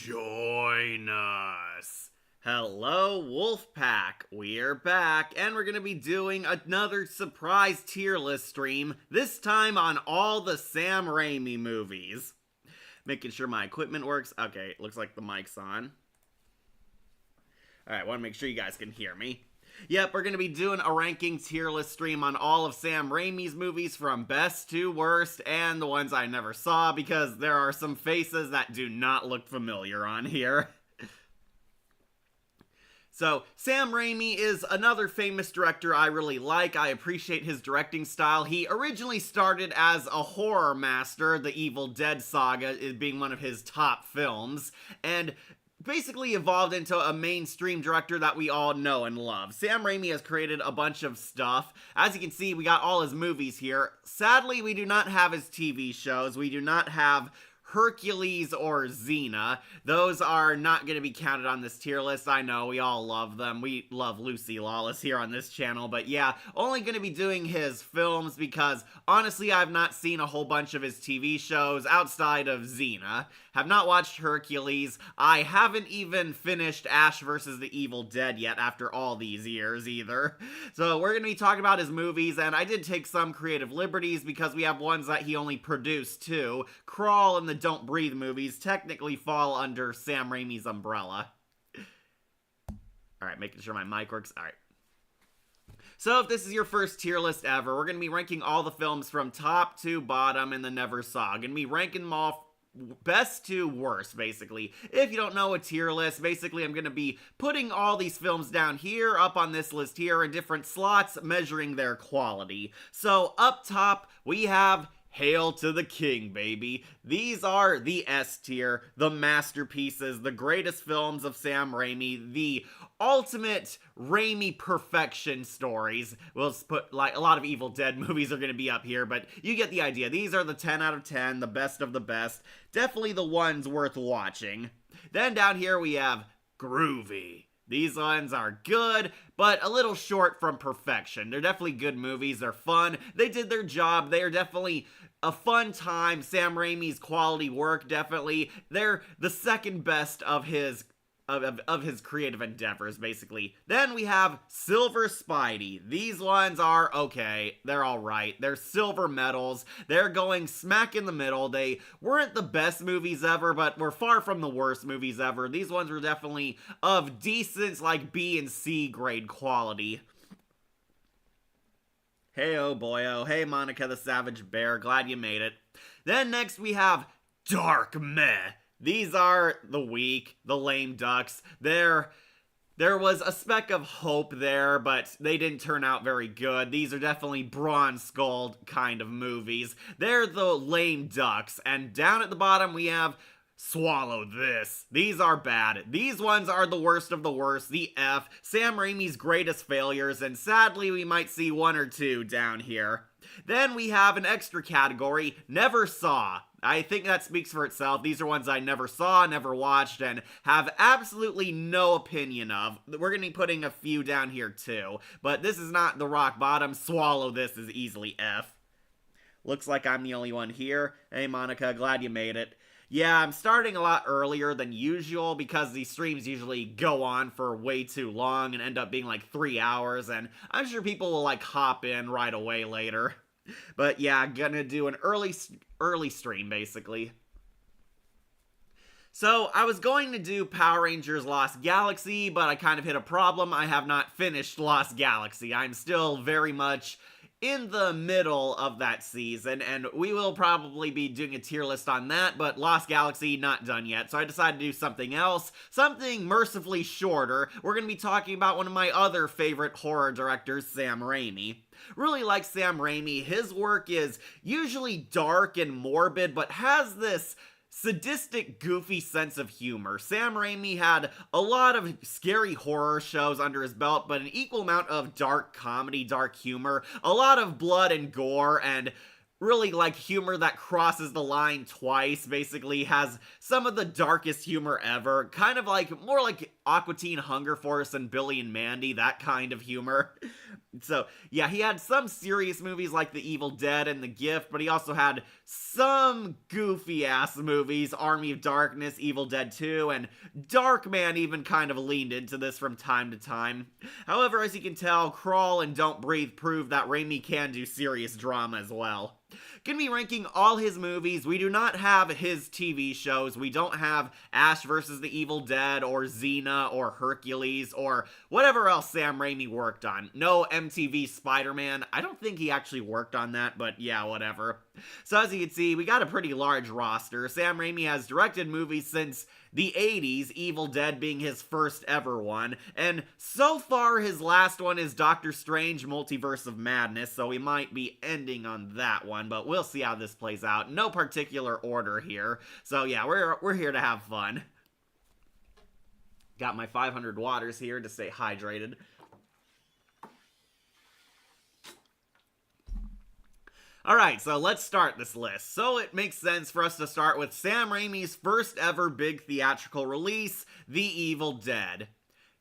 Join us. Hello, Wolfpack. We're back, and we're going to be doing another surprise tier list stream, this time on all the Sam Raimi movies. Making sure my equipment works. Okay, looks like the mic's on. Alright, want to make sure you guys can hear me. Yep, we're going to be doing a ranking tier list stream on all of Sam Raimi's movies from best to worst, and the ones I never saw, because there are some faces that do not look familiar on here. So, Sam Raimi is another famous director I really like. I appreciate his directing style. He originally started as a horror master, the Evil Dead saga being one of his top films, and basically evolved into a mainstream director that we all know and love. Sam Raimi has created a bunch of stuff. As you can see, we got all his movies here. Sadly, we do not have his TV shows. We do not have Hercules or Xena. Those are not going to be counted on this tier list. I know, we all love them. We love Lucy Lawless here on this channel, but yeah, only going to be doing his films because, honestly, I've not seen a whole bunch of his TV shows outside of Xena. Have not watched Hercules. I haven't even finished Ash vs. the Evil Dead yet after all these years either. So we're going to be talking about his movies, and I did take some creative liberties because we have ones that he only produced too. Crawl and the Don't Breathe movies technically fall under Sam Raimi's umbrella. Alright, making sure my mic works. Alright. So if this is your first tier list ever, we're going to be ranking all the films from top to bottom in the Never Saw. Going to be ranking them all best to worst, basically. If you don't know a tier list, basically I'm going to be putting all these films down here, up on this list here, in different slots, measuring their quality. So up top, we have Hail to the King, baby. These are the S tier, the masterpieces, the greatest films of Sam Raimi, the ultimate Raimi perfection stories. We'll put, like, a lot of Evil Dead movies are going to be up here, but you get the idea. These are the 10 out of 10, the best of the best. Definitely the ones worth watching. Then down here we have Groovy. These ones are good, but a little short from perfection. They're definitely good movies. They're fun. They did their job. They are definitely a fun time. Sam Raimi's quality work, definitely. They're the second best of his creative endeavors, basically. Then we have Silver Spidey. These ones are okay. They're alright. They're silver medals. They're going smack in the middle. They weren't the best movies ever, but were far from the worst movies ever. These ones were definitely of decent, like, B and C grade quality. Hey, oh boy, oh. Hey, Monica the Savage Bear. Glad you made it. Then next we have Dark Meh. These are the weak, the lame ducks. There was a speck of hope there, but they didn't turn out very good. These are definitely Bronze Skull kind of movies. They're the lame ducks. And down at the bottom we have Swallow This. These are bad. These ones are the worst of the worst, the F, Sam Raimi's greatest failures, and sadly we might see one or two down here. Then we have an extra category, Never Saw. I think that speaks for itself. These are ones I never saw, never watched, and have absolutely no opinion of. We're going to be putting a few down here too, but this is not the rock bottom. Swallow This is easily F. Looks like I'm the only one here. Hey Monica, glad you made it. Yeah, I'm starting a lot earlier than usual because these streams usually go on for way too long and end up being like 3 hours, and I'm sure people will like hop in right away later. But yeah, I'm gonna do an early stream, basically. So, I was going to do Power Rangers Lost Galaxy, but I kind of hit a problem. I have not finished Lost Galaxy. I'm still very much in the middle of that season, and we will probably be doing a tier list on that, but Lost Galaxy, not done yet, so I decided to do something else, something mercifully shorter. We're going to be talking about one of my other favorite horror directors, Sam Raimi. Really like Sam Raimi. His work is usually dark and morbid, but has this sadistic, goofy sense of humor. Sam Raimi had a lot of scary horror shows under his belt, but an equal amount of dark comedy, dark humor, a lot of blood and gore, and really like humor that crosses the line twice. Basically has some of the darkest humor ever, kind of like more like Aqua Teen Hunger Force and Billy and Mandy, that kind of humor. So yeah, he had some serious movies like The Evil Dead and The Gift, but he also had some goofy ass movies, Army of Darkness, Evil Dead 2, and Darkman even kind of leaned into this from time to time. However, as you can tell, Crawl and Don't Breathe prove that Raimi can do serious drama as well. Gonna be ranking all his movies. We do not have his TV shows. We don't have Ash vs. the Evil Dead or Xena or Hercules or whatever else Sam Raimi worked on. No MTV Spider-Man. I don't think he actually worked on that, but yeah, whatever. So as you can see, we got a pretty large roster. Sam Raimi has directed movies since the 80s, Evil Dead being his first ever one, and so far his last one is Doctor Strange Multiverse of Madness, so we might be ending on that one, but we'll see how this plays out. No particular order here, so yeah, we're here to have fun. Got my 500 waters here to stay hydrated. Alright, so let's start this list. So it makes sense for us to start with Sam Raimi's first ever big theatrical release, The Evil Dead.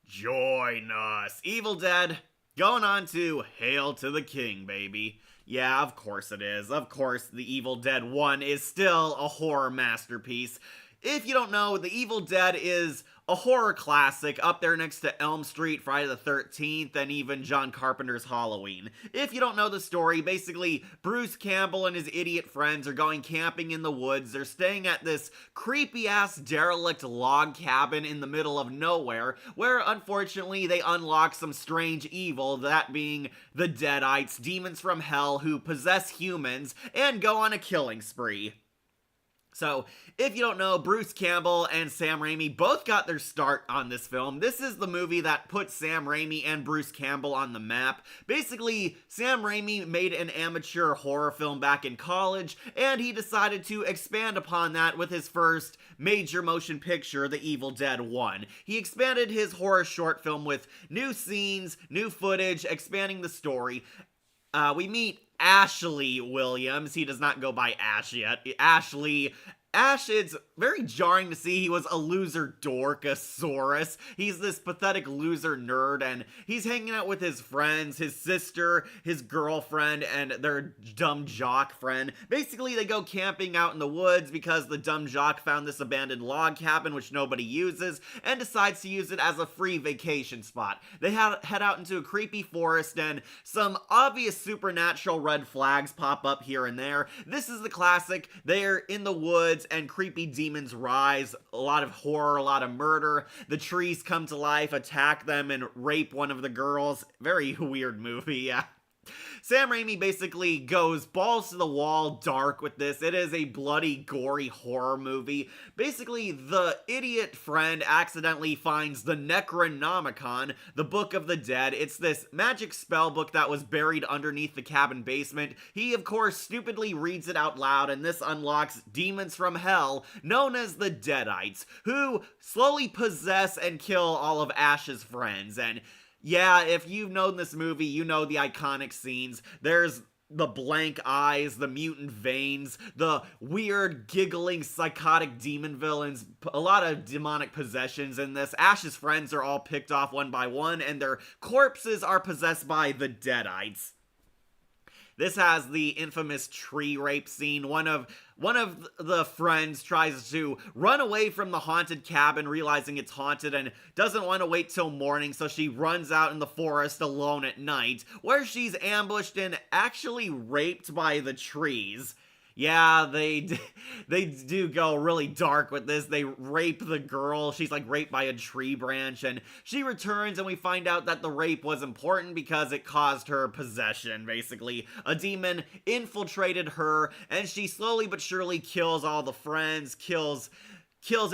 Join us. Evil Dead, going on to Hail to the King, baby. Yeah, of course it is. Of course, The Evil Dead 1 is still a horror masterpiece. If you don't know, The Evil Dead is a horror classic up there next to Elm Street, Friday the 13th, and even John Carpenter's Halloween. If you don't know the story, basically, Bruce Campbell and his idiot friends are going camping in the woods. They're staying at this creepy-ass derelict log cabin in the middle of nowhere, where unfortunately they unlock some strange evil, that being the Deadites, demons from hell who possess humans and go on a killing spree. So, if you don't know, Bruce Campbell and Sam Raimi both got their start on this film. This is the movie that put Sam Raimi and Bruce Campbell on the map. Basically, Sam Raimi made an amateur horror film back in college, and he decided to expand upon that with his first major motion picture, The Evil Dead 1. He expanded his horror short film with new scenes, new footage, expanding the story. We meet Ashley Williams. He does not go by Ash yet. Ash, it's very jarring to see he was a loser dorkosaurus. He's this pathetic loser nerd, and he's hanging out with his friends, his sister, his girlfriend, and their dumb jock friend. Basically, they go camping out in the woods because the dumb jock found this abandoned log cabin which nobody uses, and decides to use it as a free vacation spot. They head out into a creepy forest, and some obvious supernatural red flags pop up here and there. This is the classic. They're in the woods, and creepy demons rise, a lot of horror, a lot of murder. The trees come to life, attack them, and rape one of the girls. Very weird movie, yeah. Sam Raimi basically goes balls to the wall dark with this. It is a bloody, gory horror movie. Basically, the idiot friend accidentally finds the Necronomicon, the Book of the Dead. It's this magic spell book that was buried underneath the cabin basement. He, of course, stupidly reads it out loud, and this unlocks demons from hell, known as the Deadites, who slowly possess and kill all of Ash's friends. And yeah, if you've known this movie, you know the iconic scenes. There's the blank eyes, the mutant veins, the weird, giggling, psychotic demon villains, a lot of demonic possessions in this. Ash's friends are all picked off one by one, and their corpses are possessed by the Deadites. This has the infamous tree rape scene. One of the friends tries to run away from the haunted cabin, realizing it's haunted, and doesn't want to wait till morning, so she runs out in the forest alone at night, where she's ambushed and actually raped by the trees. Yeah, they do go really dark with this. They rape the girl. She's like raped by a tree branch, and she returns, and we find out that the rape was important because it caused her possession, basically. A demon infiltrated her, and she slowly but surely kills all the friends, kills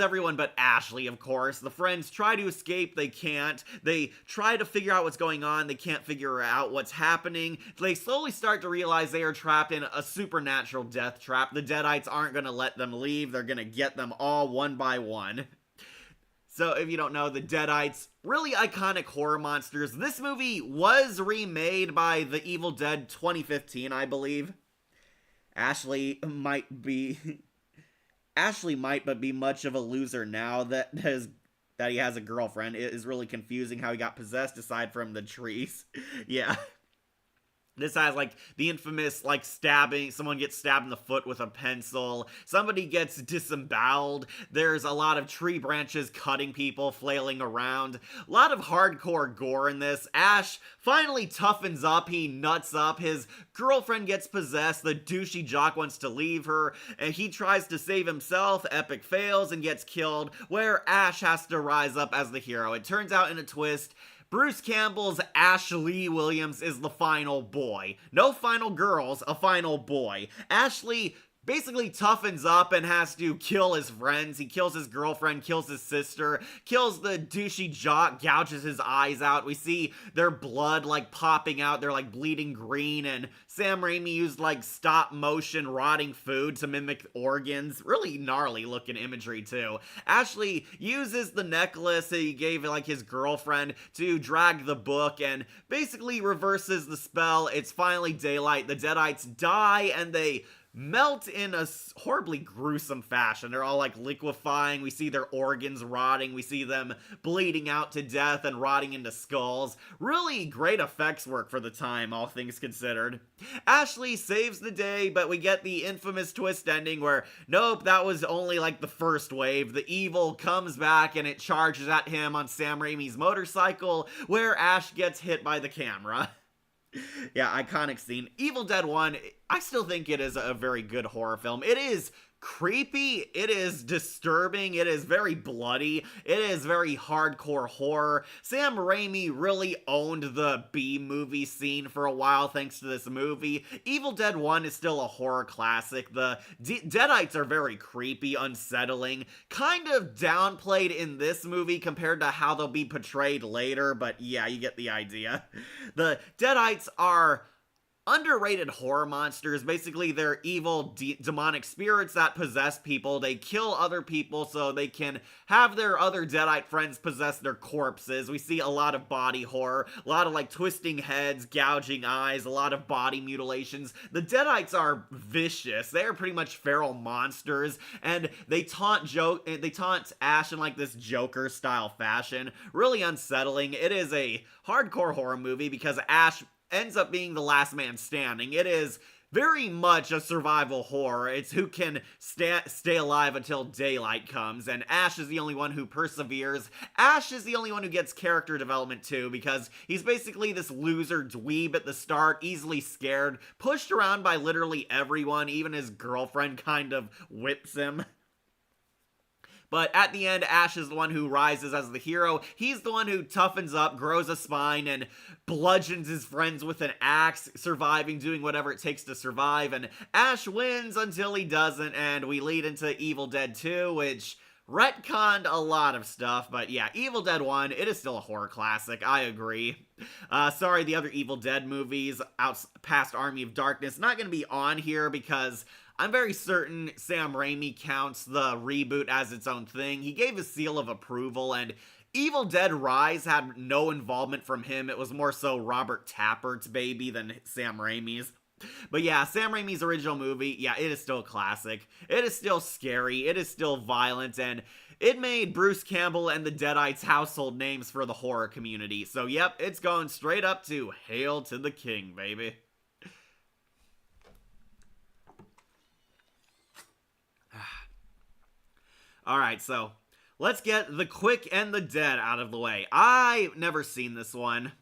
everyone but Ashley, of course. The friends try to escape, they can't. They try to figure out what's going on, they can't figure out what's happening. They slowly start to realize they are trapped in a supernatural death trap. The Deadites aren't gonna let them leave, they're gonna get them all one by one. So if you don't know, the Deadites, really iconic horror monsters. This movie was remade by The Evil Dead 2015, I believe. Ashley might be Ashley might but be much of a loser now that he has a girlfriend. It is really confusing how he got possessed aside from the trees. Yeah. This has like the infamous like stabbing, someone gets stabbed in the foot with a pencil, somebody gets disemboweled, there's a lot of tree branches cutting people, flailing around, a lot of hardcore gore in this. Ash finally toughens up, he nuts up, his girlfriend gets possessed, the douchey jock wants to leave her, and he tries to save himself, epic fails and gets killed, where Ash has to rise up as the hero. It turns out in a twist, Bruce Campbell's Ashley Williams is the final boy. No final girls, a final boy. Ashley basically toughens up and has to kill his friends. He kills his girlfriend, kills his sister, kills the douchey jock, gouges his eyes out. We see their blood like popping out. They're like bleeding green, and Sam Raimi used like stop motion rotting food to mimic organs. Really gnarly looking imagery too. Ashley uses the necklace that he gave like his girlfriend to drag the book and basically reverses the spell. It's finally daylight. The Deadites die and they melt in a horribly gruesome fashion. They're all like liquefying. We see their organs rotting. We see them bleeding out to death and rotting into skulls. Really great effects work for the time, all things considered. Ashley saves the day, but we get the infamous twist ending where, nope, that was only like the first wave. The evil comes back and it charges at him on Sam Raimi's motorcycle, where Ash gets hit by the camera. Yeah, iconic scene. Evil Dead 1, I still think it is a very good horror film. It is creepy, it is disturbing, it is very bloody, it is very hardcore horror. Sam Raimi really owned the B-movie scene for a while thanks to this movie. Evil Dead 1 is still a horror classic. The Deadites are very creepy, unsettling, kind of downplayed in this movie compared to how they'll be portrayed later, but yeah, you get the idea. The Deadites are underrated horror monsters. Basically, they're evil demonic spirits that possess people. They kill other people so they can have their other Deadite friends possess their corpses. We see a lot of body horror, a lot of like twisting heads, gouging eyes, a lot of body mutilations. The Deadites are vicious. They are pretty much feral monsters, and they taunt Ash in like this Joker style fashion. Really unsettling. It is a hardcore horror movie because Ash ends up being the last man standing. It is very much a survival horror. It's who can stay alive until daylight comes, and Ash is the only one who perseveres. Ash is the only one who gets character development too, because he's basically this loser dweeb at the start, easily scared, pushed around by literally everyone, even his girlfriend kind of whips him. But at the end, Ash is the one who rises as the hero. He's the one who toughens up, grows a spine, and bludgeons his friends with an axe, surviving, doing whatever it takes to survive. And Ash wins until he doesn't, and we lead into Evil Dead 2, which retconned a lot of stuff. But yeah, Evil Dead 1, it is still a horror classic, I agree. Sorry, the other Evil Dead movies, past Army of Darkness, not going to be on here because I'm very certain Sam Raimi counts the reboot as its own thing. He gave a seal of approval, and Evil Dead Rise had no involvement from him. It was more so Robert Tappert's baby than Sam Raimi's. But yeah, Sam Raimi's original movie, yeah, it is still a classic. It is still scary, it is still violent, and it made Bruce Campbell and the Deadites household names for the horror community. So yep, it's going straight up to Hail to the King, baby. Alright, so let's get The Quick and the Dead out of the way. I've never seen this one.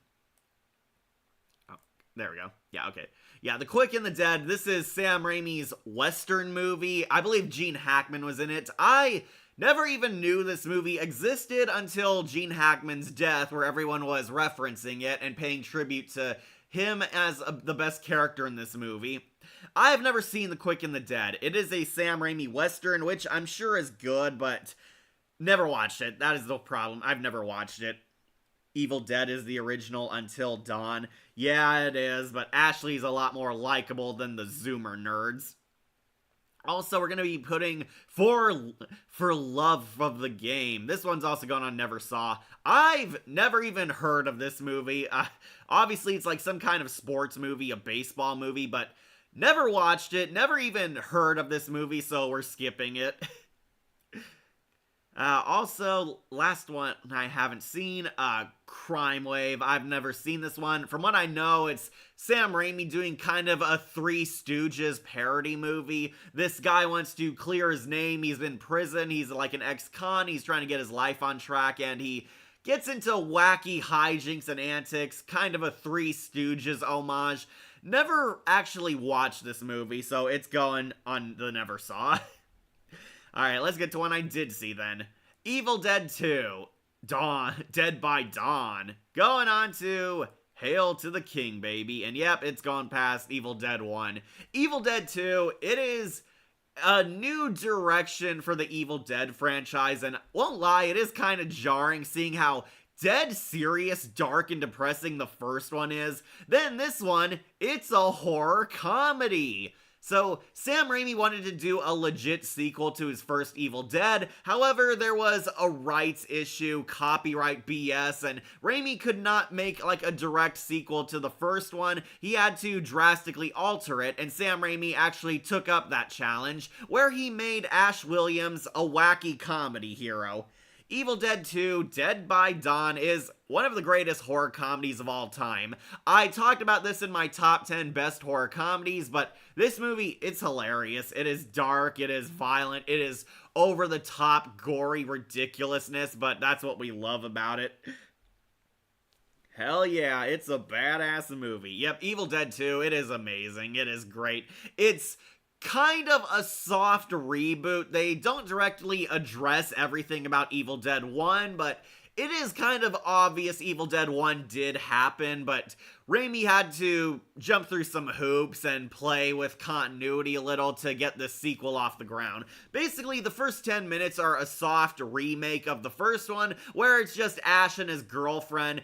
Oh, there we go. Yeah, okay. Yeah, The Quick and the Dead. This is Sam Raimi's Western movie. I believe Gene Hackman was in it. I never even knew this movie existed until Gene Hackman's death, where everyone was referencing it and paying tribute to him as the best character in this movie. I have never seen The Quick and the Dead. It is a Sam Raimi Western, which I'm sure is good, but never watched it. That is the problem. I've never watched it. Evil Dead is the original Until Dawn. Yeah, it is, but Ashley's a lot more likable than the Zoomer nerds. Also, we're going to be putting For Love of the Game. This one's also going on Never Saw. I've never even heard of this movie. Obviously, it's like some kind of sports movie, a baseball movie, but Never watched it, never even heard of this movie, so we're skipping it. Also, last one I haven't seen, Crime Wave. I've never seen this one. From what I know, it's Sam Raimi doing kind of a Three Stooges parody movie. This guy wants to clear his name. He's in prison. He's like an ex-con. He's trying to get his life on track, and he gets into wacky hijinks and antics, kind of a Three Stooges homage. Never actually watched this movie, so it's going on the never saw. Alright, let's get to one I did see then. Evil Dead 2. Dawn. Dead by Dawn. Going on to Hail to the King, baby. And yep, it's gone past Evil Dead 1. Evil Dead 2, it is a new direction for the Evil Dead franchise, and won't lie, it is kind of jarring seeing how dead serious, dark, and depressing the first one is. Then this one, it's a horror comedy. So, Sam Raimi wanted to do a legit sequel to his first Evil Dead, however, there was a rights issue, copyright BS, and Raimi could not make like a direct sequel to the first one. He had to drastically alter it, and Sam Raimi actually took up that challenge, where he made Ash Williams a wacky comedy hero. Evil Dead 2, Dead by Dawn is one of the greatest horror comedies of all time. I talked about this in my top 10 best horror comedies, but this movie, it's hilarious. It is dark, it is violent, it is over-the-top, gory ridiculousness, but that's what we love about it. Hell yeah, it's a badass movie. Yep, Evil Dead 2, it is amazing, it is great. It's kind of a soft reboot. They don't directly address everything about Evil Dead 1, but it is kind of obvious Evil Dead 1 did happen, but Raimi had to jump through some hoops and play with continuity a little to get the sequel off the ground. Basically, the first 10 minutes are a soft remake of the first one, where it's just Ash and his girlfriend.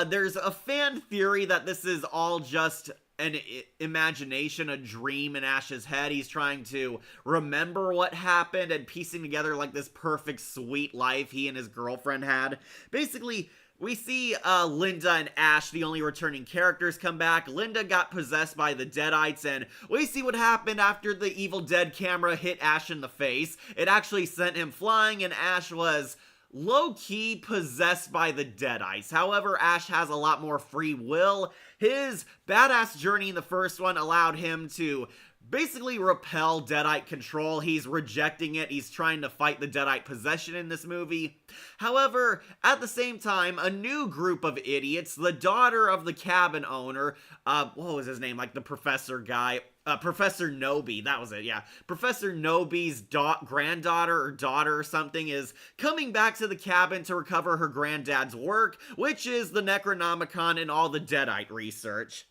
There's a fan theory that this is all just an imagination, a dream in Ash's head. He's trying to remember what happened and piecing together like this perfect sweet life he and his girlfriend had. Basically, we see Linda and Ash, the only returning characters, come back. Linda got possessed by the Deadites, and we see what happened after the Evil Dead camera hit Ash in the face. It actually sent him flying, and Ash was low-key possessed by the Deadites. However, Ash has a lot more free will. His badass journey in the first one allowed him to basically repel Deadite control. He's rejecting it. He's trying to fight the Deadite possession in this movie. However, at the same time, a new group of idiots, the daughter of the cabin owner, what was his name? Like the professor guy. Professor Nobi, that was it, yeah. Professor Nobi's granddaughter or daughter or something is coming back to the cabin to recover her granddad's work, which is the Necronomicon and all the Deadite research.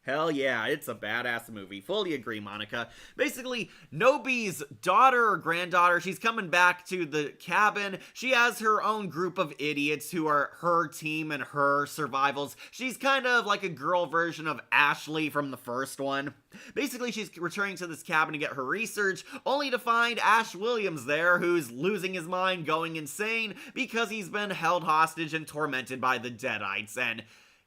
Hell yeah, it's a badass movie. Fully agree, Monica. Basically, Nobi's daughter or granddaughter, she's coming back to the cabin. She has her own group of idiots who are her team and her survivals. She's kind of like a girl version of Ashley from the first one. Basically, she's returning to this cabin to get her research, only to find Ash Williams there, who's losing his mind, going insane, because he's been held hostage and tormented by the Deadites, and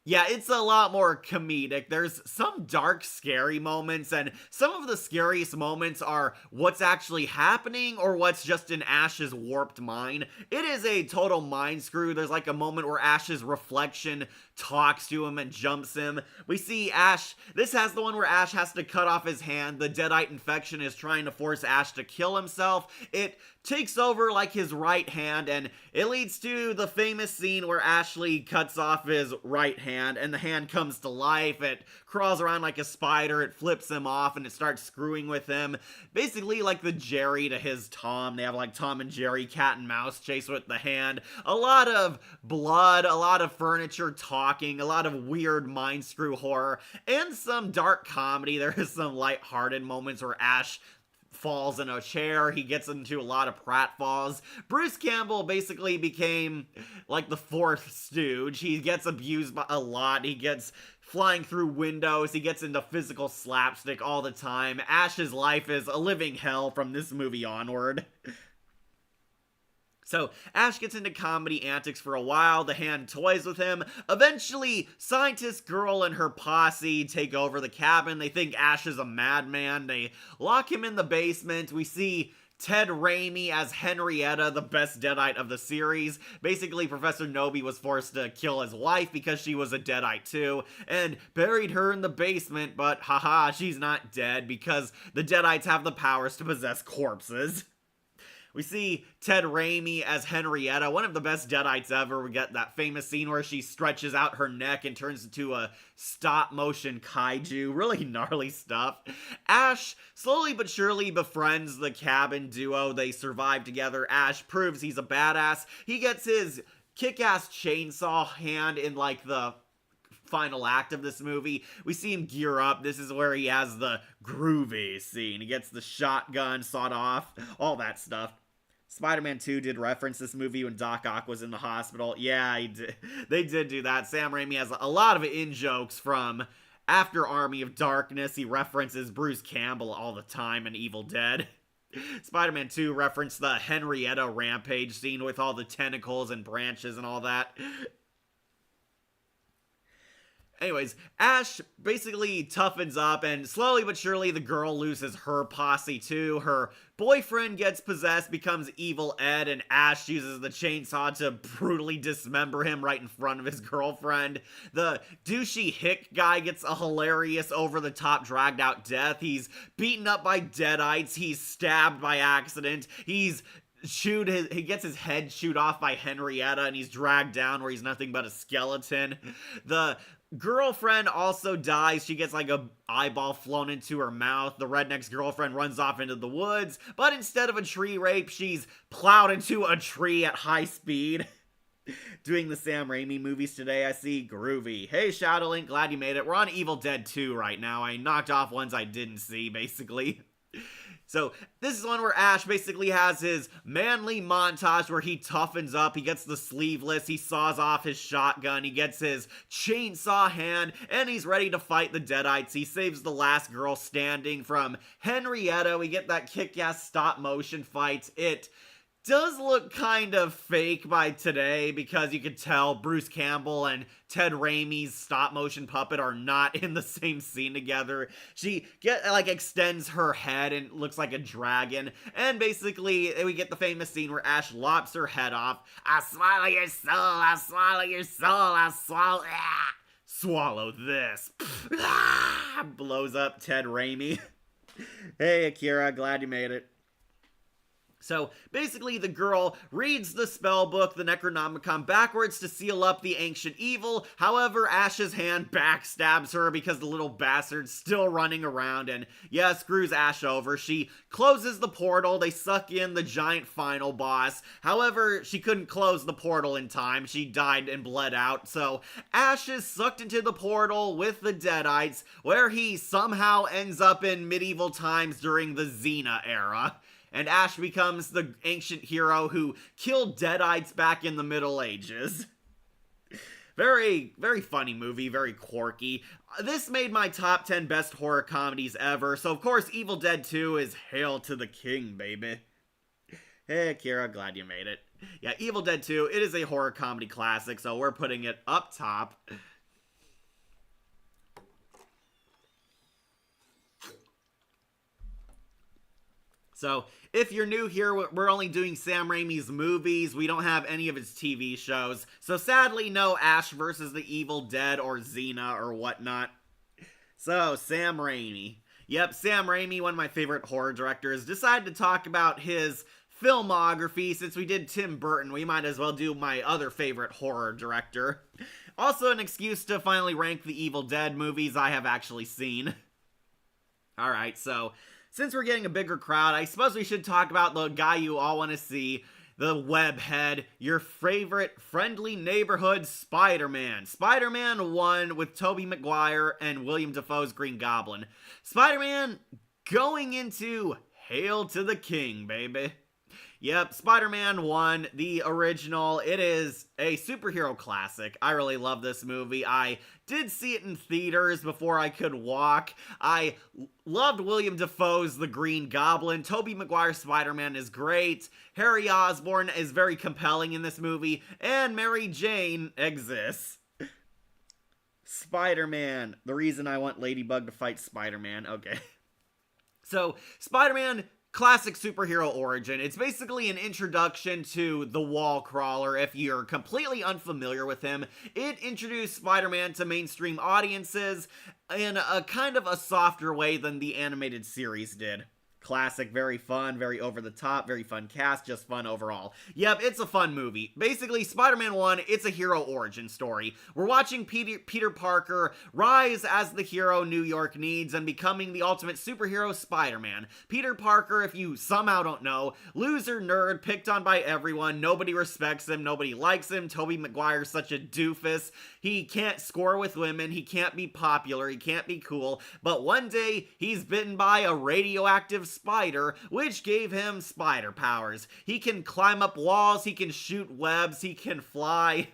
yeah, it's a lot more comedic. There's some dark, scary moments, and some of the scariest moments are what's actually happening or what's just in Ash's warped mind. It is a total mind screw. There's like a moment where Ash's reflection talks to him and jumps him. We see Ash, this has the one where Ash has to cut off his hand. The Deadite infection is trying to force Ash to kill himself. It takes over like his right hand, and it leads to the famous scene where Ashley cuts off his right hand and the hand comes to life. It crawls around like a spider, it flips him off, and it starts screwing with him. Basically like the Jerry to his Tom. They have like Tom and Jerry cat and mouse chase with the hand. A lot of blood, a lot of furniture talking, a lot of weird mind screw horror, and some dark comedy. There is some lighthearted moments where Ash falls in a chair. He gets into a lot of pratfalls. Bruce Campbell basically became like the fourth stooge. He gets abused a lot. He gets flying through windows. He gets into physical slapstick all the time. Ash's life is a living hell from this movie onward. So Ash gets into comedy antics for a while, the Hand toys with him. Eventually, Scientist Girl and her posse take over the cabin. They think Ash is a madman. They lock him in the basement. We see Ted Raimi as Henrietta, the best Deadite of the series. Basically, Professor Nobi was forced to kill his wife because she was a Deadite too, and buried her in the basement, but haha, she's not dead because the Deadites have the powers to possess corpses. We see Ted Raimi as Henrietta, one of the best Deadites ever. We get that famous scene where she stretches out her neck and turns into a stop-motion kaiju. Really gnarly stuff. Ash slowly but surely befriends the cabin duo. They survive together. Ash proves he's a badass. He gets his kick-ass chainsaw hand in, like, the final act of this movie. We see him gear up. This is where he has the groovy scene. He gets the shotgun sawed off, all that stuff. Spider-Man 2 did reference this movie when Doc Ock was in the hospital. Yeah, they did do that. Sam Raimi has a lot of in-jokes from after Army of Darkness. He references Bruce Campbell all the time in Evil Dead. Spider-Man 2 referenced the Henrietta rampage scene with all the tentacles and branches and all that. Anyways, Ash basically toughens up, and slowly but surely the girl loses her posse too. Her boyfriend gets possessed, becomes Evil Ed, and Ash uses the chainsaw to brutally dismember him right in front of his girlfriend. The douchey hick guy gets a hilarious over-the-top dragged-out death. He's beaten up by Deadites. He's stabbed by accident. He gets his head chewed off by Henrietta, and he's dragged down where he's nothing but a skeleton. The girlfriend also dies. She gets like a eyeball flown into her mouth. The redneck's girlfriend runs off into the woods, but instead of a tree rape, she's plowed into a tree at high speed. Doing the Sam Raimi movies today, I see. Groovy. Hey, Shadowlink, glad you made it. We're on Evil Dead 2 right now. I knocked off ones I didn't see, basically. So, this is one where Ash basically has his manly montage where he toughens up, he gets the sleeveless, he saws off his shotgun, he gets his chainsaw hand, and he's ready to fight the Deadites. He saves the last girl standing from Henrietta. We get that kick-ass stop-motion fight. It does look kind of fake by today because you could tell Bruce Campbell and Ted Raimi's stop-motion puppet are not in the same scene together. She extends her head and looks like a dragon, and basically we get the famous scene where Ash lops her head off. I swallow your soul, I swallow your soul, I swallow... Ah! Swallow this. Ah! Blows up Ted Raimi. Hey Akira, glad you made it. So, basically, the girl reads the spell book, the Necronomicon, backwards to seal up the ancient evil. However, Ash's hand backstabs her because the little bastard's still running around and, yeah, screws Ash over. She closes the portal. They suck in the giant final boss. However, she couldn't close the portal in time. She died and bled out. So, Ash is sucked into the portal with the Deadites, where he somehow ends up in medieval times during the Xena era. And Ash becomes the ancient hero who killed Deadites back in the Middle Ages. Very, very funny movie, very quirky. This made my top 10 best horror comedies ever, so of course Evil Dead 2 is Hail to the King, baby. Hey, Kira, glad you made it. Yeah, Evil Dead 2, it is a horror comedy classic, so we're putting it up top. So, if you're new here, we're only doing Sam Raimi's movies. We don't have any of his TV shows. So, sadly, no Ash versus the Evil Dead or Xena or whatnot. So, Sam Raimi. Yep, Sam Raimi, one of my favorite horror directors, decided to talk about his filmography. Since we did Tim Burton, we might as well do my other favorite horror director. Also, an excuse to finally rank the Evil Dead movies I have actually seen. Alright, so since we're getting a bigger crowd, I suppose we should talk about the guy you all want to see, the webhead, your favorite friendly neighborhood Spider-Man. Spider-Man 1 with Tobey Maguire and William Dafoe's Green Goblin. Spider-Man going into Hail to the King, baby. Yep, Spider-Man 1, the original. It is a superhero classic. I really love this movie. I did see it in theaters before I could walk. I loved William Dafoe's The Green Goblin. Tobey Maguire's Spider-Man is great. Harry Osborn is very compelling in this movie. And Mary Jane exists. Spider-Man. The reason I want Ladybug to fight Spider-Man. Okay. So, Spider-Man, classic superhero origin. It's basically an introduction to the Wall Crawler if you're completely unfamiliar with him. It introduced Spider-Man to mainstream audiences in a kind of a softer way than the animated series did. Classic, very fun, very over the top, very fun cast, just fun overall. Yep, it's a fun movie. Basically, Spider-Man 1, it's a hero origin story. We're watching Peter Parker rise as the hero New York needs and becoming the ultimate superhero, Spider-Man. Peter Parker, if you somehow don't know, loser nerd, picked on by everyone, nobody respects him, nobody likes him, Tobey Maguire's such a doofus, he can't score with women, he can't be popular, he can't be cool, but one day, he's bitten by a radioactive spider, which gave him spider powers. He can climb up walls, he can shoot webs, he can fly,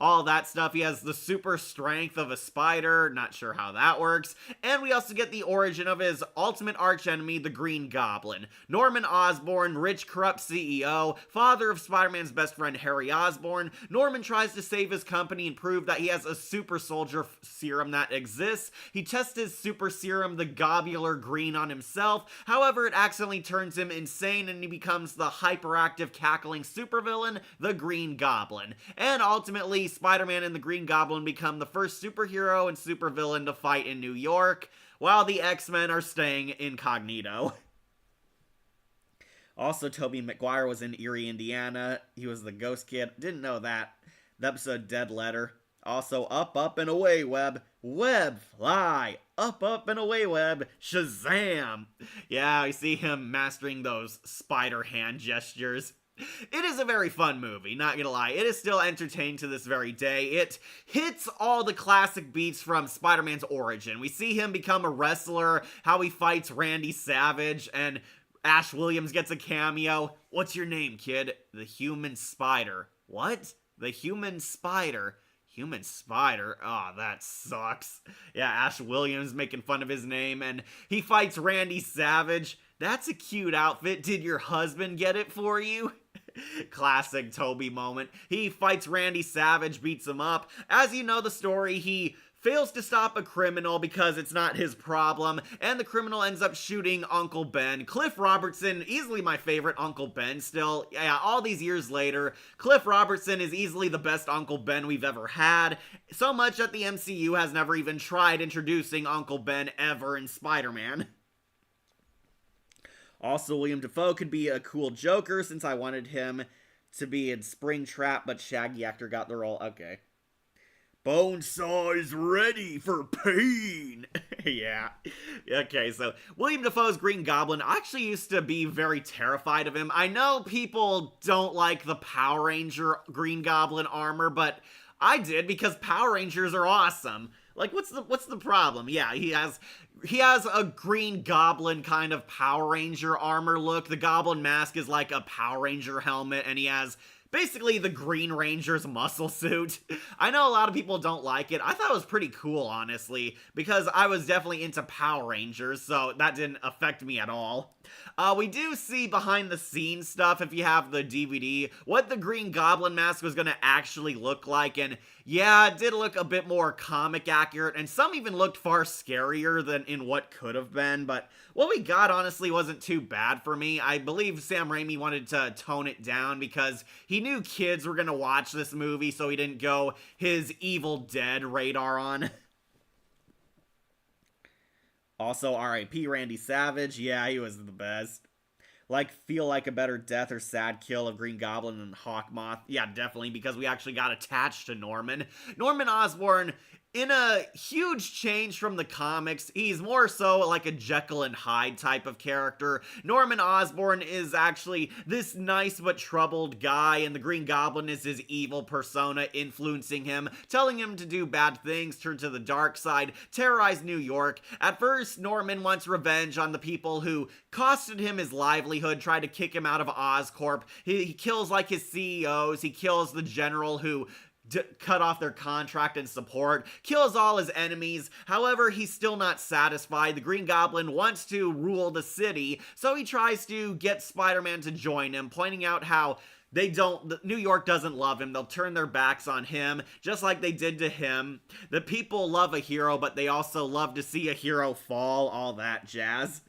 all that stuff. He has the super strength of a spider, not sure how that works. And we also get the origin of his ultimate archenemy, the Green Goblin. Norman Osborn, rich corrupt CEO, father of Spider-Man's best friend Harry Osborn. Norman tries to save his company and prove that he has a super soldier serum that exists. He tests his super serum, the Globular Green, on himself. However, it accidentally turns him insane and he becomes the hyperactive, cackling supervillain, the Green Goblin. And ultimately, Spider-Man and the Green Goblin become the first superhero and supervillain to fight in New York, while the X-Men are staying incognito. Also, Tobey Maguire was in Erie, Indiana. He was the ghost kid. Didn't know that. The episode Dead Letter. Also, Up, Up, and Away, Web. Web, fly. Up, up, and away, Web. Shazam! Yeah, I see him mastering those spider hand gestures. It is a very fun movie, not gonna lie. It is still entertaining to this very day. It hits all the classic beats from Spider-Man's origin. We see him become a wrestler, how he fights Randy Savage, and Ash Williams gets a cameo. What's your name, kid? The Human Spider. What? The Human Spider. Human Spider? Oh, that sucks. Yeah, Ash Williams making fun of his name, and he fights Randy Savage. That's a cute outfit. Did your husband get it for you? Classic Toby moment. He fights Randy Savage, beats him up. As you know the story, he fails to stop a criminal because it's not his problem, and the criminal ends up shooting Uncle Ben. Cliff Robertson, easily my favorite Uncle Ben still. Yeah, all these years later, Cliff Robertson is easily the best Uncle Ben we've ever had. So much that the MCU has never even tried introducing Uncle Ben ever in Spider-Man. Also, William Dafoe could be a cool Joker since I wanted him to be in Springtrap, but Shaggy actor got the role. Okay. Bonesaw is ready for pain. Yeah. Okay, so William Dafoe's Green Goblin, I actually used to be very terrified of him. I know people don't like the Power Ranger Green Goblin armor, but I did because Power Rangers are awesome. Like, what's the problem? Yeah, he has a Green Goblin kind of Power Ranger armor look. The Goblin mask is like a Power Ranger helmet, and he has basically the Green Ranger's muscle suit. I know a lot of people don't like it. I thought it was pretty cool, honestly, because I was definitely into Power Rangers, so that didn't affect me at all. We do see behind the scenes stuff, if you have the DVD, what the Green Goblin mask was going to actually look like, and yeah, it did look a bit more comic accurate, and some even looked far scarier than in what could have been, but what we got honestly wasn't too bad for me. I believe Sam Raimi wanted to tone it down because he knew kids were going to watch this movie, so he didn't go his Evil Dead radar on. Also, R.I.P. Randy Savage. Yeah, he was the best. Like, feel like a better death or sad kill of Green Goblin than Hawkmoth. Yeah, definitely, because we actually got attached to Norman. Norman Osborn, in a huge change from the comics, he's more so like a Jekyll and Hyde type of character. Norman Osborn is actually this nice but troubled guy, and the Green Goblin is his evil persona influencing him, telling him to do bad things, turn to the dark side, terrorize New York. At first, Norman wants revenge on the people who costed him his livelihood livelihood, tried to kick him out of Oscorp. He kills like his CEOs, he kills the general who cut off their contract and support, kills all his enemies. However, he's still not satisfied. The Green Goblin wants to rule the city, so he tries to get Spider-Man to join him, pointing out how New York doesn't love him. They'll turn their backs on him, just like they did to him. The people love a hero, but they also love to see a hero fall, all that jazz.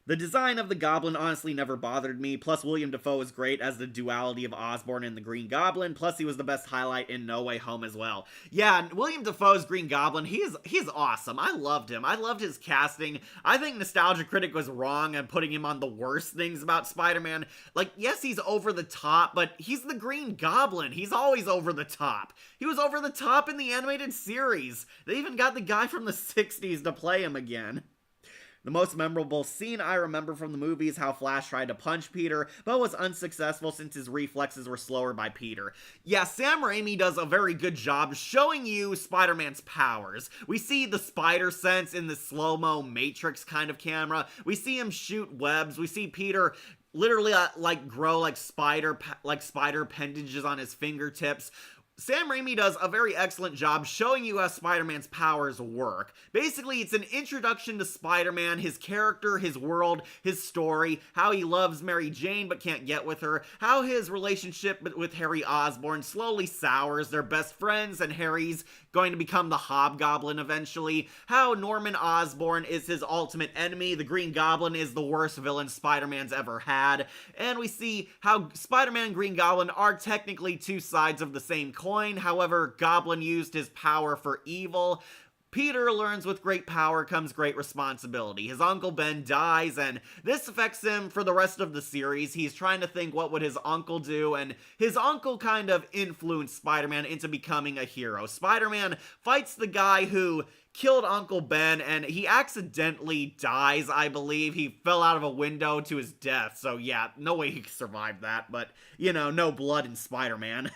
The design of the Goblin honestly never bothered me, plus William Dafoe is great as the duality of Osborn and the Green Goblin, plus he was the best highlight in No Way Home as well. Yeah, William Dafoe's Green Goblin, he's awesome. I loved him. I loved his casting. I think Nostalgia Critic was wrong in putting him on the worst things about Spider-Man. Like, yes, he's over the top, but he's the Green Goblin. He's always over the top. He was over the top in the animated series. They even got the guy from the 60s to play him again. The most memorable scene I remember from the movie is how Flash tried to punch Peter, but was unsuccessful since his reflexes were slower by Peter. Yeah, Sam Raimi does a very good job showing you Spider-Man's powers. We see the spider sense in the slow-mo Matrix kind of camera. We see him shoot webs. We see Peter literally grow like spider appendages on his fingertips. Sam Raimi does a very excellent job showing you how Spider-Man's powers work. Basically, it's an introduction to Spider-Man, his character, his world, his story, how he loves Mary Jane but can't get with her, how his relationship with Harry Osborn slowly sours, they're best friends, and Harry's going to become the Hobgoblin eventually, how Norman Osborn is his ultimate enemy, the Green Goblin is the worst villain Spider-Man's ever had, and we see how Spider-Man and Green Goblin are technically two sides of the same coin. However, Goblin used his power for evil. Peter learns with great power comes great responsibility. His Uncle Ben dies, and this affects him for the rest of the series. He's trying to think what would his uncle do, and his uncle kind of influenced Spider-Man into becoming a hero. Spider-Man fights the guy who killed Uncle Ben, and he accidentally dies, I believe. He fell out of a window to his death, so yeah, no way he could survive that, but, you know, no blood in Spider-Man.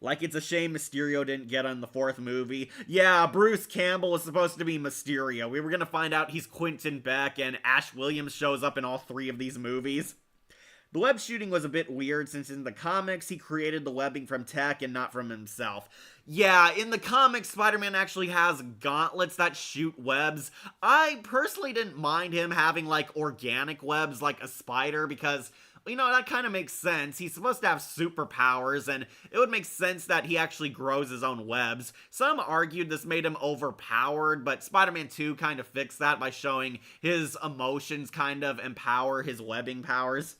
Like, it's a shame Mysterio didn't get on the fourth movie. Yeah, Bruce Campbell was supposed to be Mysterio. We were gonna find out he's Quentin Beck, and Ash Williams shows up in all three of these movies. The web shooting was a bit weird, since in the comics, he created the webbing from tech and not from himself. Yeah, in the comics, Spider-Man actually has gauntlets that shoot webs. I personally didn't mind him having, like, organic webs like a spider, because, you know, that kind of makes sense. He's supposed to have superpowers, and it would make sense that he actually grows his own webs. Some argued this made him overpowered, but Spider-Man 2 kind of fixed that by showing his emotions kind of empower his webbing powers.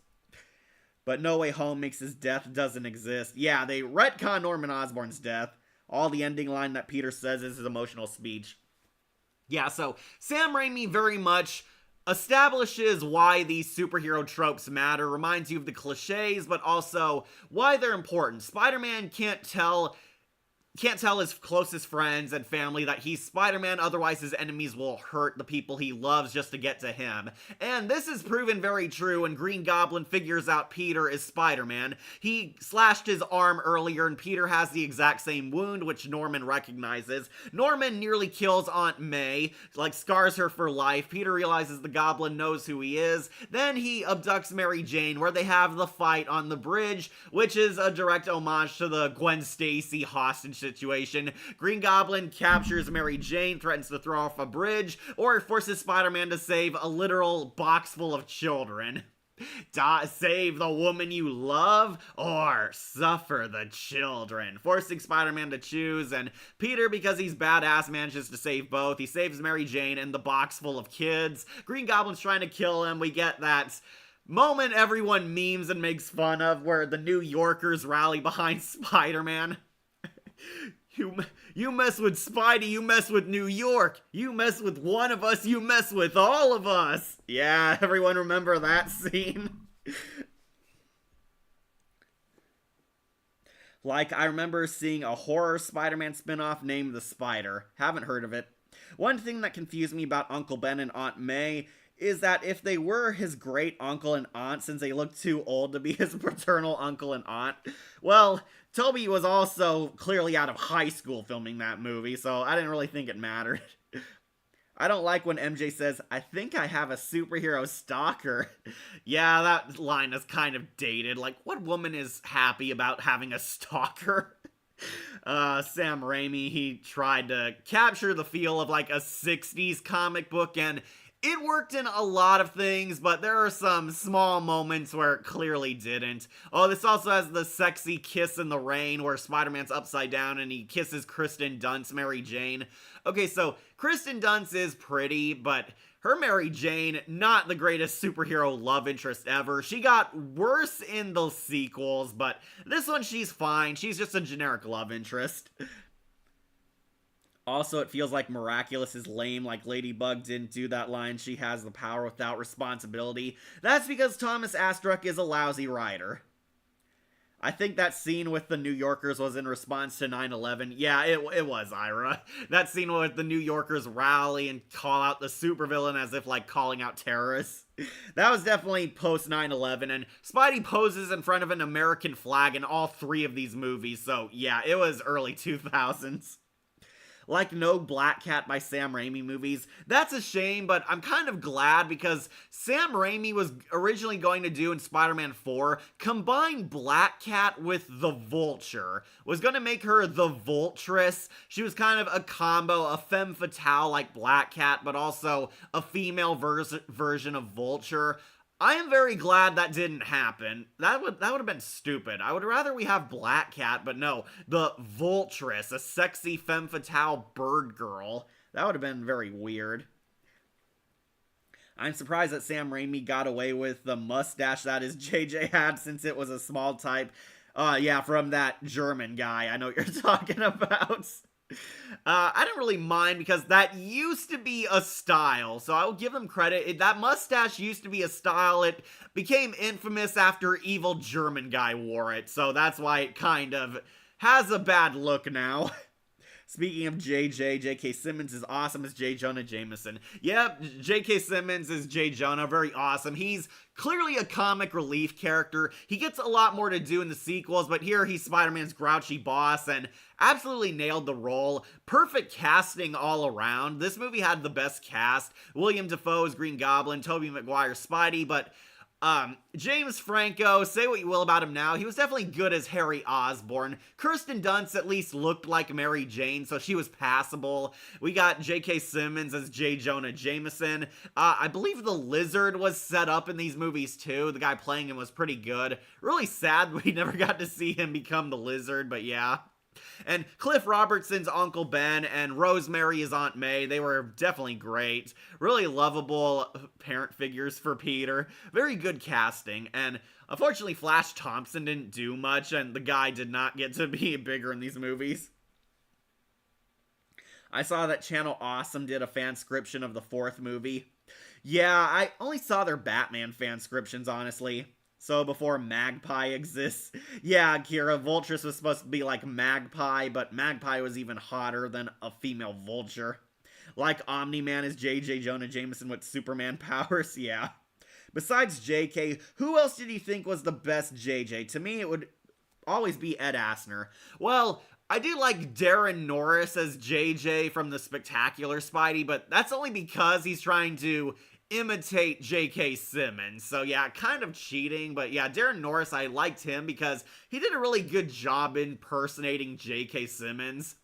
But No Way Home makes his death doesn't exist. Yeah, they retcon Norman Osborn's death. All the ending line that Peter says is his emotional speech. Yeah, so Sam Raimi very much establishes why these superhero tropes matter, reminds you of the cliches, but also why they're important. Spider-Man can't tell his closest friends and family that he's Spider-Man, otherwise his enemies will hurt the people he loves just to get to him. And this is proven very true when Green Goblin figures out Peter is Spider-Man. He slashed his arm earlier, and Peter has the exact same wound, which Norman recognizes. Norman nearly kills Aunt May, like scars her for life. Peter realizes the Goblin knows who he is. Then he abducts Mary Jane, where they have the fight on the bridge, which is a direct homage to the Gwen Stacy hostage situation. Green Goblin captures Mary Jane, threatens to throw off a bridge, or forces Spider-Man to save a literal box full of children. Save the woman you love, or suffer the children. Forcing Spider-Man to choose, and Peter, because he's badass, manages to save both. He saves Mary Jane and the box full of kids. Green Goblin's trying to kill him. We get that moment everyone memes and makes fun of, where the New Yorkers rally behind Spider-Man. You mess with Spidey, you mess with New York. You mess with one of us, you mess with all of us. Yeah, everyone remember that scene? Like, I remember seeing a horror Spider-Man spinoff named The Spider. Haven't heard of it. One thing that confused me about Uncle Ben and Aunt May is that if they were his great uncle and aunt, since they looked too old to be his paternal uncle and aunt, well, Toby was also clearly out of high school filming that movie, so I didn't really think it mattered. I don't like when MJ says, I think I have a superhero stalker. Yeah, that line is kind of dated. Like, what woman is happy about having a stalker? Sam Raimi, he tried to capture the feel of like a 60s comic book, and it worked in a lot of things, but there are some small moments where it clearly didn't. Oh, this also has the sexy kiss in the rain where Spider-Man's upside down and he kisses Kristen Dunst, Mary Jane. Okay, so Kristen Dunst is pretty, but her Mary Jane, not the greatest superhero love interest ever. She got worse in the sequels, but this one she's fine. She's just a generic love interest. Also, it feels like Miraculous is lame, like Ladybug didn't do that line, she has the power without responsibility. That's because Thomas Astruck is a lousy writer. I think that scene with the New Yorkers was in response to 9/11. Yeah, it was, Ira. That scene with the New Yorkers rally and call out the supervillain as if, like, calling out terrorists. That was definitely post 9/11, and Spidey poses in front of an American flag in all three of these movies, so yeah, it was early 2000s. Like no Black Cat by Sam Raimi movies. That's a shame, but I'm kind of glad because Sam Raimi was originally going to do in Spider-Man 4, combine Black Cat with the Vulture. Was going to make her the Vultress. She was kind of a combo, a femme fatale like Black Cat, but also a female version of Vulture. I am very glad that didn't happen. That would have been stupid. I would rather we have Black Cat, but no, the Vultress, a sexy femme fatale bird girl. That would have been very weird. I'm surprised that Sam Raimi got away with the mustache that his JJ had since it was a small type. Yeah, from that German guy. I know what you're talking about. I didn't really mind because that used to be a style, so I will give them credit. That mustache used to be a style. It became infamous after evil German guy wore it, so that's why it kind of has a bad look now. Speaking of J.K. Simmons is awesome as J. Jonah Jameson. Yep, J.K. Simmons is J. Jonah, very awesome. He's clearly a comic relief character. He gets a lot more to do in the sequels, but here he's Spider-Man's grouchy boss and absolutely nailed the role. Perfect casting all around. This movie had the best cast. William Dafoe's Green Goblin, Tobey Maguire's Spidey, but James Franco, say what you will about him now, he was definitely good as Harry Osborn. Kirsten Dunst at least looked like Mary Jane, so she was passable. We got J.K. Simmons as J. Jonah Jameson. I believe the Lizard was set up in these movies too. The guy playing him was pretty good. Really sad we never got to see him become the Lizard, but yeah. And Cliff Robertson's Uncle Ben and Rosemary as Aunt May, they were definitely great. Really lovable parent figures for Peter. Very good casting. And unfortunately, Flash Thompson didn't do much, and the guy did not get to be bigger in these movies. I saw that Channel Awesome did a fanscription of the fourth movie. Yeah, I only saw their Batman fanscriptions, honestly. So before Magpie exists. Yeah, Kira, Vultress was supposed to be like Magpie, but Magpie was even hotter than a female vulture. Like Omni-Man is J. Jonah Jameson with Superman powers, yeah. Besides JK, who else did you think was the best JJ? To me, it would always be Ed Asner. Well, I do like Darren Norris as JJ from the Spectacular Spidey, but that's only because he's trying to imitate J.K. Simmons. So yeah, kind of cheating, but yeah, Darren Norris, I liked him because he did a really good job impersonating J.K. Simmons.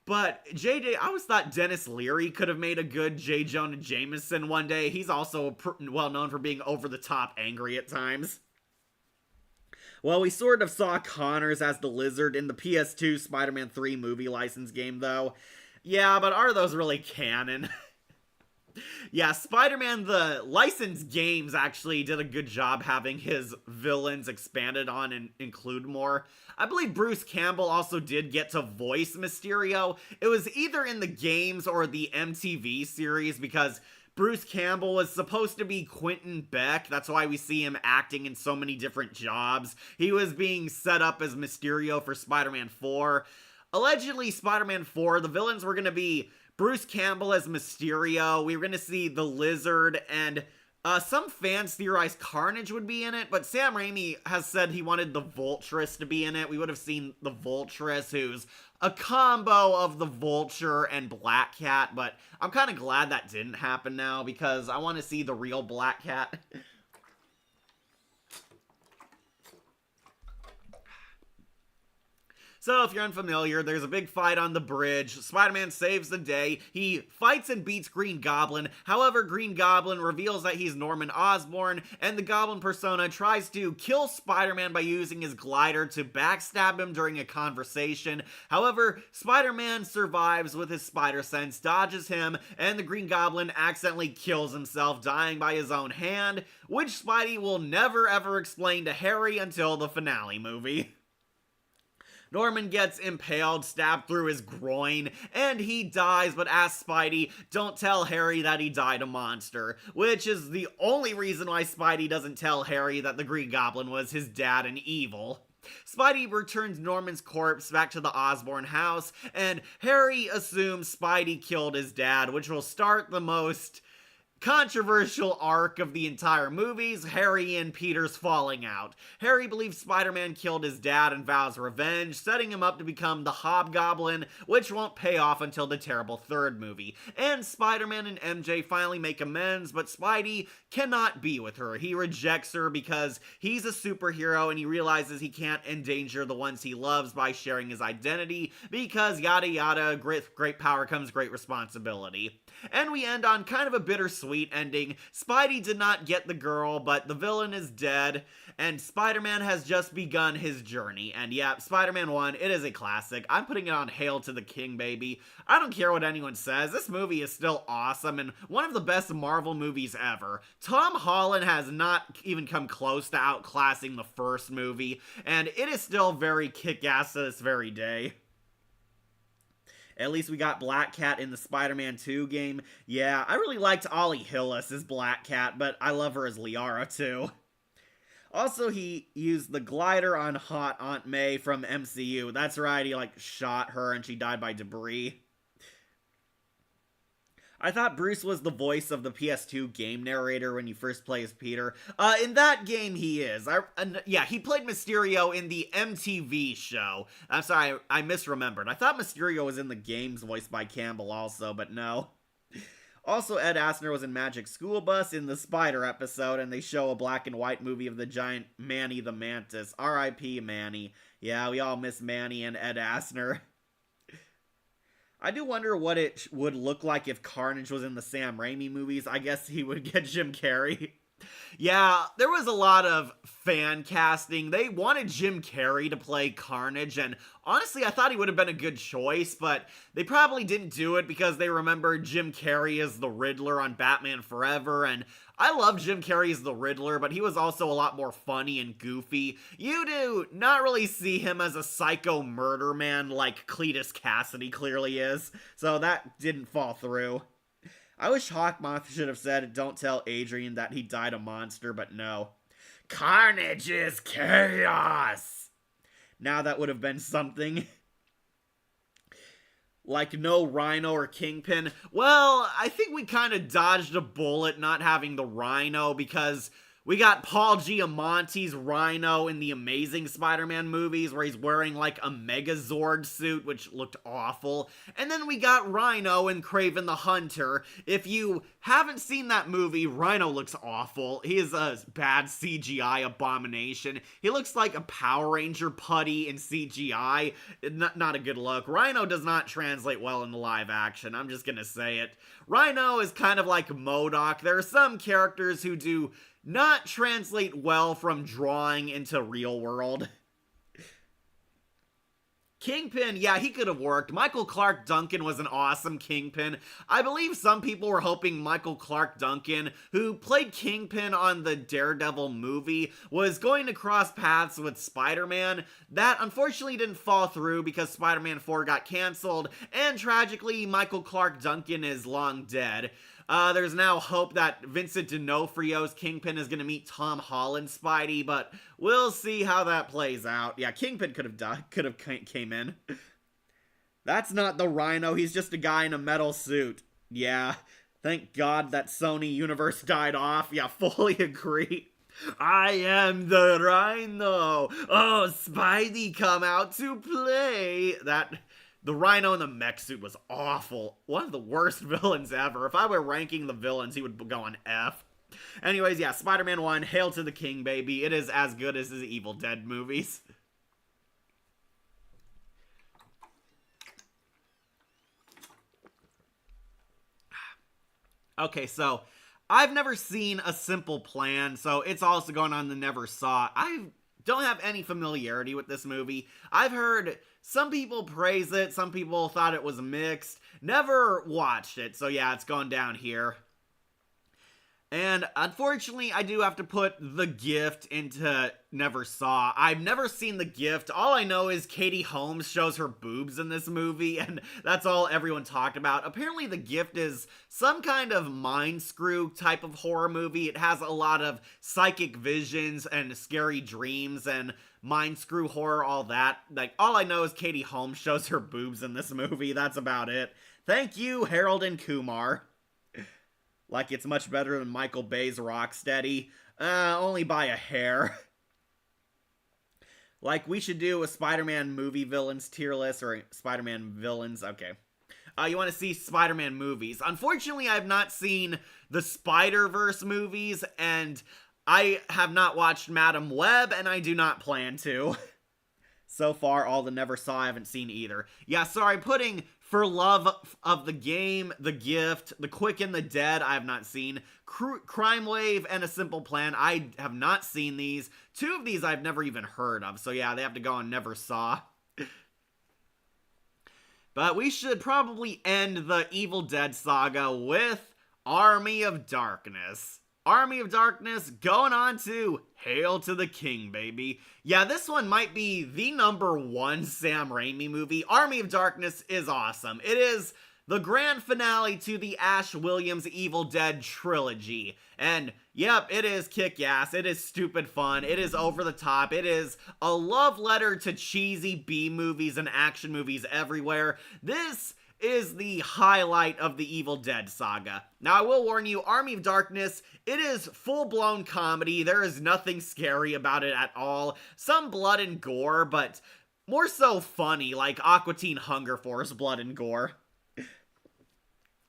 But I always thought Dennis Leary could have made a good J. Jonah Jameson one day. He's also well known for being over the top angry at times. Well, we sort of saw Connors as the Lizard in the PS2 Spider-Man 3 movie license game, though. Yeah, but are those really canon? Yeah, Spider-Man, the licensed games actually did a good job having his villains expanded on and include more. I believe Bruce Campbell also did get to voice Mysterio. It was either in the games or the MTV series because Bruce Campbell was supposed to be Quentin Beck. That's why we see him acting in so many different jobs. He was being set up as Mysterio for Spider-Man 4. Allegedly, Spider-Man 4, the villains were going to be Bruce Campbell as Mysterio. We were going to see the Lizard and Some fans theorized Carnage would be in it, but Sam Raimi has said he wanted the Vulturess to be in it. We would have seen the Vulturess, who's a combo of the Vulture and Black Cat, but I'm kind of glad that didn't happen now because I want to see the real Black Cat. So, if you're unfamiliar, there's a big fight on the bridge. Spider-Man saves the day. He fights and beats Green Goblin. However, Green Goblin reveals that he's Norman Osborn, and the Goblin persona tries to kill Spider-Man by using his glider to backstab him during a conversation. However, Spider-Man survives with his spider sense, dodges him, and the Green Goblin accidentally kills himself, dying by his own hand, which Spidey will never ever explain to Harry until the finale movie. Norman gets impaled, stabbed through his groin, and he dies, but asks Spidey, don't tell Harry that he died a monster, which is the only reason why Spidey doesn't tell Harry that the Green Goblin was his dad and evil. Spidey returns Norman's corpse back to the Osborn house, and Harry assumes Spidey killed his dad, which will start the most controversial arc of the entire movies, Harry and Peter's falling out. Harry believes Spider-Man killed his dad and vows revenge, setting him up to become the Hobgoblin, which won't pay off until the terrible third movie. And Spider-Man and MJ finally make amends, but Spidey cannot be with her. He rejects her because he's a superhero and he realizes he can't endanger the ones he loves by sharing his identity, because yada yada, great power comes great responsibility. And we end on kind of a bittersweet ending. Spidey did not get the girl, but the villain is dead, and Spider-Man has just begun his journey. And yeah, Spider-Man 1, it is a classic. I'm putting it on Hail to the King, baby. I don't care what anyone says. This movie is still awesome and one of the best Marvel movies ever. Tom Holland has not even come close to outclassing the first movie, and it is still very kick-ass to this very day. At least we got Black Cat in the Spider-Man 2 game. Yeah, I really liked Ollie Hillis as Black Cat, but I love her as Liara too. Also, he used the glider on Hot Aunt May from MCU. That's right, he shot her and she died by debris. I thought Bruce was the voice of the PS2 game narrator when he first plays Peter. In that game, he is. Yeah, he played Mysterio in the MTV show. I'm sorry, I misremembered. I thought Mysterio was in the games voiced by Campbell also, but no. Also, Ed Asner was in Magic School Bus in the Spider episode, and they show a black and white movie of the giant Manny the Mantis. R.I.P. Manny. Yeah, we all miss Manny and Ed Asner. I do wonder what it would look like if Carnage was in the Sam Raimi movies. I guess he would get Jim Carrey. Yeah, there was a lot of fan casting. They wanted Jim Carrey to play Carnage, and honestly, I thought he would have been a good choice, but they probably didn't do it because they remembered Jim Carrey as the Riddler on Batman Forever, and I love Jim Carrey as the Riddler, but he was also a lot more funny and goofy. You do not really see him as a psycho murder man like Cletus Cassidy clearly is, so that didn't fall through. I wish Hawkmoth should have said, don't tell Adrian that he died a monster, but no. Carnage is chaos! Now that would have been something. Like no Rhino or Kingpin. Well, I think we kind of dodged a bullet not having the Rhino because we got Paul Giamatti's Rhino in the Amazing Spider-Man movies where he's wearing like a Megazord suit, which looked awful. And then we got Rhino in Kraven the Hunter. If you haven't seen that movie, Rhino looks awful. He is a bad CGI abomination. He looks like a Power Ranger putty in CGI. Not a good look. Rhino does not translate well into live action. I'm just gonna say it. Rhino is kind of like MODOK. There are some characters who do not translate well from drawing into real world. Kingpin, yeah, he could have worked. Michael Clark Duncan was an awesome Kingpin. I believe some people were hoping Michael Clark Duncan, who played Kingpin on the Daredevil movie, was going to cross paths with Spider-Man. That unfortunately didn't fall through because Spider-Man 4 got canceled, and tragically, Michael Clark Duncan is long dead. There's now hope that Vincent D'Onofrio's Kingpin is going to meet Tom Holland's Spidey, but we'll see how that plays out. Yeah, Kingpin could have came in. That's not the Rhino, he's just a guy in a metal suit. Yeah, Thank God that Sony universe died off. Yeah, fully agree. I am the Rhino. Oh, Spidey, come out to play. The Rhino in the mech suit was awful. One of the worst villains ever. If I were ranking the villains, he would go on F. Anyways, yeah, Spider-Man 1, Hail to the King, baby. It is as good as his Evil Dead movies. Okay, so I've never seen A Simple Plan, so it's also going on the Never Saw. I don't have any familiarity with this movie. I've heard some people praise it, some people thought it was mixed. Never watched it, so yeah, it's gone down here. And unfortunately, I do have to put The Gift into Never Saw. I've never seen The Gift. All I know is Katie Holmes shows her boobs in this movie, and that's all everyone talked about. Apparently, The Gift is some kind of mind screw type of horror movie. It has a lot of psychic visions and scary dreams and mind screw horror, all that. Like, all I know is Katie Holmes shows her boobs in this movie. That's about it. Thank you, Harold and Kumar. Like it's much better than Michael Bay's Rocksteady. Only by a hair. Like, we should do a Spider-Man movie villains tier list, or Spider-Man villains. Okay. You want to see Spider-Man movies. Unfortunately, I have not seen the Spider-Verse movies, and I have not watched Madam Web, and I do not plan to. So far, all the Never Saw I haven't seen either. Yeah, sorry, putting For Love of the Game, The Gift, The Quick and the Dead, I have not seen. Crime Wave and A Simple Plan, I have not seen these. Two of these I've never even heard of, so yeah, they have to go on Never Saw. But we should probably end the Evil Dead saga with Army of Darkness. Army of Darkness going on to Hail to the King, baby. Yeah, this one might be the #1 Sam Raimi movie. Army of Darkness is awesome. It is the grand finale to the Ash Williams Evil Dead trilogy. And yep, it is kick-ass. It is stupid fun. It is over the top. It is a love letter to cheesy B movies and action movies everywhere. This is the highlight of the Evil Dead saga. Now, I will warn you, Army of Darkness, it is full-blown comedy. There is nothing scary about it at all. Some blood and gore, but more so funny, like Aqua Teen Hunger Force blood and gore.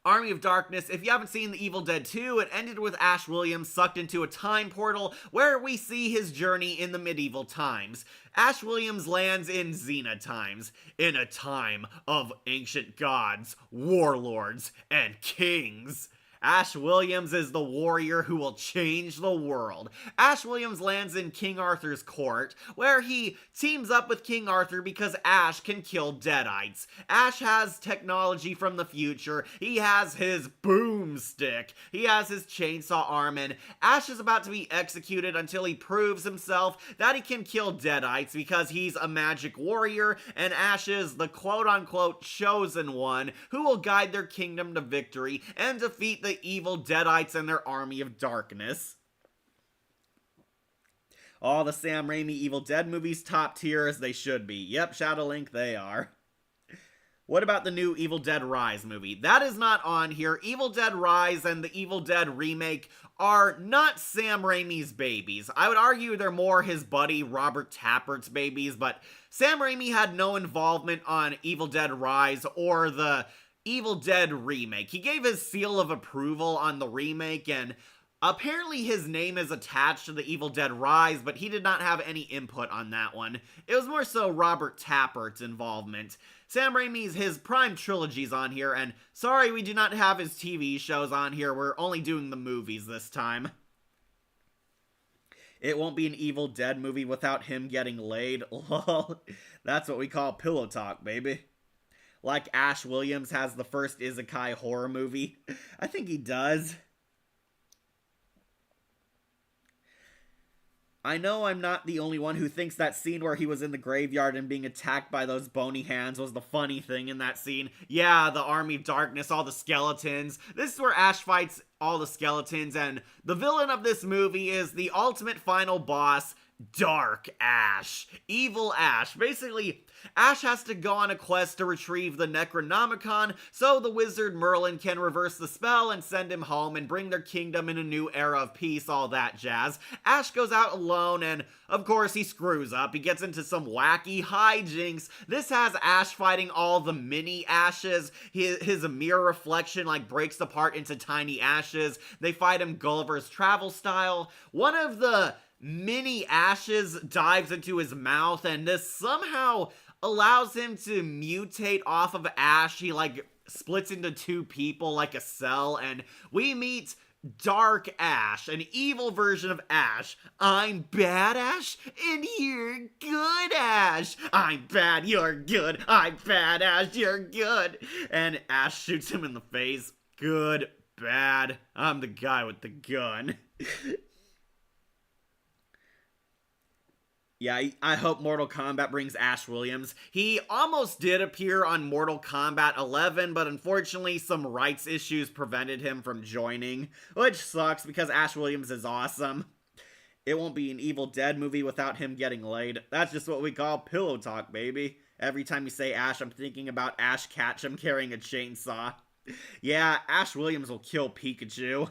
Army of Darkness, if you haven't seen The Evil Dead 2, it ended with Ash Williams sucked into a time portal where we see his journey in the medieval times. Ash Williams lands in Xena times, in a time of ancient gods, warlords, and kings. Ash Williams is the warrior who will change the world. Ash Williams lands in King Arthur's court, where he teams up with King Arthur because Ash can kill Deadites. Ash has technology from the future. He has his boomstick. He has his chainsaw arm, and Ash is about to be executed until he proves himself that he can kill Deadites because he's a magic warrior, and Ash is the quote-unquote chosen one who will guide their kingdom to victory and defeat the evil Deadites and their army of darkness. All the Sam Raimi Evil Dead movies top tier as they should be. Yep, Shadow Link, they are. What about the new Evil Dead Rise movie? That is not on here. Evil Dead Rise and the Evil Dead remake are not Sam Raimi's babies. I would argue they're more his buddy Robert Tappert's babies, but Sam Raimi had no involvement on Evil Dead Rise or the Evil Dead remake. He gave his seal of approval on the remake, and apparently his name is attached to the Evil Dead Rise, but he did not have any input on that one. It was more so Robert Tappert's involvement. Sam Raimi's his Prime trilogy's on here, and sorry we do not have his TV shows on here. We're only doing the movies this time. It won't be an Evil Dead movie without him getting laid. Lol. That's what we call pillow talk, baby. Like Ash Williams has the first isekai horror movie. I think he does. I know I'm not the only one who thinks that scene where he was in the graveyard and being attacked by those bony hands was the funny thing in that scene. Yeah, the Army of Darkness, all the skeletons. This is where Ash fights all the skeletons, and the villain of this movie is the ultimate final boss, Dark Ash. Evil Ash. Basically, Ash has to go on a quest to retrieve the Necronomicon so the wizard Merlin can reverse the spell and send him home and bring their kingdom in a new era of peace, all that jazz. Ash goes out alone and, of course, he screws up. He gets into some wacky hijinks. This has Ash fighting all the mini Ashes. His mirror reflection, breaks apart into tiny ashes. They fight him Gulliver's Travel style. One of the mini Ashes dives into his mouth, and this somehow allows him to mutate off of Ash. He splits into two people like a cell, and we meet Dark Ash, an evil version of Ash. I'm bad, Ash, and you're good, Ash. I'm bad, you're good. I'm bad, Ash, you're good. And Ash shoots him in the face. Good, bad. I'm the guy with the gun. Yeah, I hope Mortal Kombat brings Ash Williams. He almost did appear on Mortal Kombat 11, but unfortunately some rights issues prevented him from joining, which sucks because Ash Williams is awesome. It won't be an Evil Dead movie without him getting laid. That's just what we call pillow talk, baby. Every time you say Ash, I'm thinking about Ash Ketchum carrying a chainsaw. Yeah, Ash Williams will kill Pikachu.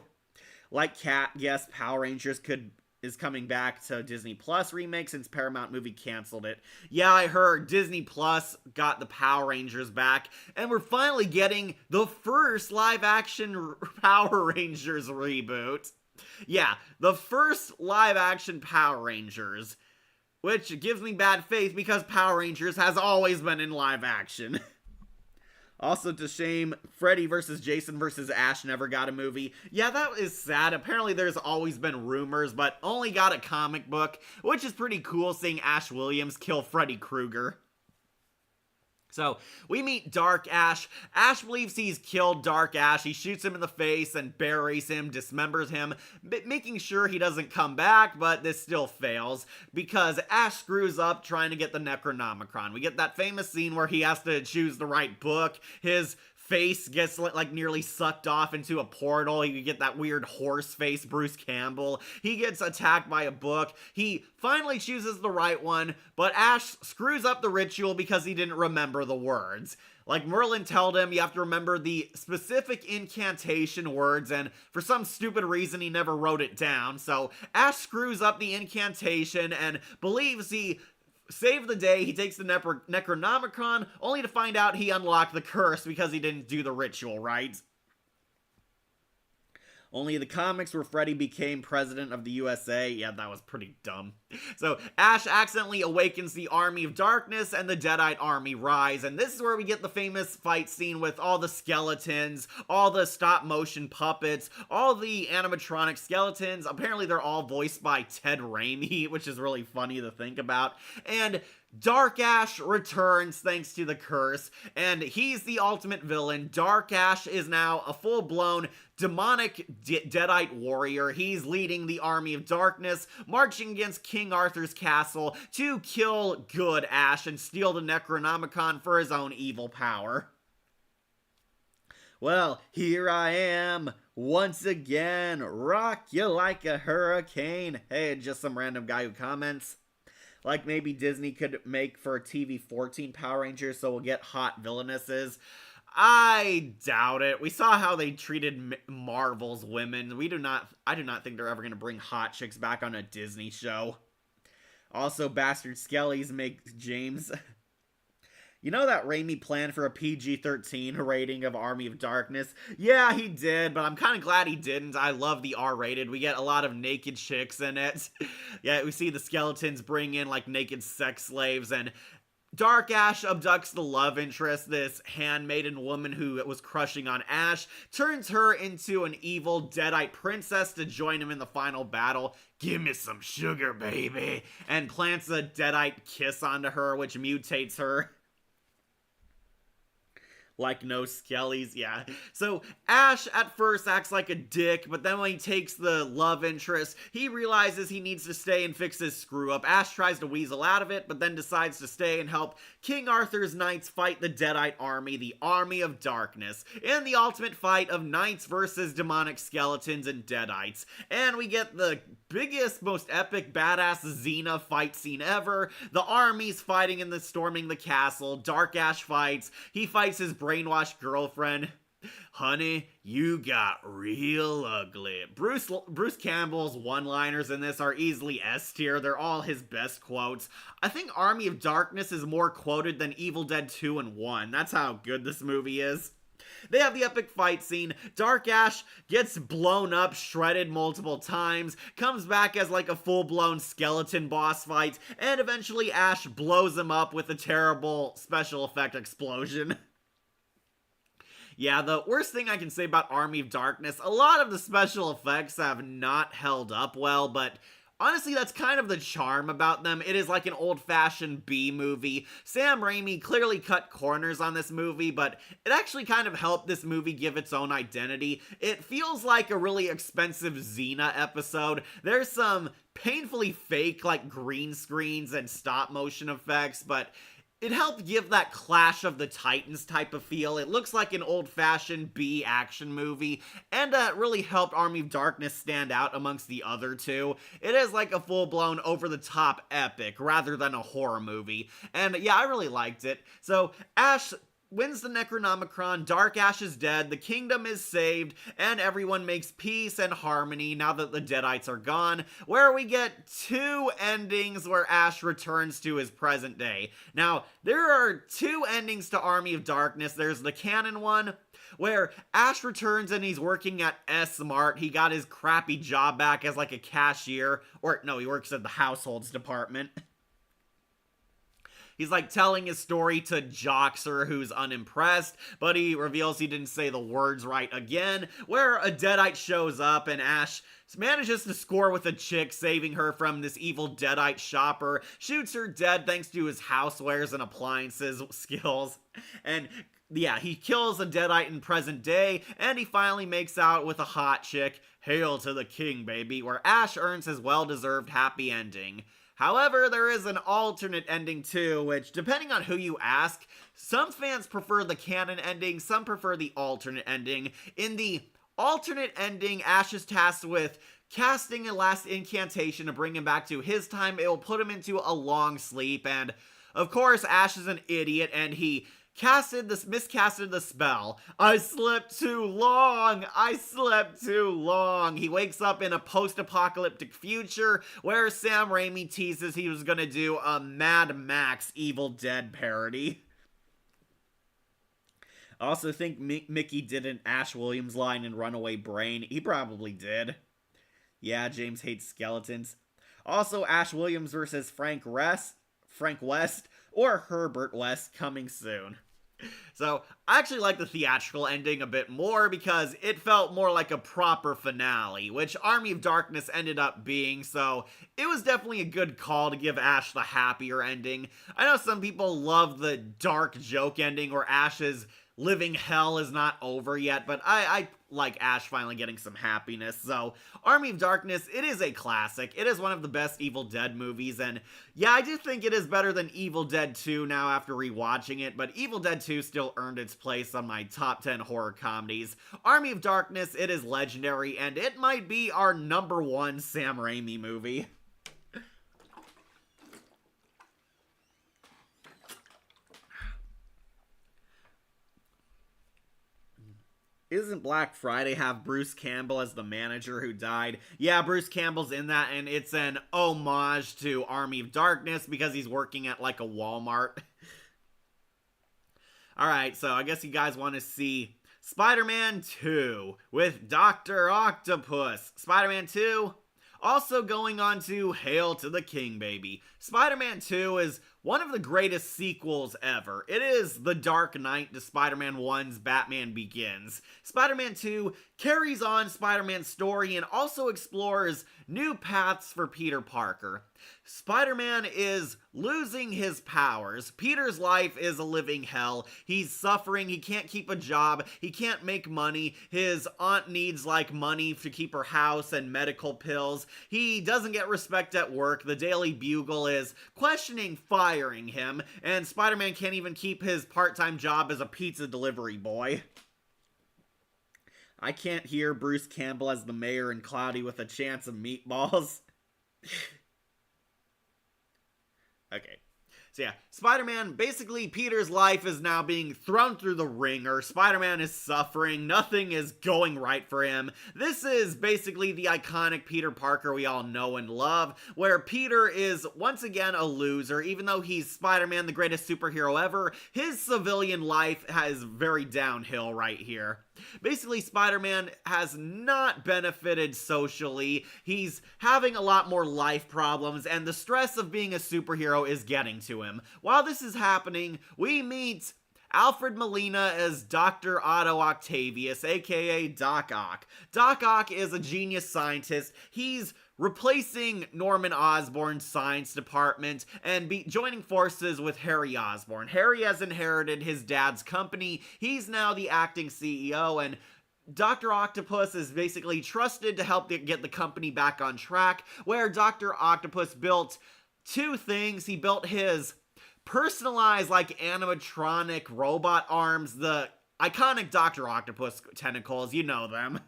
Like Cat, yes, Power Rangers is coming back to Disney Plus remake since Paramount Movie canceled it. Yeah, I heard Disney Plus got the Power Rangers back, and we're finally getting the first live-action Power Rangers reboot. Yeah, the first live-action Power Rangers, which gives me bad faith because Power Rangers has always been in live action. Also, to shame, Freddy vs. Jason vs. Ash never got a movie. Yeah, that is sad. Apparently there's always been rumors, but only got a comic book, which is pretty cool seeing Ash Williams kill Freddy Krueger. So, we meet Dark Ash. Ash believes he's killed Dark Ash. He shoots him in the face and buries him, dismembers him, making sure he doesn't come back, but this still fails because Ash screws up trying to get the Necronomicon. We get that famous scene where he has to choose the right book. His face gets nearly sucked off into a portal. You get that weird horse face Bruce Campbell. He gets attacked by a book. He finally chooses the right one, but Ash screws up the ritual because he didn't remember the words. Merlin told him you have to remember the specific incantation words, and for some stupid reason he never wrote it down. So Ash screws up the incantation and believes he saved the day. He takes the Necronomicon, only to find out he unlocked the curse because he didn't do the ritual right. Only the comics where Freddy became president of the USA. Yeah, that was pretty dumb. So, Ash accidentally awakens the Army of Darkness, and the Deadite army rise, and this is where we get the famous fight scene with all the skeletons, all the stop-motion puppets, all the animatronic skeletons. Apparently, they're all voiced by Ted Raimi, which is really funny to think about. And Dark Ash returns thanks to the curse, and he's the ultimate villain. Dark Ash is now a full-blown demonic Deadite warrior. He's leading the Army of Darkness, marching against King Arthur's castle to kill good Ash and steal the Necronomicon for his own evil power. Well, here I am, once again, rock you like a hurricane. Hey, just some random guy who comments. Maybe Disney could make for a TV-14 Power Rangers so we'll get hot villainesses. I doubt it. We saw how they treated Marvel's women. I do not think they're ever going to bring hot chicks back on a Disney show. Also, Bastard Skellies make James. You know that Raimi planned for a PG-13 rating of Army of Darkness? Yeah, he did, but I'm kind of glad he didn't. I love the R-rated. We get a lot of naked chicks in it. Yeah, we see the skeletons bring in, naked sex slaves, and Dark Ash abducts the love interest, this handmaiden woman who was crushing on Ash, turns her into an evil Deadite princess to join him in the final battle. Give me some sugar, baby. And plants a Deadite kiss onto her, which mutates her. Like no skellies, yeah. So Ash at first acts like a dick, but then when he takes the love interest, he realizes he needs to stay and fix his screw up. Ash tries to weasel out of it, but then decides to stay and help King Arthur's knights fight the Deadite army, the Army of Darkness, in the ultimate fight of knights versus demonic skeletons and Deadites. And we get the biggest, most epic, badass Xena fight scene ever. The armies fighting and storming the castle. Dark Ash fights. He fights his brainwashed girlfriend. Honey, you got real ugly. Bruce Campbell's one-liners in this are easily S tier. They're all his best quotes. I think Army of Darkness is more quoted than Evil Dead 2 and 1. That's how good this movie is. They have the epic fight scene. Dark Ash gets blown up, shredded multiple times, comes back as like a full-blown skeleton boss fight, and eventually Ash blows him up with a terrible special effect explosion. Yeah, the worst thing I can say about Army of Darkness, a lot of the special effects have not held up well, but honestly, that's kind of the charm about them. It is like an old-fashioned B-movie. Sam Raimi clearly cut corners on this movie, but it actually kind of helped this movie give its own identity. It feels like a really expensive Xena episode. There's some painfully fake, like, green screens and stop-motion effects, but it helped give that Clash of the Titans type of feel. It looks like an old-fashioned B action movie, and really helped Army of Darkness stand out amongst the other two. It is like a full-blown, over-the-top epic, rather than a horror movie. And yeah, I really liked it. So, Ash wins the Necronomicon, Dark Ash is dead, the kingdom is saved, and everyone makes peace and harmony now that the Deadites are gone, where we get two endings where Ash returns to his present day. Now, there are two endings to Army of Darkness. There's the canon one, where Ash returns and he's working at S-Mart. He got his crappy job back as like a cashier, or no, he works at the households department. He's like telling his story to Joxer, who's unimpressed, but he reveals he didn't say the words right again, where a Deadite shows up and Ash manages to score with a chick, saving her from this evil Deadite shopper, shoots her dead thanks to his housewares and appliances skills, and yeah, he kills a Deadite in present day, and he finally makes out with a hot chick. Hail to the king, baby, where Ash earns his well-deserved happy ending. However, there is an alternate ending too, which, depending on who you ask, some fans prefer the canon ending, some prefer the alternate ending. In the alternate ending, Ash is tasked with casting a last incantation to bring him back to his time. It will put him into a long sleep, and of course, Ash is an idiot, and he miscasted the spell. I slept too long. He wakes up in a post-apocalyptic future where Sam Raimi teases he was gonna do a Mad Max Evil Dead parody. I also think Mickey did an Ash Williams line in Runaway Brain. He probably did. Yeah, James hates skeletons. Also, Ash Williams versus Frank West, or Herbert West, coming soon. So, I actually like the theatrical ending a bit more because it felt more like a proper finale, which Army of Darkness ended up being, so it was definitely a good call to give Ash the happier ending. I know some people love the dark joke ending where Ash's living hell is not over yet, but I like Ash finally getting some happiness. So, Army of Darkness, it is a classic. It is one of the best Evil Dead movies, and yeah, I do think it is better than Evil Dead 2 now after rewatching it, but Evil Dead 2 still earned its place on my top 10 horror comedies. Army of Darkness, it is legendary, and it might be our #1 Sam Raimi movie. Isn't Black Friday have Bruce Campbell as the manager who died? Yeah, Bruce Campbell's in that, and it's an homage to Army of Darkness because he's working at like a Walmart. Alright, so I guess you guys want to see Spider-Man 2 with Dr. Octopus. Spider-Man 2 also going on to Hail to the King, baby. Spider-Man 2 is one of the greatest sequels ever. It is The Dark Knight to Spider-Man 1's Batman Begins. Spider-Man 2 carries on Spider-Man's story and also explores new paths for Peter Parker. Spider-Man is losing his powers. Peter's life is a living hell. He's suffering. He can't keep a job. He can't make money. His aunt needs money to keep her house and medical pills. He doesn't get respect at work. The Daily Bugle is questioning firing him, and Spider-Man can't even keep his part-time job as a pizza delivery boy. I can't hear Bruce Campbell as the mayor in Cloudy with a Chance of Meatballs. Okay. So yeah, Spider-Man, basically Peter's life is now being thrown through the ringer. Spider-Man is suffering. Nothing is going right for him. This is basically the iconic Peter Parker we all know and love, where Peter is once again a loser. Even though he's Spider-Man, the greatest superhero ever, his civilian life is very downhill right here. Basically, Spider-Man has not benefited socially. He's having a lot more life problems, and the stress of being a superhero is getting to him. While this is happening, we meet Alfred Molina as Dr. Otto Octavius, aka Doc Ock. Doc Ock is a genius scientist. He's replacing Norman Osborn's science department and joining forces with Harry Osborn. Harry has inherited his dad's company. He's now the acting CEO, and Dr. Octopus is basically trusted to help get the company back on track, where Dr. Octopus built two things. He built his personalized, animatronic robot arms, the iconic Dr. Octopus tentacles, you know them.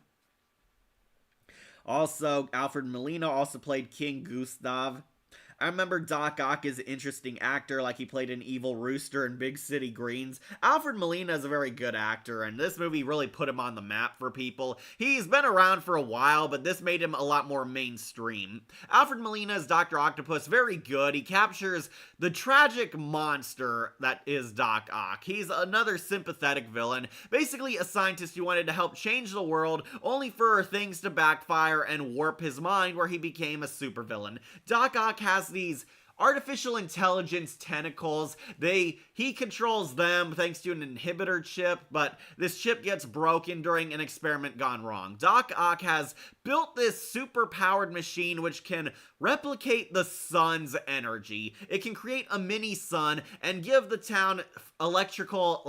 Also, Alfred Molina also played King Gustav. I remember Doc Ock is an interesting actor, he played an evil rooster in Big City Greens. Alfred Molina is a very good actor, and this movie really put him on the map for people. He's been around for a while, but this made him a lot more mainstream. Alfred Molina as Dr. Octopus, very good. He captures the tragic monster that is Doc Ock. He's another sympathetic villain, basically a scientist who wanted to help change the world, only for things to backfire and warp his mind, where he became a supervillain. Doc Ock has these artificial intelligence tentacles. He controls them thanks to an inhibitor chip, but this chip gets broken during an experiment gone wrong. Doc Ock has built this super-powered machine which can replicate the sun's energy. It can create a mini sun and give the town electrical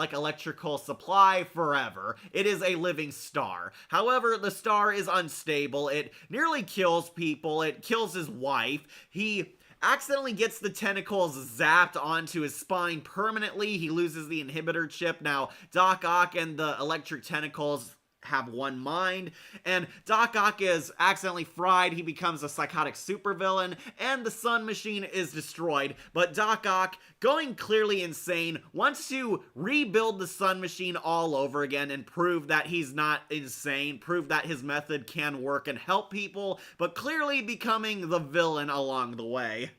supply forever. It is a living star. However, the star is unstable. It nearly kills people. It kills his wife. He accidentally gets the tentacles zapped onto his spine permanently. He loses the inhibitor chip. Now, Doc Ock and the electric tentacles have one mind, and Doc Ock is accidentally fried. He becomes a psychotic supervillain, and the sun machine is destroyed. But Doc Ock, going clearly insane, wants to rebuild the sun machine all over again and prove that he's not insane, prove that his method can work and help people, but clearly becoming the villain along the way.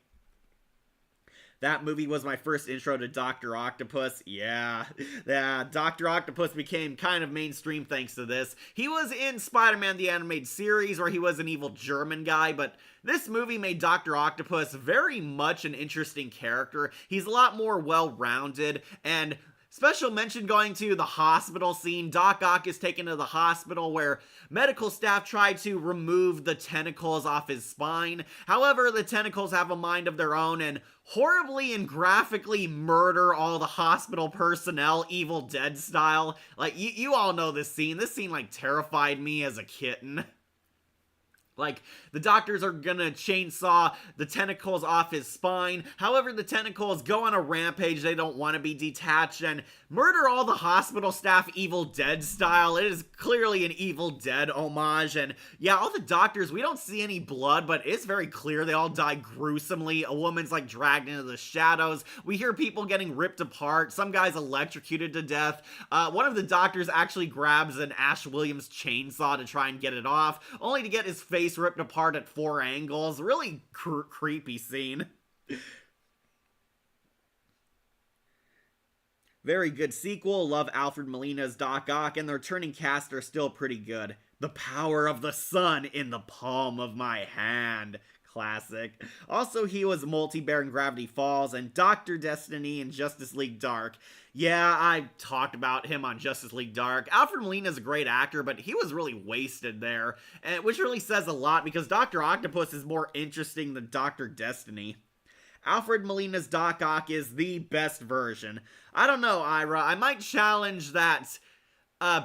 That movie was my first intro to Dr. Octopus. Yeah, Dr. Octopus became kind of mainstream thanks to this. He was in Spider-Man the Animated Series, where he was an evil German guy, but this movie made Dr. Octopus very much an interesting character. He's a lot more well-rounded, and special mention going to the hospital scene. Doc Ock is taken to the hospital where medical staff try to remove the tentacles off his spine. However, the tentacles have a mind of their own and horribly and graphically murder all the hospital personnel, Evil Dead style. You all know this scene. This scene, terrified me as a kitten. The doctors are gonna chainsaw the tentacles off his spine. However, the tentacles go on a rampage. They don't want to be detached and murder all the hospital staff Evil Dead style. It is clearly an Evil Dead homage. And yeah, all the doctors, we don't see any blood, but it's very clear they all die gruesomely. A woman's dragged into the shadows. We hear people getting ripped apart. Some guy's electrocuted to death. One of the doctors actually grabs an Ash Williams chainsaw to try and get it off, only to get his face ripped apart at 4 angles. Really creepy scene. Very good sequel. Love Alfred Molina's Doc Ock, and the returning cast are still pretty good. The power of the sun in the palm of my hand. Classic. Also, he was Multi-Bear in Gravity Falls and Dr. Destiny in Justice League Dark. Yeah, I talked about him on Justice League Dark. Alfred Molina's a great actor, but he was really wasted there, which really says a lot because Dr. Octopus is more interesting than Dr. Destiny. Alfred Molina's Doc Ock is the best version. I don't know, Ira. I might challenge that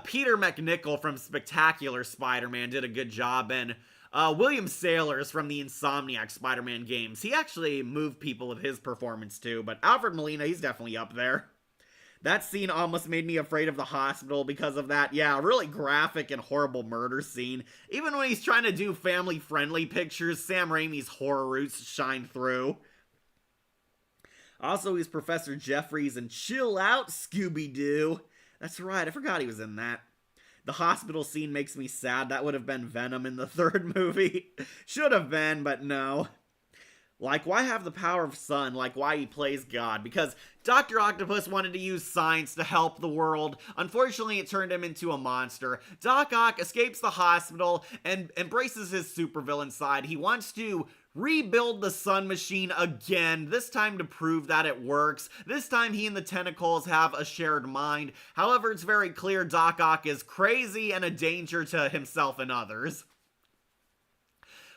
Peter McNichol from Spectacular Spider-Man did a good job, and William Saylors from the Insomniac Spider-Man games. He actually moved people with his performance too, but Alfred Molina, he's definitely up there. That scene almost made me afraid of the hospital because of that, yeah, really graphic and horrible murder scene. Even when he's trying to do family-friendly pictures, Sam Raimi's horror roots shine through. Also, he's Professor Jeffries in Chill Out, Scooby-Doo. That's right, I forgot he was in that. The hospital scene makes me sad. That would have been Venom in the third movie. Should have been, but no. Like, why have the power of sun? Like, why he plays God? Because Dr. Octopus wanted to use science to help the world. Unfortunately, it turned him into a monster. Doc Ock escapes the hospital and embraces his supervillain side. He wants to rebuild the sun machine again, this time to prove that it works. This time he and the tentacles have a shared mind. However, it's very clear Doc Ock is crazy and a danger to himself and others.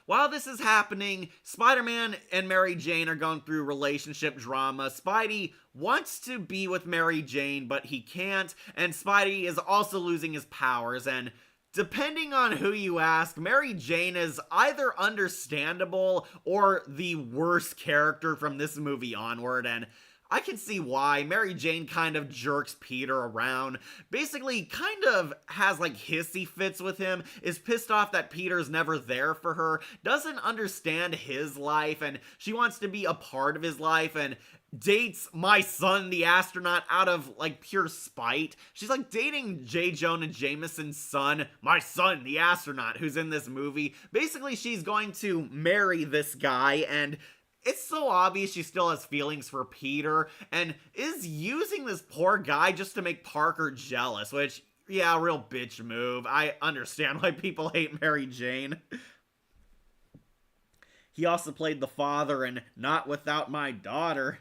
While this is happening, Spider-Man and Mary Jane are going through relationship drama. Spidey wants to be with Mary Jane, but he can't, and Spidey is also losing his powers, and depending on who you ask, Mary Jane is either understandable or the worst character from this movie onward, and I can see why. Mary Jane kind of jerks Peter around, basically kind of has like hissy fits with him, is pissed off that Peter's never there for her, doesn't understand his life, and she wants to be a part of his life, and dates my son, the astronaut, out of like pure spite. She's like dating J. Jonah Jameson's son, my son, the astronaut, who's in this movie. Basically, she's going to marry this guy, and it's so obvious she still has feelings for Peter and is using this poor guy just to make Parker jealous, which, yeah, real bitch move. I understand why people hate Mary Jane. He also played the father in Not Without My Daughter.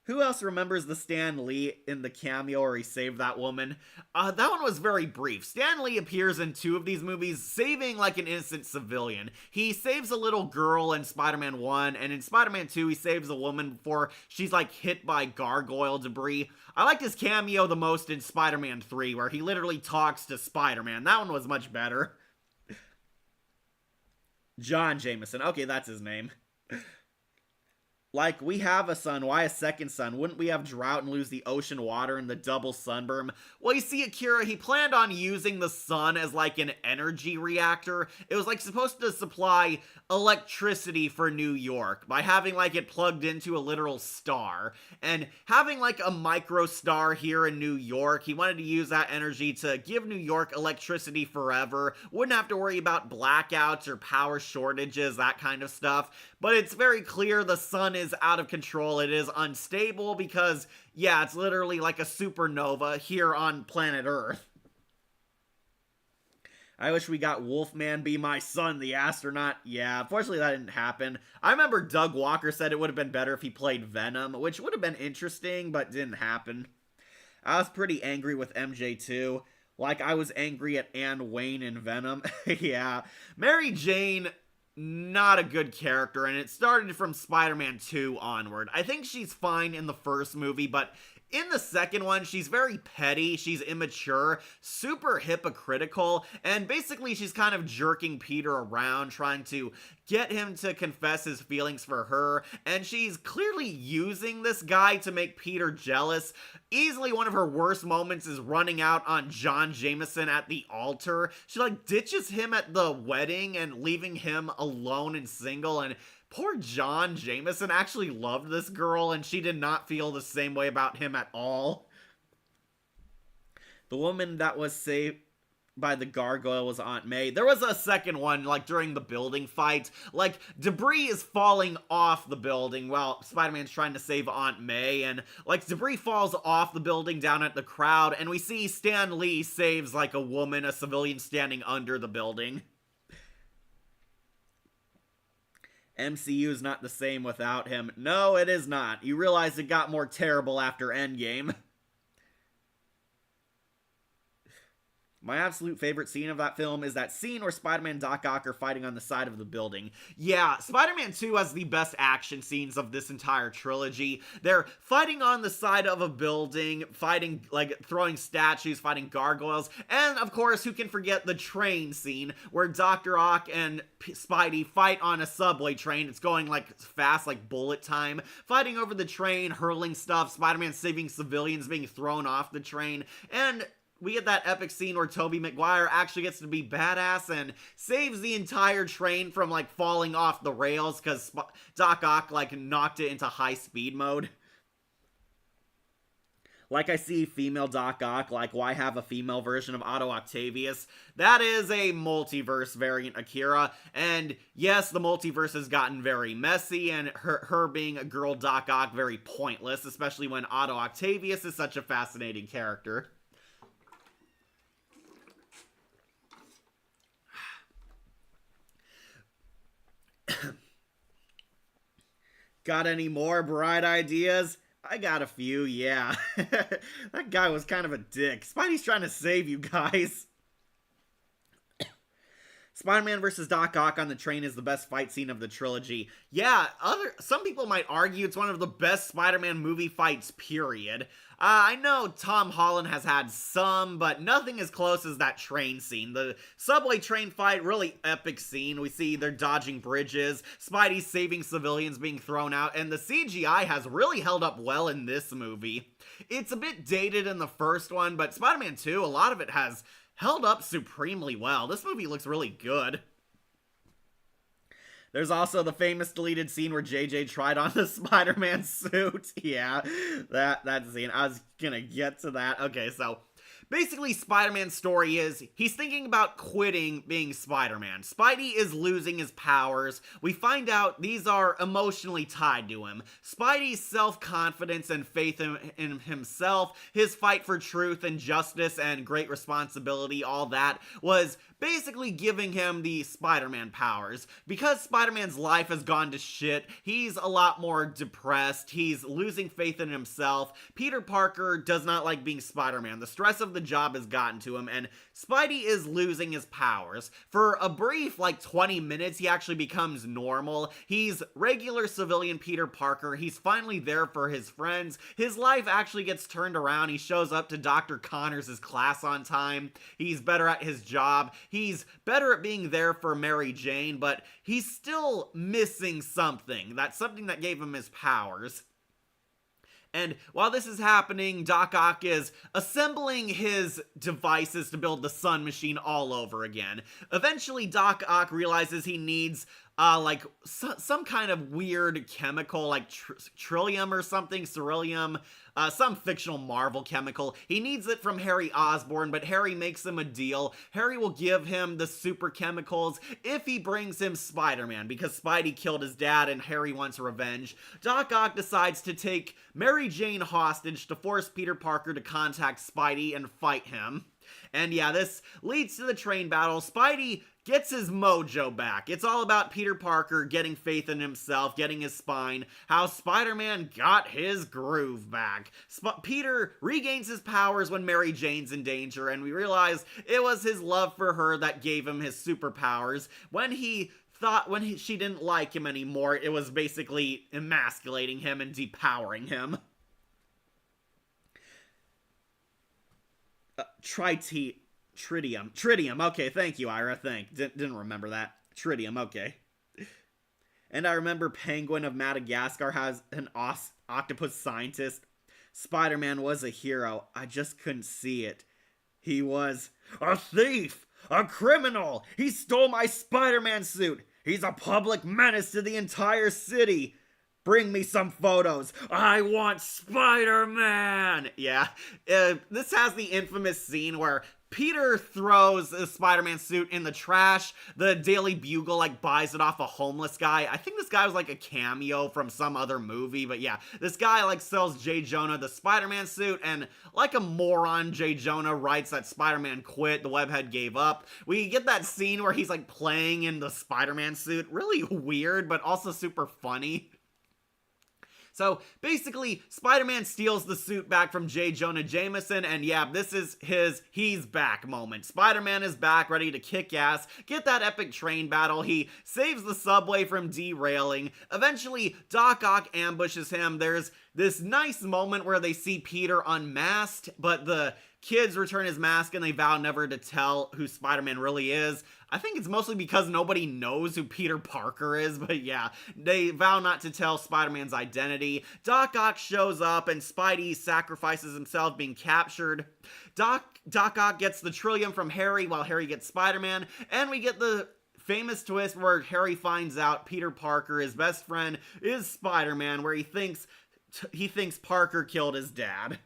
Who else remembers the Stan Lee in the cameo where he saved that woman? That one was very brief. Stan Lee appears in 2 of these movies, saving like an innocent civilian. He saves a little girl in Spider-Man 1, and in Spider-Man 2, he saves a woman before she's like hit by gargoyle debris. I liked his cameo the most in Spider-Man 3, where he literally talks to Spider-Man. That one was much better. John Jameson. Okay, that's his name. Like, we have a sun, why a second sun? Wouldn't we have drought and lose the ocean water and the double sunburn? Well, you see, Akira, he planned on using the sun as like an energy reactor. It was like supposed to supply electricity for New York by having like it plugged into a literal star. And having like a micro star here in New York, he wanted to use that energy to give New York electricity forever. Wouldn't have to worry about blackouts or power shortages, that kind of stuff. But it's very clear the sun is out of control. It is unstable because, yeah, it's literally like a supernova here on planet Earth. I wish we got Wolfman be my son, the astronaut. Yeah, unfortunately that didn't happen. I remember Doug Walker said it would have been better if he played Venom, which would have been interesting, but didn't happen. I was pretty angry with MJ too. Like I was angry at Anne Wayne in Venom. Yeah. Mary Jane, not a good character, and it started from Spider-Man 2 onward. I think she's fine in the first movie, but in the second one, she's very petty, she's immature, super hypocritical, and basically she's kind of jerking Peter around, trying to get him to confess his feelings for her, and she's clearly using this guy to make Peter jealous. Easily one of her worst moments is running out on John Jameson at the altar. She like ditches him at the wedding and leaving him alone and single, and poor John Jameson actually loved this girl, and she did not feel the same way about him at all. The woman that was saved by the gargoyle was Aunt May. There was a second one, like, during the building fight. Like, debris is falling off the building while Spider-Man's trying to save Aunt May, and, like, debris falls off the building down at the crowd, and we see Stan Lee saves, like, a woman, a civilian standing under the building. MCU is not the same without him. No, it is not. You realize it got more terrible after Endgame. My absolute favorite scene of that film is that scene where Spider-Man and Doc Ock are fighting on the side of the building. Yeah, Spider-Man 2 has the best action scenes of this entire trilogy. They're fighting on the side of a building, fighting, like, throwing statues, fighting gargoyles, and, of course, who can forget the train scene where Dr. Ock and Spidey fight on a subway train. It's going, like, fast, like bullet time. Fighting over the train, hurling stuff, Spider-Man saving civilians being thrown off the train, and we get that epic scene where Tobey Maguire actually gets to be badass and saves the entire train from, like, falling off the rails because Doc Ock, like, knocked it into high speed mode. Like, I see female Doc Ock, like, why have a female version of Otto Octavius? That is a multiverse variant Akira, and yes, the multiverse has gotten very messy, and her being a girl Doc Ock very pointless, especially when Otto Octavius is such a fascinating character. Got any more bright ideas? I got a few, yeah. That guy was kind of a dick. Spidey's trying to save you guys. Spider-Man vs. Doc Ock on the train is the best fight scene of the trilogy. Yeah, some people might argue it's one of the best Spider-Man movie fights, period. I know Tom Holland has had some, but nothing as close as that train scene. The subway train fight, really epic scene. We see they're dodging bridges, Spidey saving civilians being thrown out, and the CGI has really held up well in this movie. It's a bit dated in the first one, but Spider-Man 2, a lot of it has held up supremely well. This movie looks really good. There's also the famous deleted scene where JJ tried on the Spider-Man suit. Yeah, that scene. I was gonna get to that. Okay, so basically, Spider-Man's story is he's thinking about quitting being Spider-Man. Spidey is losing his powers. We find out these are emotionally tied to him. Spidey's self-confidence and faith in himself, his fight for truth and justice and great responsibility, all that was basically giving him the Spider-Man powers. Because Spider-Man's life has gone to shit, he's a lot more depressed, he's losing faith in himself. Peter Parker does not like being Spider-Man. The stress of the job has gotten to him, and Spidey is losing his powers. For a brief, like, 20 minutes, he actually becomes normal. He's regular civilian Peter Parker. He's finally there for his friends. His life actually gets turned around. He shows up to Dr. Connors' class on time. He's better at his job. He's better at being there for Mary Jane, but he's still missing something. That's something that gave him his powers. And while this is happening, Doc Ock is assembling his devices to build the Sun Machine all over again. Eventually, Doc Ock realizes he needs some kind of weird chemical, like trillium or something, ceruleum, some fictional Marvel chemical. He needs it from Harry Osborn, but Harry makes him a deal. Harry will give him the super chemicals if he brings him Spider-Man, because Spidey killed his dad and Harry wants revenge. Doc Ock decides to take Mary Jane hostage to force Peter Parker to contact Spidey and fight him. And yeah, this leads to the train battle. Spidey gets his mojo back. It's all about Peter Parker getting faith in himself, getting his spine, how Spider-Man got his groove back. Peter regains his powers when Mary Jane's in danger, and we realize it was his love for her that gave him his superpowers. When she didn't like him anymore, it was basically emasculating him and depowering him. Tritium. Okay, thank you, Ira. Didn't remember that. Tritium, okay. And I remember Penguin of Madagascar has an octopus scientist. Spider-Man was a hero. I just couldn't see it. He was a thief! A criminal! He stole my Spider-Man suit! He's a public menace to the entire city! Bring me some photos. I want Spider-Man. Yeah. This has the infamous scene where Peter throws a Spider-Man suit in the trash. The Daily Bugle, like, buys it off a homeless guy. I think this guy was, like, a cameo from some other movie, but yeah. This guy, like, sells J. Jonah the Spider-Man suit, and like a moron, J. Jonah writes that Spider-Man quit, the webhead gave up. We get that scene where he's, like, playing in the Spider-Man suit. Really weird, but also super funny. So basically, Spider-Man steals the suit back from J. Jonah Jameson, and yeah, this is his he's back moment. Spider-Man is back, ready to kick ass, get that epic train battle. He saves the subway from derailing. Eventually, Doc Ock ambushes him. There's this nice moment where they see Peter unmasked, but the kids return his mask and they vow never to tell who Spider-Man really is. I think it's mostly because nobody knows who Peter Parker is, but yeah, they vow not to tell Spider-Man's identity. Doc Ock shows up and Spidey sacrifices himself being captured. Doc Ock gets the Trillium from Harry while Harry gets Spider-Man, and we get the famous twist where Harry finds out Peter Parker, his best friend, is Spider-Man, where he thinks Parker killed his dad.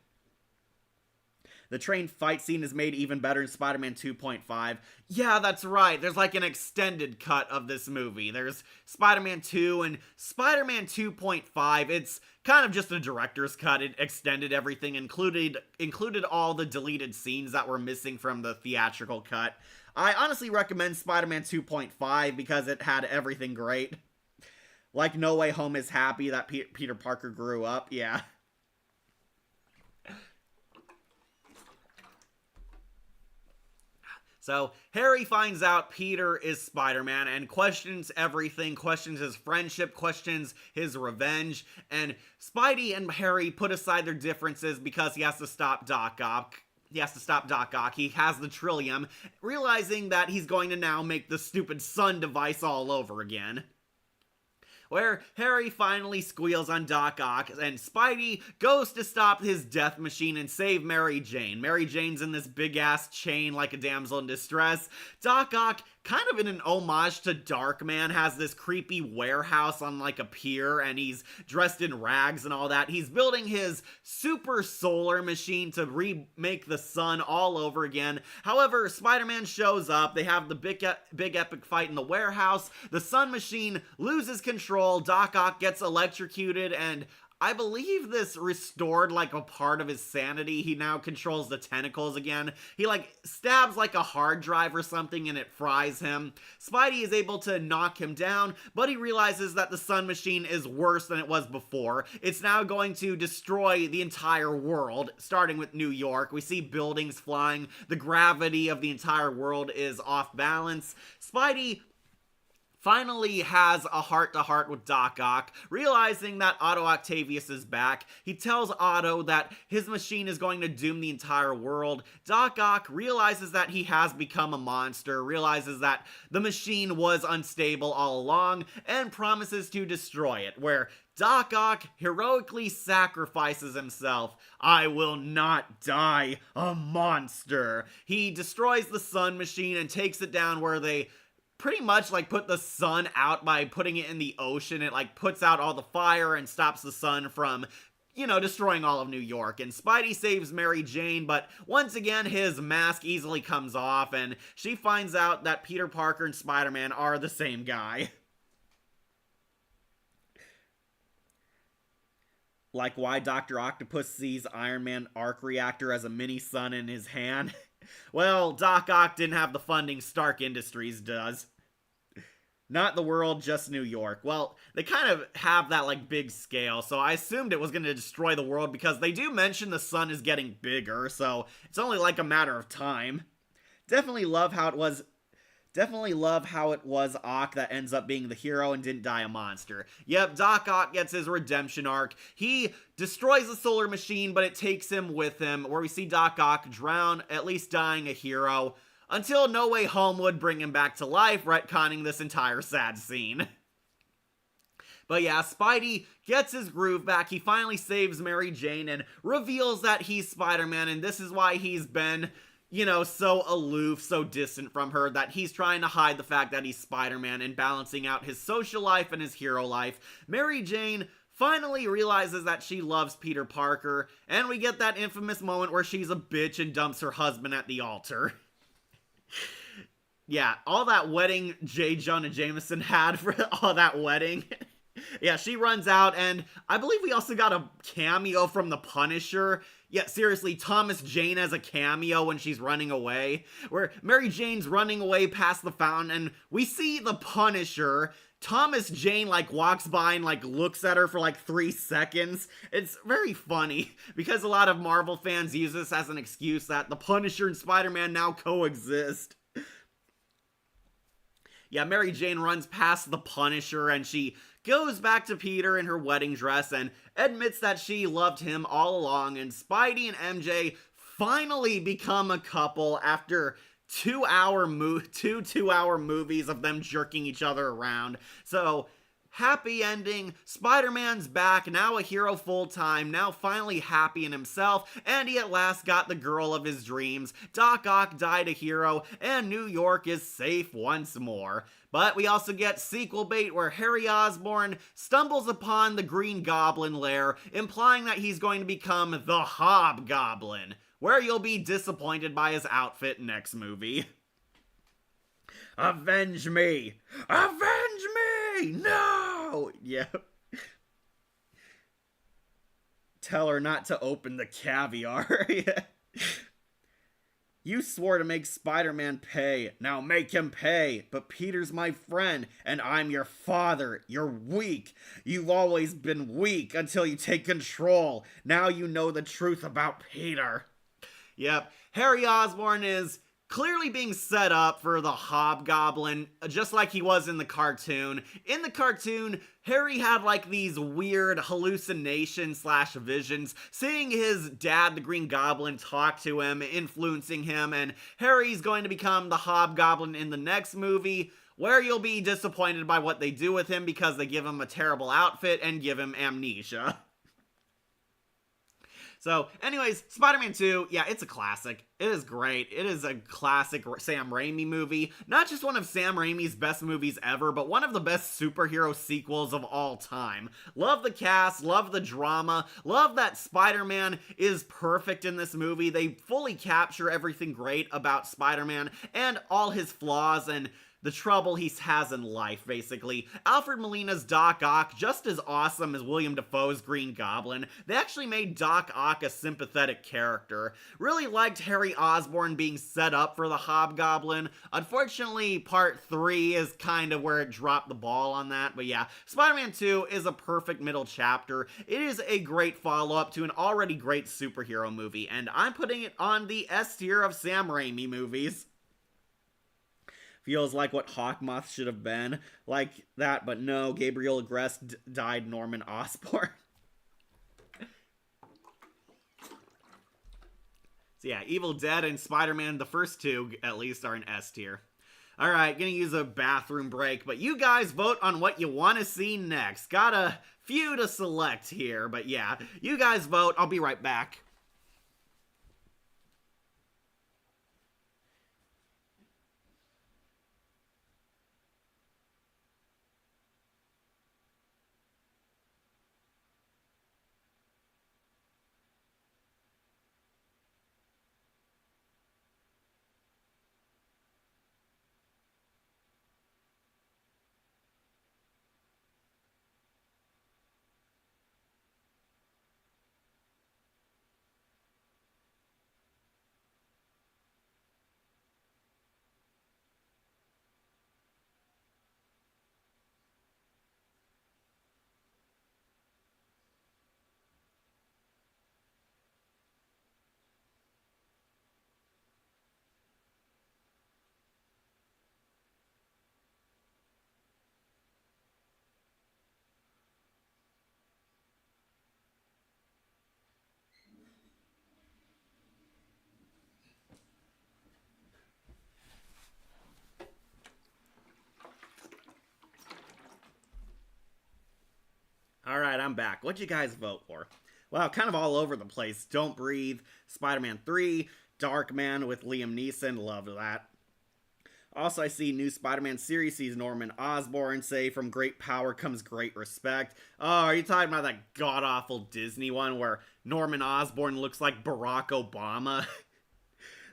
The train fight scene is made even better in Spider-Man 2.5. Yeah, that's right. There's like an extended cut of this movie. There's Spider-Man 2 and Spider-Man 2.5. It's kind of just a director's cut. It extended everything, included all the deleted scenes that were missing from the theatrical cut. I honestly recommend Spider-Man 2.5 because it had everything great. Like No Way Home is happy that Peter Parker grew up. Yeah. So, Harry finds out Peter is Spider-Man and questions everything, questions his friendship, questions his revenge, and Spidey and Harry put aside their differences because he has to stop Doc Ock. He has the Trillium, realizing that he's going to now make the stupid sun device all over again. Where Harry finally squeals on Doc Ock, and Spidey goes to stop his death machine and save Mary Jane. Mary Jane's in this big-ass chain like a damsel in distress. Doc Ock, kind of in an homage to Darkman, has this creepy warehouse on like a pier, and he's dressed in rags and all that. He's building his super solar machine to remake the sun all over again. However, Spider-Man shows up. They have the big epic fight in the warehouse. The sun machine loses control. Doc Ock gets electrocuted, and I believe this restored like a part of his sanity. He now controls the tentacles again. He like stabs like a hard drive or something and it fries him. Spidey is able to knock him down, but he realizes that the sun machine is worse than it was before. It's now going to destroy the entire world, starting with New York. We see buildings flying. The gravity of the entire world is off balance. Spidey finally has a heart-to-heart with Doc Ock, realizing that Otto Octavius is back. He tells Otto that his machine is going to doom the entire world. Doc Ock realizes that he has become a monster, realizes that the machine was unstable all along, and promises to destroy it, where Doc Ock heroically sacrifices himself. I will not die a monster. He destroys the sun machine and takes it down where they pretty much like put the sun out by putting it in the ocean. It like puts out all the fire and stops the sun from, destroying all of New York. And Spidey saves Mary Jane, but once again his mask easily comes off and she finds out that Peter Parker and Spider-Man are the same guy. Like why Dr. Octopus sees Iron Man arc reactor as a mini sun in his hand. Well, Doc Ock didn't have the funding Stark Industries does. Not the world, just New York. Well, they kind of have that, like, big scale, so I assumed it was going to destroy the world because they do mention the sun is getting bigger, so it's only like a matter of time. Definitely love how it was Ock that ends up being the hero and didn't die a monster. Yep, Doc Ock gets his redemption arc. He destroys the solar machine, but it takes him with him, where we see Doc Ock drown, at least dying a hero, until No Way Home would bring him back to life, retconning this entire sad scene. But yeah, Spidey gets his groove back. He finally saves Mary Jane and reveals that he's Spider-Man, and this is why he's been so aloof, so distant from her, that he's trying to hide the fact that he's Spider-Man and balancing out his social life and his hero life. Mary Jane finally realizes that she loves Peter Parker, and we get that infamous moment where she's a bitch and dumps her husband at the altar. Yeah, all that wedding J. Jonah Jameson had for all that wedding. Yeah, she runs out, and I believe we also got a cameo from the Punisher. Yeah, seriously, Thomas Jane has a cameo when she's running away, where Mary Jane's running away past the fountain, and we see the Punisher. Thomas Jane, like, walks by and, like, looks at her for, like, 3 seconds. It's very funny, because a lot of Marvel fans use this as an excuse that the Punisher and Spider-Man now coexist. Yeah, Mary Jane runs past the Punisher, and she goes back to Peter in her wedding dress and admits that she loved him all along, and Spidey and MJ finally become a couple after 2-hour movies of them jerking each other around. So, happy ending. Spider-Man's back, now a hero full-time, now finally happy in himself, and he at last got the girl of his dreams. Doc Ock died a hero, and New York is safe once more. But we also get sequel bait where Harry Osborn stumbles upon the Green Goblin lair, implying that he's going to become the Hobgoblin, where you'll be disappointed by his outfit next movie. Avenge me! Avenge me! No! Yep. Tell her not to open the caviar. Yeah. You swore to make Spider-Man pay. Now make him pay. But Peter's my friend, and I'm your father. You're weak. You've always been weak until you take control. Now you know the truth about Peter. Yep. Harry Osborn is clearly being set up for the Hobgoblin, just like he was in the cartoon. In the cartoon, Harry had like these weird hallucinations / visions, seeing his dad, the Green Goblin, talk to him, influencing him, and Harry's going to become the Hobgoblin in the next movie, where you'll be disappointed by what they do with him because they give him a terrible outfit and give him amnesia. So, anyways, Spider-Man 2, yeah, it's a classic. It is great. It is a classic Sam Raimi movie. Not just one of Sam Raimi's best movies ever, but one of the best superhero sequels of all time. Love the cast, love the drama, love that Spider-Man is perfect in this movie. They fully capture everything great about Spider-Man and all his flaws and the trouble he has in life, basically. Alfred Molina's Doc Ock, just as awesome as William Dafoe's Green Goblin. They actually made Doc Ock a sympathetic character. Really liked Harry Osborn being set up for the Hobgoblin. Unfortunately, part 3 is kind of where it dropped the ball on that, but yeah, Spider-Man 2 is a perfect middle chapter. It is a great follow-up to an already great superhero movie, and I'm putting it on the S tier of Sam Raimi movies. Feels like what Hawkmoth should have been. Like that, but no, Gabriel Agreste died Norman Osborn. So yeah, Evil Dead and Spider-Man, the first two at least, are in S tier. Alright, gonna use a bathroom break, but you guys vote on what you want to see next. Got a few to select here, but yeah, you guys vote. I'll be right back. Alright, I'm back. What'd you guys vote for? Well, kind of all over the place. Don't Breathe, Spider-Man 3, Darkman with Liam Neeson, loved that. Also, I see new Spider-Man series sees Norman Osborn say, "From great power comes great respect." Oh, are you talking about that god-awful Disney one where Norman Osborn looks like Barack Obama?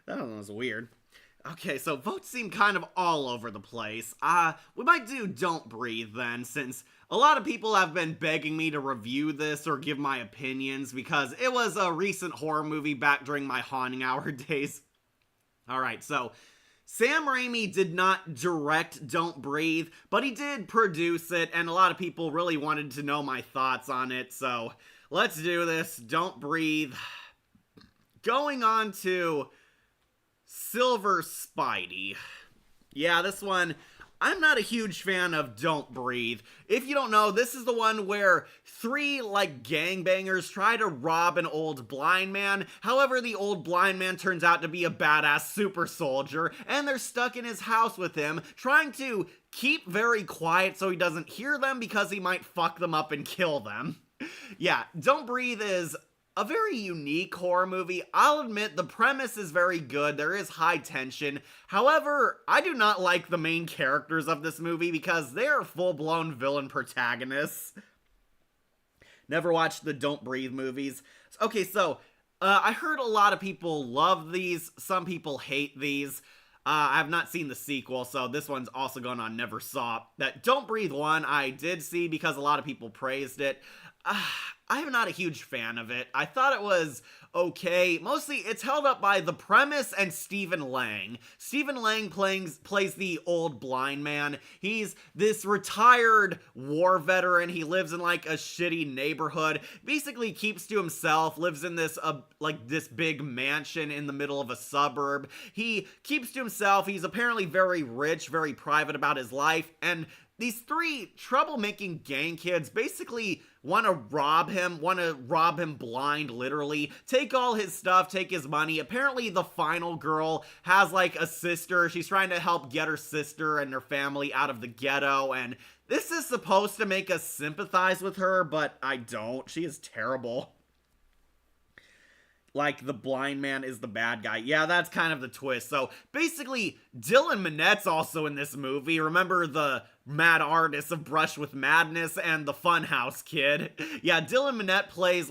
That one was weird. Okay, so votes seem kind of all over the place. We might do Don't Breathe then, since a lot of people have been begging me to review this or give my opinions because it was a recent horror movie back during my haunting hour days. Alright, so Sam Raimi did not direct Don't Breathe, but he did produce it, and a lot of people really wanted to know my thoughts on it, so let's do this. Don't Breathe. Going on to Silver Spidey. Yeah, this one, I'm not a huge fan of Don't Breathe. If you don't know, this is the one where three, gangbangers try to rob an old blind man. However, the old blind man turns out to be a badass super soldier, and they're stuck in his house with him, trying to keep very quiet so he doesn't hear them because he might fuck them up and kill them. Yeah, Don't Breathe is a very unique horror movie. I'll admit the premise is very good. There is high tension. However, I do not like the main characters of this movie because they are full-blown villain protagonists. Never watched the Don't Breathe movies. Okay, so I heard a lot of people love these. Some people hate these. I have not seen the sequel, so this one's also going on Never Saw. That Don't Breathe one I did see because a lot of people praised it. I'm not a huge fan of it. I thought it was okay. Mostly, it's held up by the premise and Stephen Lang. Stephen Lang plays the old blind man. He's this retired war veteran. He lives in, a shitty neighborhood. Basically keeps to himself, lives in this, this big mansion in the middle of a suburb. He keeps to himself. He's apparently very rich, very private about his life, and these three troublemaking gang kids basically want to rob him blind, literally. Take all his stuff, take his money. Apparently the final girl has a sister. She's trying to help get her sister and her family out of the ghetto, and this is supposed to make us sympathize with her, but I don't. She is terrible. The blind man is the bad guy. Yeah, that's kind of the twist. So basically, Dylan Minette's also in this movie. Remember the mad artist of Brush with Madness and the Funhouse kid? Yeah, Dylan Minette plays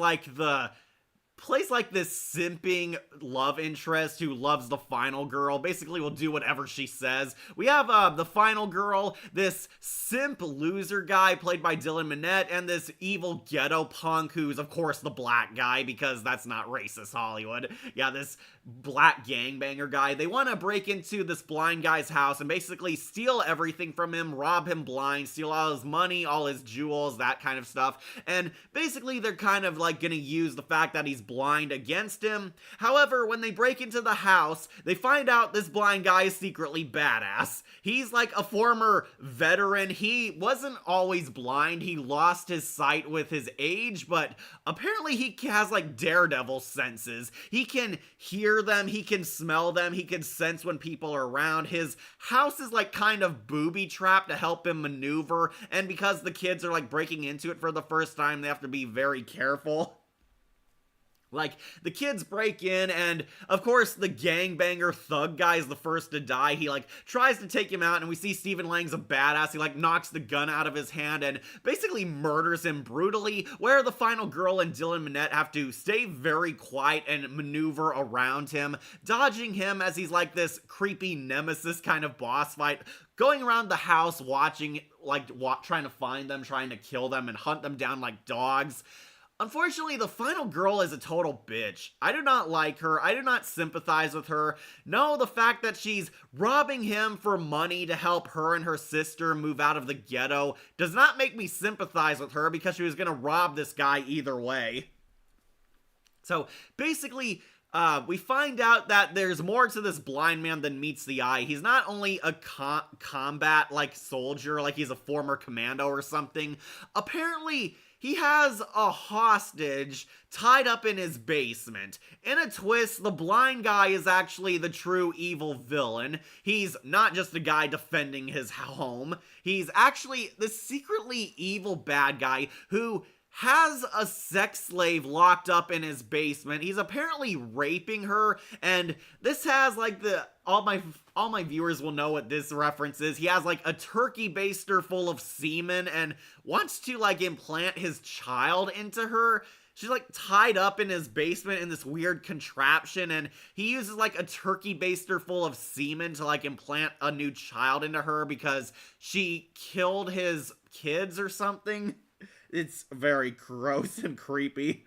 this simping love interest who loves the final girl, basically will do whatever she says. We have the final girl, this simp loser guy played by Dylan Minette, and this evil ghetto punk who's of course the black guy because that's not racist Hollywood. Yeah, this black gangbanger guy. They want to break into this blind guy's house and basically steal everything from him, rob him blind, steal all his money, all his jewels, that kind of stuff. And basically they're kind of gonna use the fact that he's blind against him. However, when they break into the house, they find out this blind guy is secretly badass. He's a former veteran. He wasn't always blind. He lost his sight with his age, but apparently he has daredevil senses. He can hear them, he can smell them, he can sense when people are around. His house is kind of booby-trapped to help him maneuver, and because the kids are breaking into it for the first time, they have to be very careful. The kids break in, and of course the gangbanger thug guy is the first to die. He tries to take him out, and we see Stephen Lang's a badass. He knocks the gun out of his hand and basically murders him brutally, where the final girl and Dylan Minette have to stay very quiet and maneuver around him, dodging him as he's this creepy nemesis kind of boss fight, going around the house watching, trying to find them, trying to kill them and hunt them down like dogs. Unfortunately, the final girl is a total bitch. I do not like her. I do not sympathize with her. No, the fact that she's robbing him for money to help her and her sister move out of the ghetto does not make me sympathize with her because she was going to rob this guy either way. So basically, we find out that there's more to this blind man than meets the eye. He's not only a combat soldier, he's a former commando or something. Apparently, he has a hostage tied up in his basement. In a twist, the blind guy is actually the true evil villain. He's not just a guy defending his home. He's actually the secretly evil bad guy who has a sex slave locked up in his basement. He's apparently raping her, and this has like all my viewers will know what this reference is. He has like a turkey baster full of semen and wants to like implant his child into her. She's like tied up in his basement in this weird contraption, and he uses like a turkey baster full of semen to like implant a new child into her because she killed his kids or something. It's very gross and creepy.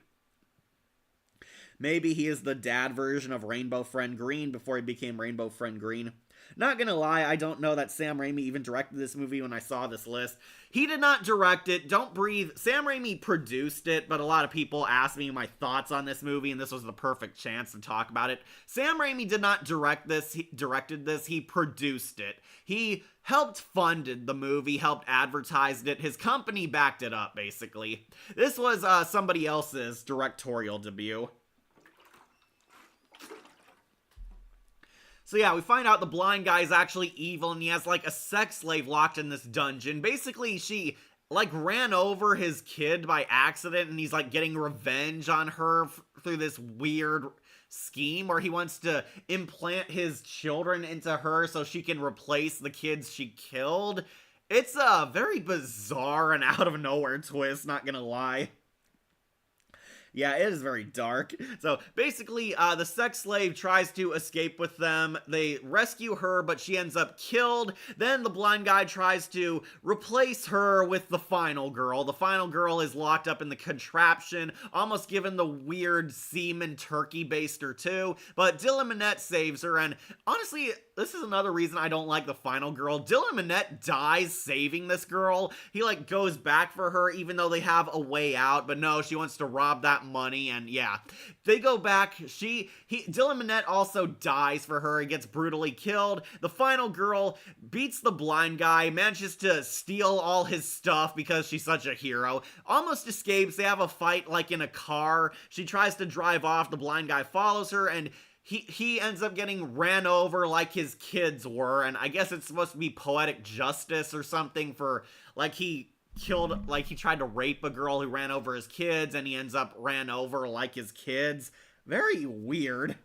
Maybe he is the dad version of Rainbow Friend Green before he became Rainbow Friend Green. Not gonna lie, I don't know that Sam Raimi even directed this movie when I saw this list. He did not direct it. Don't Breathe. Sam Raimi produced it, but a lot of people asked me my thoughts on this movie, and this was the perfect chance to talk about it. Sam Raimi did not direct this. He directed this. He produced it. He helped funded the movie, helped advertised it. His company backed it up, basically. This was somebody else's directorial debut. So yeah, we find out the blind guy is actually evil, and he has like a sex slave locked in this dungeon. Basically, she like ran over his kid by accident, and he's like getting revenge on her through this weird scheme where he wants to implant his children into her so she can replace the kids she killed. It's a very bizarre and out of nowhere twist, not gonna lie. Yeah, it is very dark. So basically, the sex slave tries to escape with them. They rescue her, but she ends up killed. Then the blind guy tries to replace her with the final girl. The final girl is locked up in the contraption, almost given the weird semen turkey baster too. But Dylan Minnette saves her, and honestly, this is another reason I don't like the final girl. Dylan Minnette dies saving this girl. He like goes back for her even though they have a way out, but no, she wants to rob that money, and yeah, they go back. Dylan Minnette also dies for her. He gets brutally killed. The final girl beats the blind guy, manages to steal all his stuff because she's such a hero, almost escapes. They have a fight like in a car. She tries to drive off. The blind guy follows her, and he ends up getting ran over like his kids were, and I guess it's supposed to be poetic justice or something for, like, he tried to rape a girl who ran over his kids, and he ends up ran over like his kids. Very weird.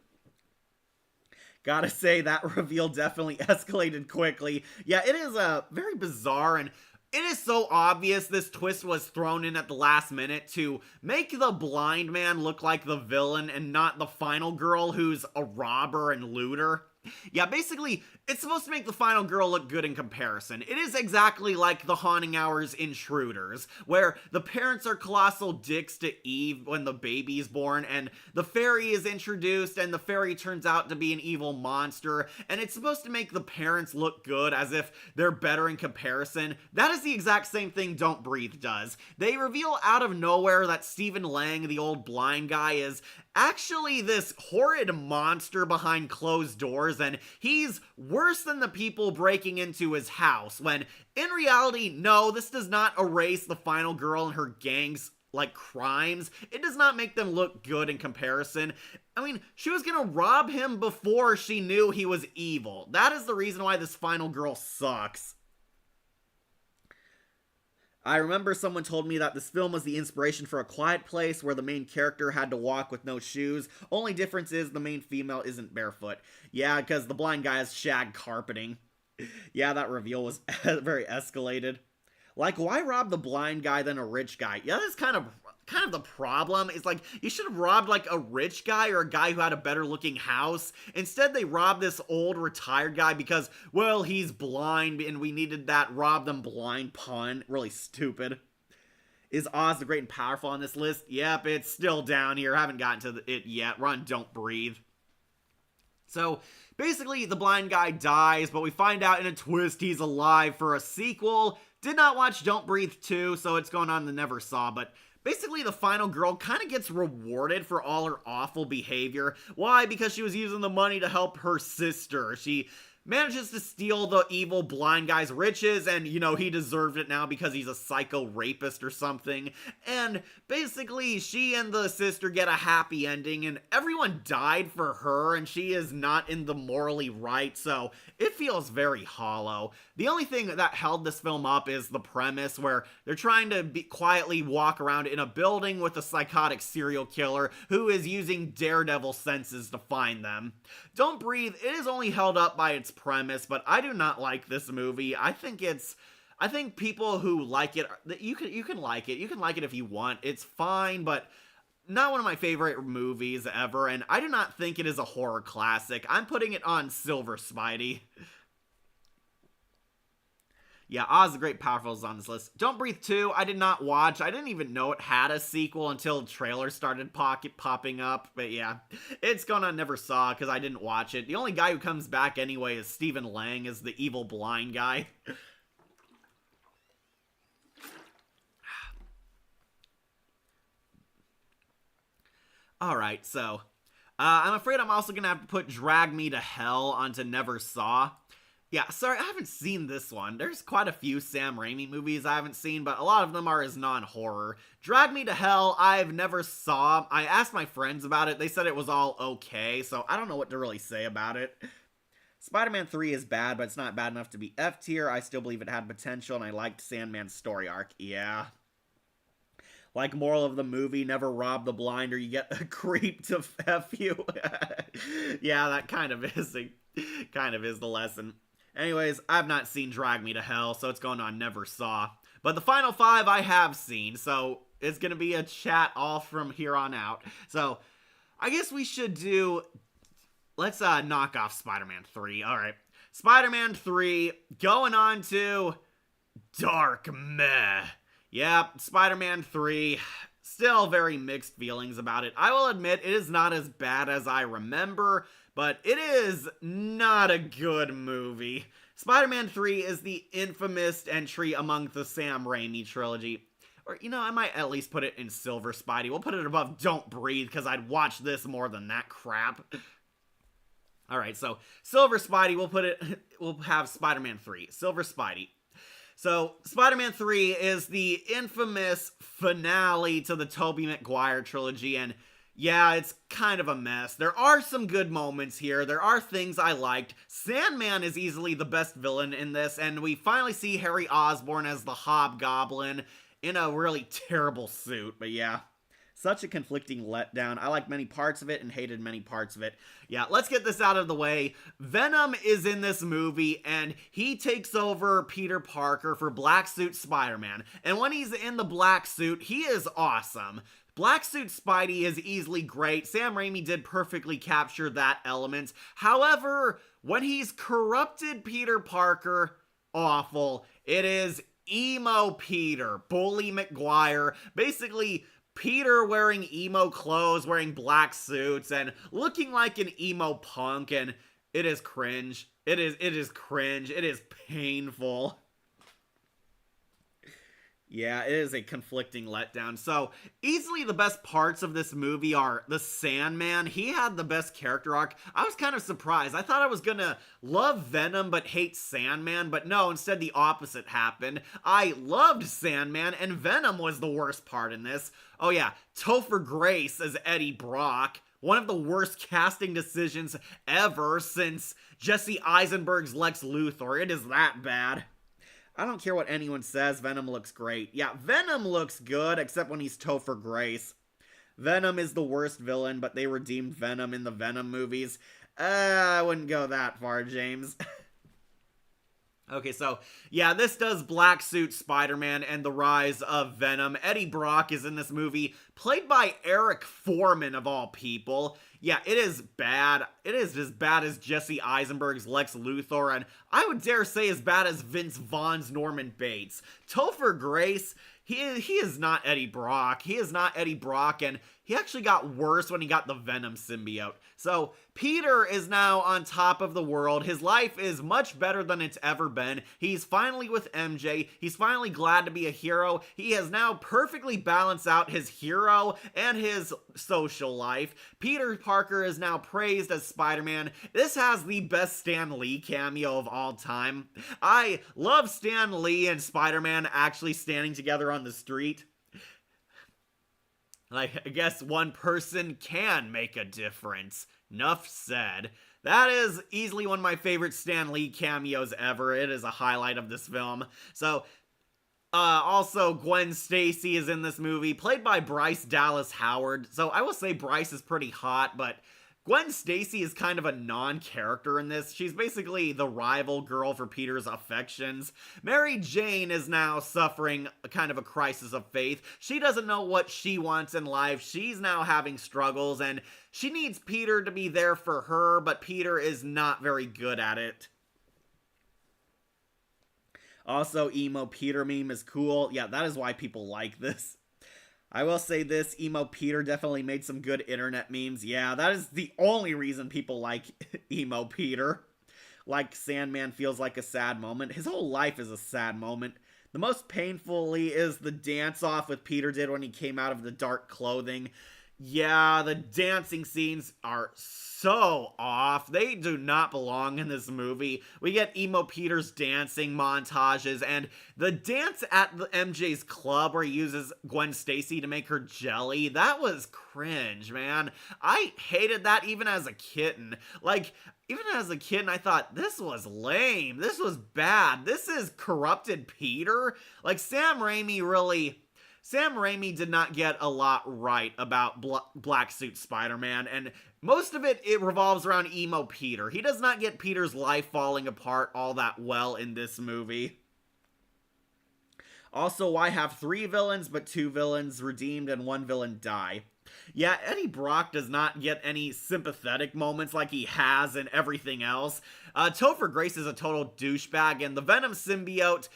Gotta say, that reveal definitely escalated quickly. Yeah, it is very bizarre, and it is so obvious this twist was thrown in at the last minute to make the blind man look like the villain and not the final girl who's a robber and looter. Yeah, basically, it's supposed to make the final girl look good in comparison. It is exactly like the Haunting Hours Intruders, where the parents are colossal dicks to Eve when the baby is born, and the fairy is introduced, and the fairy turns out to be an evil monster, and it's supposed to make the parents look good as if they're better in comparison. That is the exact same thing Don't Breathe does. They reveal out of nowhere that Stephen Lang, the old blind guy, is actually this horrid monster behind closed doors, and he's worse than the people breaking into his house, when in reality, no, this does not erase the final girl and her gang's like crimes. It does not make them look good in comparison. I mean, she was gonna rob him before she knew he was evil. That is the reason why this final girl sucks. I remember someone told me that this film was the inspiration for A Quiet Place, where the main character had to walk with no shoes. Only difference is the main female isn't barefoot. Yeah, because the blind guy has shag carpeting. Yeah, that reveal was very escalated. Like, why rob the blind guy then a rich guy? Yeah, that's kind of the problem. Is like, you should have robbed like a rich guy or a guy who had a better looking house. Instead, they robbed this old retired guy because, well, he's blind and we needed that rob them blind pun. Really stupid. Is Oz the Great and Powerful on this list? Yep, it's still down here. I haven't gotten to it yet. We're on Don't Breathe. So, basically, the blind guy dies, but we find out in a twist he's alive for a sequel. Did not watch Don't Breathe 2, so it's going on the Never Saw, but basically, the final girl kind of gets rewarded for all her awful behavior. Why? Because she was using the money to help her sister. She manages to steal the evil blind guy's riches, and, you know, he deserved it now because he's a psycho rapist or something. And basically, she and the sister get a happy ending, and everyone died for her, and she is not in the morally right, so it it feels very hollow. The only thing that held this film up is the premise where they're trying to quietly walk around in a building with a psychotic serial killer who is using daredevil senses to find them. Don't Breathe, it is only held up by its premise, but I do not like this movie. I think people who like it, you can like it. You can like it if you want. It's fine, but not one of my favorite movies ever, and I do not think it is a horror classic. I'm putting it on Silver Spidey. Yeah, Oz the Great Powerful is on this list. Don't Breathe 2, I did not watch. I didn't even know it had a sequel until trailers started popping up. But yeah, it's going on Never Saw because I didn't watch it. The only guy who comes back anyway is Stephen Lang as the evil blind guy. Alright, so I'm afraid I'm also going to have to put Drag Me to Hell onto Never Saw. Yeah, sorry, I haven't seen this one. There's quite a few Sam Raimi movies I haven't seen, but a lot of them are as non-horror. Drag Me to Hell, I've never saw. I asked my friends about it. They said it was all okay, so I don't know what to really say about it. Spider-Man 3 is bad, but it's not bad enough to be F tier. I still believe it had potential, and I liked Sandman's story arc. Yeah. Like moral of the movie, never rob the blind or you get a creep to F you. Yeah, that kind of is the lesson. Anyways, I've not seen Drag Me to Hell, so it's going on Never Saw. But the final 5 I have seen, so it's going to be a chat all from here on out. So, I guess we should do... Let's knock off Spider-Man 3. Alright. Spider-Man 3, going on to... Dark Meh. Yeah, Spider-Man 3, still very mixed feelings about it. I will admit it is not as bad as I remember, but it is not a good movie. Spider-Man 3 is the infamous entry among the Sam Raimi trilogy. Or, you know, I might at least put it in Silver Spidey. We'll put it above Don't Breathe, because I'd watch this more than that crap. Alright, so Silver Spidey, we'll have Spider-Man 3. Silver Spidey. So, Spider-Man 3 is the infamous finale to the Tobey Maguire trilogy, and yeah, it's kind of a mess. There are some good moments here. There are things I liked. Sandman is easily the best villain in this, and we finally see Harry Osborn as the Hobgoblin in a really terrible suit, but yeah. Such a conflicting letdown. I liked many parts of it and hated many parts of it. Yeah, let's get this out of the way. Venom is in this movie, and he takes over Peter Parker for Black Suit Spider-Man. And when he's in the black suit, he is awesome. Black Suit Spidey is easily great. Sam Raimi did perfectly capture that element. However, when he's corrupted Peter Parker, awful. It is emo Peter, Bully Maguire, basically Peter wearing emo clothes, wearing black suits, and looking like an emo punk, and it is cringe. It is cringe. It is painful. Yeah, it is a conflicting letdown. So, easily the best parts of this movie are the Sandman. He had the best character arc. I was kind of surprised. I thought I was gonna love Venom but hate Sandman, but no, instead the opposite happened. I loved Sandman, and Venom was the worst part in this. Oh yeah, Topher Grace as Eddie Brock. One of the worst casting decisions ever since Jesse Eisenberg's Lex Luthor. It is that bad. I don't care what anyone says, Venom looks great. Yeah, Venom looks good, except when he's Topher Grace. Venom is the worst villain, but they redeemed Venom in the Venom movies. I wouldn't go that far, James. Okay, so, yeah, this does Black Suit Spider-Man and the rise of Venom. Eddie Brock is in this movie, played by Eric Foreman, of all people. Yeah, it is bad. It is as bad as Jesse Eisenberg's Lex Luthor, and I would dare say as bad as Vince Vaughn's Norman Bates. Topher Grace, he is not Eddie Brock. He is not Eddie Brock, and he actually got worse when he got the Venom symbiote. So, Peter is now on top of the world. His life is much better than it's ever been. He's finally with MJ. He's finally glad to be a hero. He has now perfectly balanced out his hero and his social life. Peter Parker is now praised as Spider-Man. This has the best Stan Lee cameo of all time. I love Stan Lee and Spider-Man actually standing together on the street. Like, I guess one person can make a difference. Nuff said. That is easily one of my favorite Stan Lee cameos ever. It is a highlight of this film. So, also, Gwen Stacy is in this movie, played by Bryce Dallas Howard. So I will say Bryce is pretty hot, but Gwen Stacy is kind of a non-character in this. She's basically the rival girl for Peter's affections. Mary Jane is now suffering a kind of a crisis of faith. She doesn't know what she wants in life. She's now having struggles, and she needs Peter to be there for her, but Peter is not very good at it. Also, emo Peter meme is cool. Yeah, that is why people like this. I will say this, emo Peter definitely made some good internet memes. Yeah, that is the only reason people like emo Peter. Like Sandman feels like a sad moment. His whole life is a sad moment. The most painfully is the dance-off with Peter did when he came out of the dark clothing. Yeah, the dancing scenes are so off. They do not belong in this movie. We get emo Peter's dancing montages, and the dance at the MJ's club where he uses Gwen Stacy to make her jelly, that was cringe, man. I hated that even as a kitten. Even as a kid, I thought, this was lame. This was bad. This is corrupted Peter. Sam Raimi did not get a lot right about Black Suit Spider-Man, and most of it revolves around emo Peter. He does not get Peter's life falling apart all that well in this movie. Also, why have 3 villains, but 2 villains redeemed and 1 villain die? Yeah, Eddie Brock does not get any sympathetic moments like he has in everything else. Topher Grace is a total douchebag, and the Venom symbiote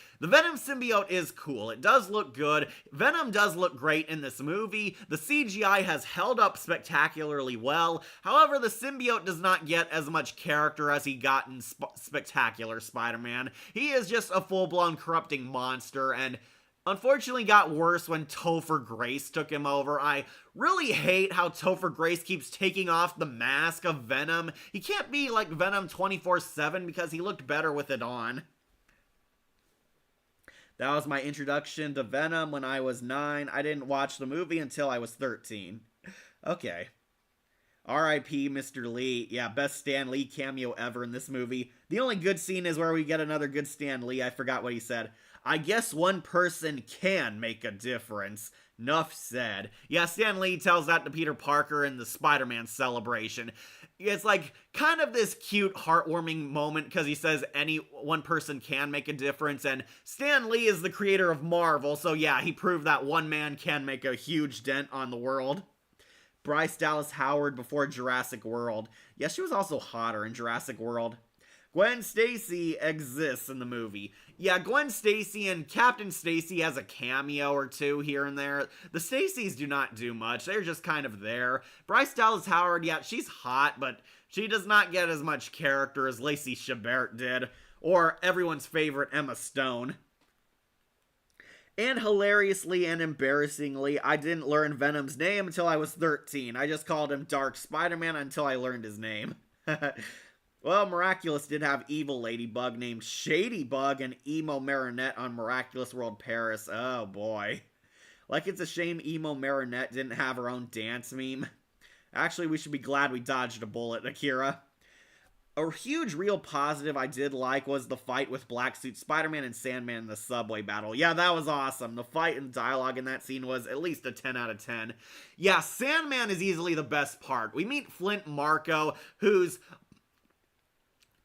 is cool. It does look good. Venom does look great in this movie. The CGI has held up spectacularly well. However, the symbiote does not get as much character as he got in Spectacular Spider-Man. He is just a full-blown corrupting monster, and unfortunately got worse when Topher Grace took him over. I really hate how Topher Grace keeps taking off the mask of Venom. He can't be like Venom 24/7 because he looked better with it on. That was my introduction to Venom when I was 9. I didn't watch the movie until I was 13. Okay. R.I.P. Mr. Lee. Yeah, best Stan Lee cameo ever in this movie. The only good scene is where we get another good Stan Lee. I forgot what he said. I guess one person can make a difference. Nuff said. Yeah, Stan Lee tells that to Peter Parker in the Spider-Man celebration. It's kind of this cute, heartwarming moment because he says any one person can make a difference, and Stan Lee is the creator of Marvel, so yeah, he proved that one man can make a huge dent on the world. Bryce Dallas Howard before Jurassic World. Yeah, she was also hotter in Jurassic World. Gwen Stacy exists in the movie. Yeah, Gwen Stacy and Captain Stacy has a cameo or two here and there. The Stacys do not do much. They're just kind of there. Bryce Dallas Howard, yeah, she's hot, but she does not get as much character as Lacey Chabert did, or everyone's favorite Emma Stone. And hilariously and embarrassingly, I didn't learn Venom's name until I was 13. I just called him Dark Spider-Man until I learned his name. Well, Miraculous did have evil ladybug named Shadybug and emo Marinette on Miraculous World Paris. Oh boy. It's a shame emo Marinette didn't have her own dance meme. Actually, we should be glad we dodged a bullet, Akira. A huge real positive I did like was the fight with Black Suit Spider-Man and Sandman in the subway battle. Yeah, that was awesome. The fight and dialogue in that scene was at least a 10 out of 10. Yeah, Sandman is easily the best part. We meet Flint Marko, who's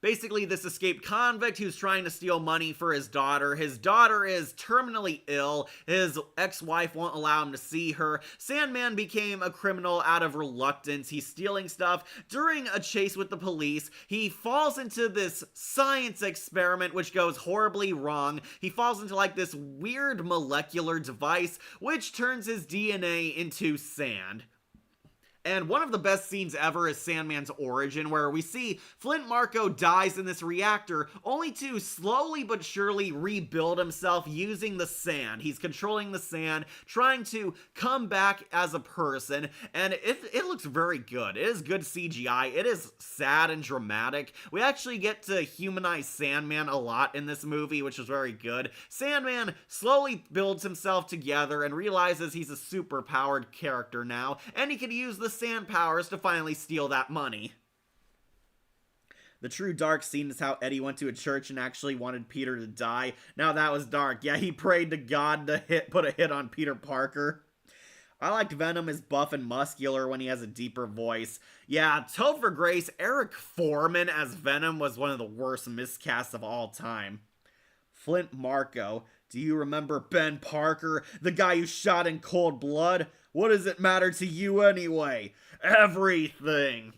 basically this escaped convict who's trying to steal money for his daughter. His daughter is terminally ill. His ex-wife won't allow him to see her. Sandman became a criminal out of reluctance. He's stealing stuff. During a chase with the police, he falls into this science experiment which goes horribly wrong. He falls into this weird molecular device which turns his DNA into sand. And one of the best scenes ever is Sandman's origin, where we see Flint Marko dies in this reactor, only to slowly but surely rebuild himself using the sand. He's controlling the sand, trying to come back as a person, and it looks very good. It is good CGI. It is sad and dramatic. We actually get to humanize Sandman a lot in this movie, which is very good. Sandman slowly builds himself together and realizes he's a super-powered character now, and he can use the sand powers to finally steal that money. The true dark scene is how Eddie went to a church and actually wanted Peter to die. Now that was dark. Yeah, he prayed to God to put a hit on Peter Parker. I liked Venom as buff and muscular when he has a deeper voice. Yeah, Topher Grace, Eric Foreman as Venom was one of the worst miscasts of all time. Flint Marko, do you remember Ben Parker, the guy you shot in cold blood? What does it matter to you anyway? Everything.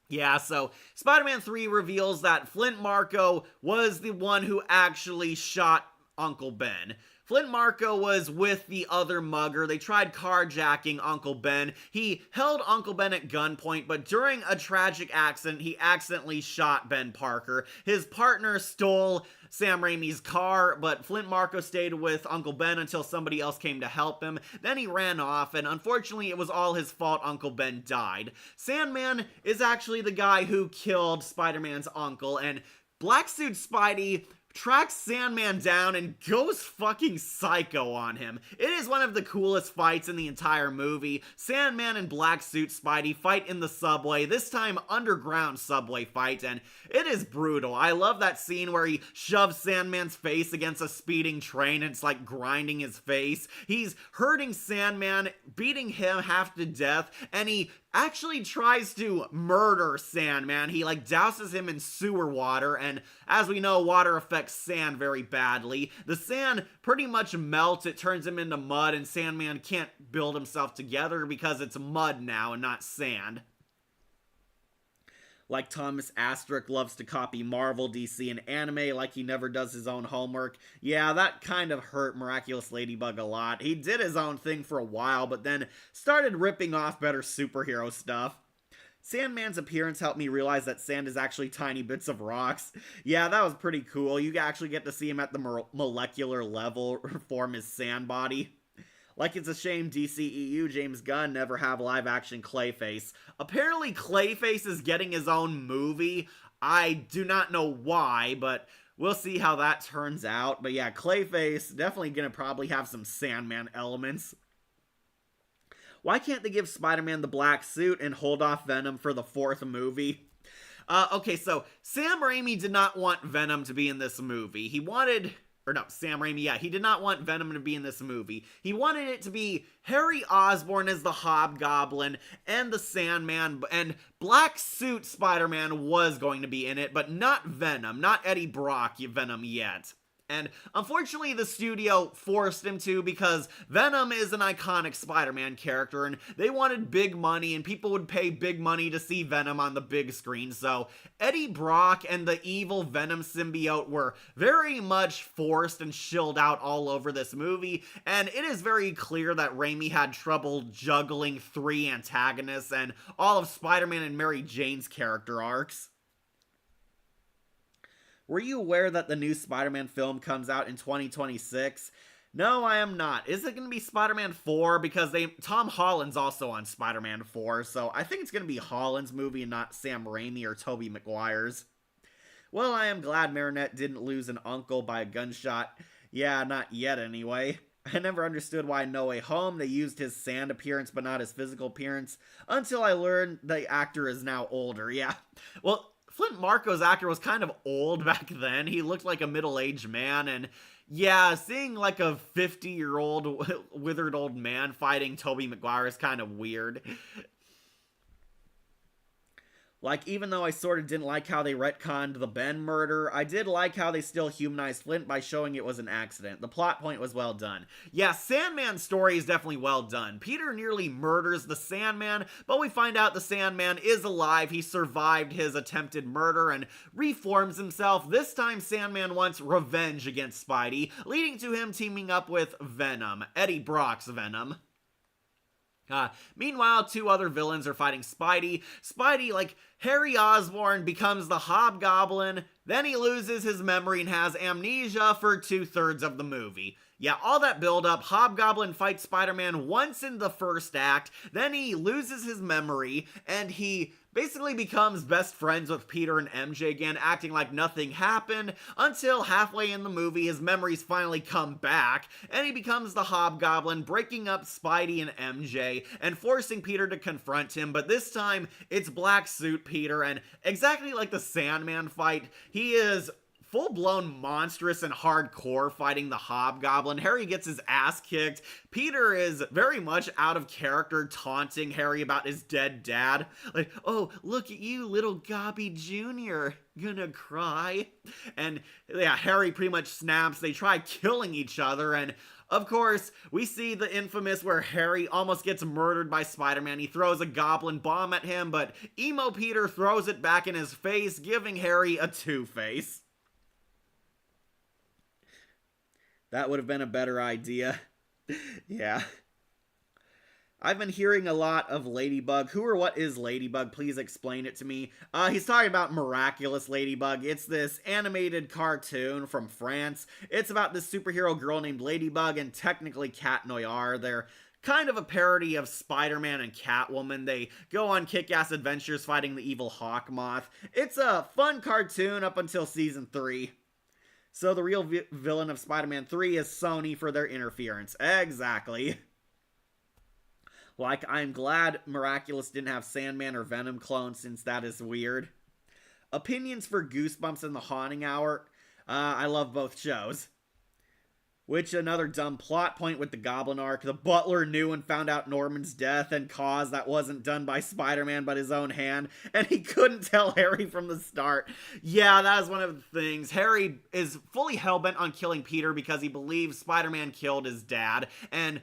Yeah, so Spider-Man 3 reveals that Flint Marko was the one who actually shot Uncle Ben. Flint Marko was with the other mugger. They tried carjacking Uncle Ben. He held Uncle Ben at gunpoint, but during a tragic accident, he accidentally shot Ben Parker. His partner stole Sam Raimi's car, but Flint Marko stayed with Uncle Ben until somebody else came to help him. Then he ran off, and unfortunately, it was all his fault Uncle Ben died. Sandman is actually the guy who killed Spider-Man's uncle, and Black Suit Spidey tracks Sandman down and goes fucking psycho on him. It is one of the coolest fights in the entire movie. Sandman and Black Suit Spidey fight in the subway, this time underground subway fight, and it is brutal. I love that scene where he shoves Sandman's face against a speeding train and it's like grinding his face. He's hurting Sandman, beating him half to death, and he actually tries to murder Sandman. He like douses him in sewer water, and as we know, water affects sand very badly. The sand pretty much melts, it turns him into mud, and Sandman can't build himself together because it's mud now and not sand. Like Thomas Asterisk loves to copy Marvel, DC, and anime like he never does his own homework. Yeah, that kind of hurt Miraculous Ladybug a lot. He did his own thing for a while, but then started ripping off better superhero stuff. Sandman's appearance helped me realize that sand is actually tiny bits of rocks. Yeah, that was pretty cool. You actually get to see him at the molecular level form his sand body. Like it's a shame DCEU James Gunn never have live-action Clayface. Apparently Clayface is getting his own movie. I do not know why, but we'll see how that turns out. But yeah, Clayface definitely gonna probably have some Sandman elements. Why can't they give Spider-Man the black suit and hold off Venom for the 4th movie? Okay, so Sam Raimi did not want Venom to be in this movie. Sam Raimi, yeah, he did not want Venom to be in this movie. He wanted it to be Harry Osborn as the Hobgoblin and the Sandman, and Black Suit Spider-Man was going to be in it, but not Venom, not Eddie Brock Venom yet. And unfortunately, the studio forced him to because Venom is an iconic Spider-Man character and they wanted big money and people would pay big money to see Venom on the big screen. So Eddie Brock and the evil Venom symbiote were very much forced and shilled out all over this movie. And it is very clear that Raimi had trouble juggling 3 antagonists and all of Spider-Man and Mary Jane's character arcs. Were you aware that the new Spider-Man film comes out in 2026? No, I am not. Is it going to be Spider-Man 4? Because Tom Holland's also on Spider-Man 4, so I think it's going to be Holland's movie and not Sam Raimi or Tobey Maguire's. Well, I am glad Marinette didn't lose an uncle by a gunshot. Yeah, not yet anyway. I never understood why in No Way Home they used his sand appearance but not his physical appearance until I learned the actor is now older. Yeah, well, Flint Marko's actor was kind of old back then. He looked like a middle-aged man, and yeah, seeing like a 50-year-old withered old man fighting Tobey Maguire is kind of weird. Like, even though I sort of didn't like how they retconned the Ben murder, I did like how they still humanized Flint by showing it was an accident. The plot point was well done. Yeah, Sandman's story is definitely well done. Peter nearly murders the Sandman, but we find out the Sandman is alive. He survived his attempted murder and reforms himself. This time, Sandman wants revenge against Spidey, leading to him teaming up with Venom, Eddie Brock's Venom. Meanwhile, 2 other villains are fighting Spidey. Spidey, like Harry Osborn, becomes the Hobgoblin, then he loses his memory and has amnesia for 2/3 of the movie. Yeah, all that build up, Hobgoblin fights Spider-Man once in the first act, then he loses his memory, and he basically becomes best friends with Peter and MJ again, acting like nothing happened, until halfway in the movie his memories finally come back, and he becomes the Hobgoblin, breaking up Spidey and MJ, and forcing Peter to confront him, but this time it's Black Suit Peter, and exactly like the Sandman fight, he is full-blown monstrous and hardcore fighting the Hobgoblin. Harry gets his ass kicked. Peter is very much out of character, taunting Harry about his dead dad. Like, oh, look at you, little Gobby Jr. Gonna cry. And yeah, Harry pretty much snaps. They try killing each other, and of course, we see the infamous where Harry almost gets murdered by Spider-Man. He throws a goblin bomb at him, but Emo Peter throws it back in his face, giving Harry a two-face. That would have been a better idea. Yeah. I've been hearing a lot of Ladybug. Who or what is Ladybug? Please explain it to me. He's talking about Miraculous Ladybug. It's this animated cartoon from France. It's about this superhero girl named Ladybug and technically Cat Noir. They're kind of a parody of Spider-Man and Catwoman. They go on kick-ass adventures fighting the evil Hawkmoth. It's a fun cartoon up until season 3. So the real villain of Spider-Man 3 is Sony for their interference. Exactly. Like, I'm glad Miraculous didn't have Sandman or Venom clones, since that is weird. Opinions for Goosebumps and The Haunting Hour. I love both shows. Which, another dumb plot point with the Goblin arc. The Butler knew and found out Norman's death and cause that wasn't done by Spider-Man but his own hand, and he couldn't tell Harry from the start. Yeah, that is one of the things. Harry is fully hellbent on killing Peter because he believes Spider-Man killed his dad, and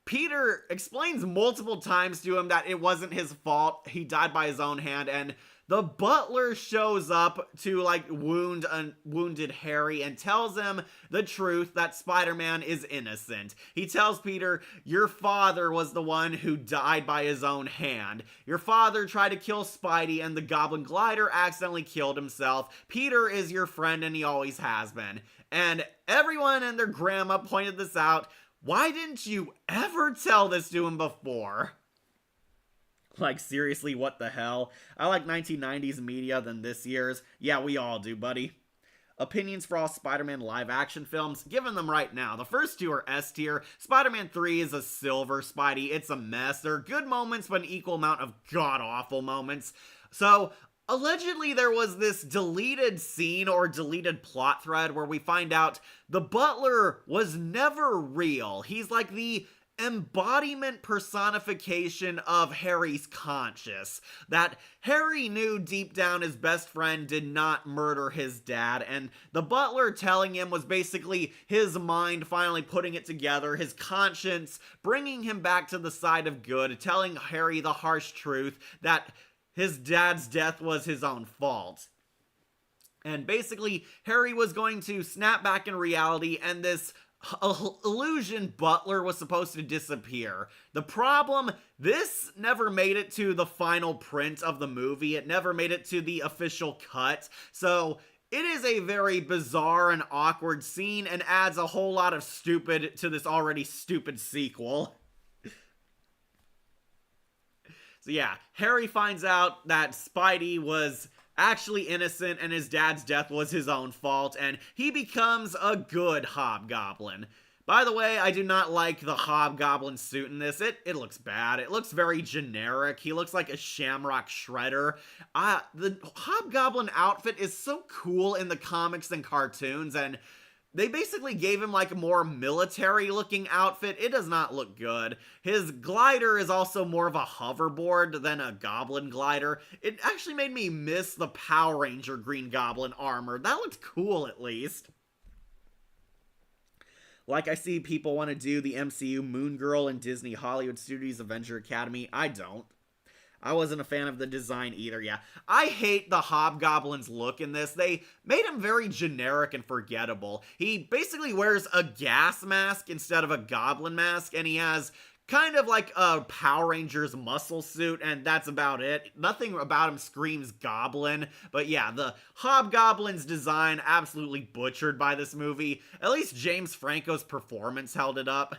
Peter explains multiple times to him that it wasn't his fault. He died by his own hand, and the Butler shows up to, like, wounded Harry and tells him the truth that Spider-Man is innocent. He tells Peter, your father was the one who died by his own hand. Your father tried to kill Spidey and the Goblin Glider accidentally killed himself. Peter is your friend and he always has been. And everyone and their grandma pointed this out. Why didn't you ever tell this to him before? Like, seriously, what the hell? I like 1990s media than this year's. Yeah, we all do, buddy. Opinions for all Spider-Man live-action films? Given them right now. The first two are S tier. Spider-Man 3 is a silver Spidey. It's a mess. There are good moments, but an equal amount of god-awful moments. So, allegedly there was this deleted scene or deleted plot thread where we find out the Butler was never real. He's like the embodiment personification of Harry's conscience. That Harry knew deep down his best friend did not murder his dad, and the Butler telling him was basically his mind finally putting it together, his conscience bringing him back to the side of good, telling Harry the harsh truth that his dad's death was his own fault. And basically, Harry was going to snap back in reality, and this illusion Butler was supposed to disappear. The problem, this never made it to the final print of the movie. It never made it to the official cut. So it is a very bizarre and awkward scene and adds a whole lot of stupid to this already stupid sequel. So yeah, Harry finds out that Spidey was actually innocent and his dad's death was his own fault, and he becomes a good Hobgoblin. By the way, I do not like the Hobgoblin suit in this. It looks bad. It looks very generic. He looks like a Shamrock Shredder. The Hobgoblin outfit is so cool in the comics and cartoons, and they basically gave him like a more military looking outfit. It does not look good. His glider is also more of a hoverboard than a goblin glider. It actually made me miss the Power Ranger Green Goblin armor. That looked cool at least. Like, I see people want to do the MCU Moon Girl and Disney Hollywood Studios Avenger Academy. I don't. I wasn't a fan of the design either, yeah. I hate the Hobgoblin's look in this. They made him very generic and forgettable. He basically wears a gas mask instead of a goblin mask, and he has kind of like a Power Rangers muscle suit, and that's about it. Nothing about him screams goblin, but yeah, the Hobgoblin's design absolutely butchered by this movie. At least James Franco's performance held it up.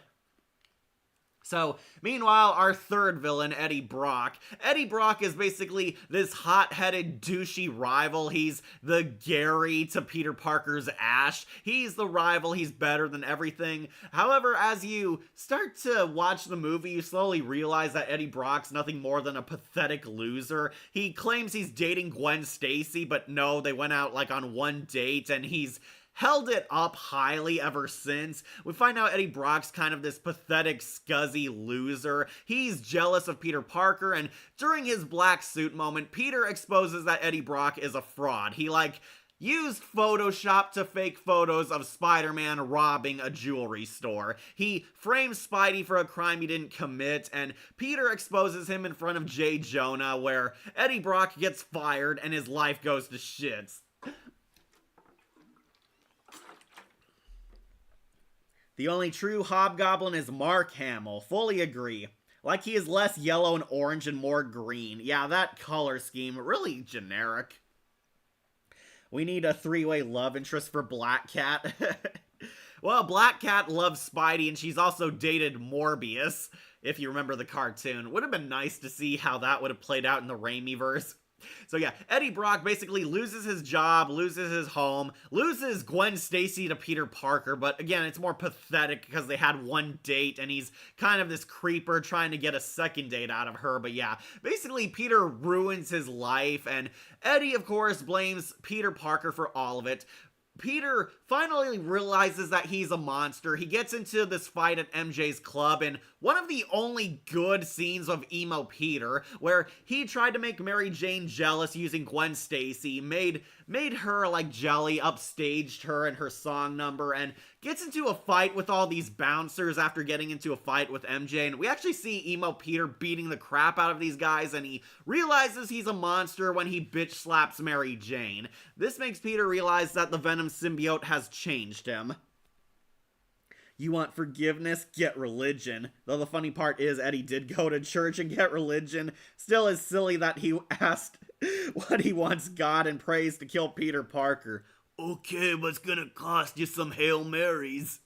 So, meanwhile, our third villain, Eddie Brock. Eddie Brock is basically this hot-headed, douchey rival. He's the Gary to Peter Parker's Ash. He's the rival. He's better than everything. However, as you start to watch the movie, you slowly realize that Eddie Brock's nothing more than a pathetic loser. He claims he's dating Gwen Stacy, but no, they went out like on one date, and he's held it up highly ever since. We find out Eddie Brock's kind of this pathetic, scuzzy loser. He's jealous of Peter Parker, and during his black suit moment, Peter exposes that Eddie Brock is a fraud. He, used Photoshop to fake photos of Spider-Man robbing a jewelry store. He frames Spidey for a crime he didn't commit, and Peter exposes him in front of J. Jonah, where Eddie Brock gets fired and his life goes to shit. The only true Hobgoblin is Mark Hamill. Fully agree. Like he is less yellow and orange and more green. Yeah, that color scheme, really generic. We need a three-way love interest for Black Cat. Well, Black Cat loves Spidey, and she's also dated Morbius, if you remember the cartoon. Would have been nice to see how that would have played out in the Raimi-verse. So yeah, Eddie Brock basically loses his job, loses his home, loses Gwen Stacy to Peter Parker, but again, it's more pathetic because they had one date and he's kind of this creeper trying to get a second date out of her. But yeah, basically Peter ruins his life, and Eddie, of course, blames Peter Parker for all of it. Peter finally realizes that he's a monster. He gets into this fight at MJ's club, and one of the only good scenes of emo Peter, where he tried to make Mary Jane jealous using Gwen Stacy, made her like jelly, upstaged her and her song number, and gets into a fight with all these bouncers after getting into a fight with MJ, and we actually see emo Peter beating the crap out of these guys, and he realizes he's a monster when he bitch slaps Mary Jane. This makes Peter realize that the Venom symbiote has changed him. You want forgiveness? Get religion. Though the funny part is Eddie did go to church and get religion. Still is silly that he asked what he wants God and prays to kill Peter Parker. Okay, but it's gonna cost you some Hail Marys.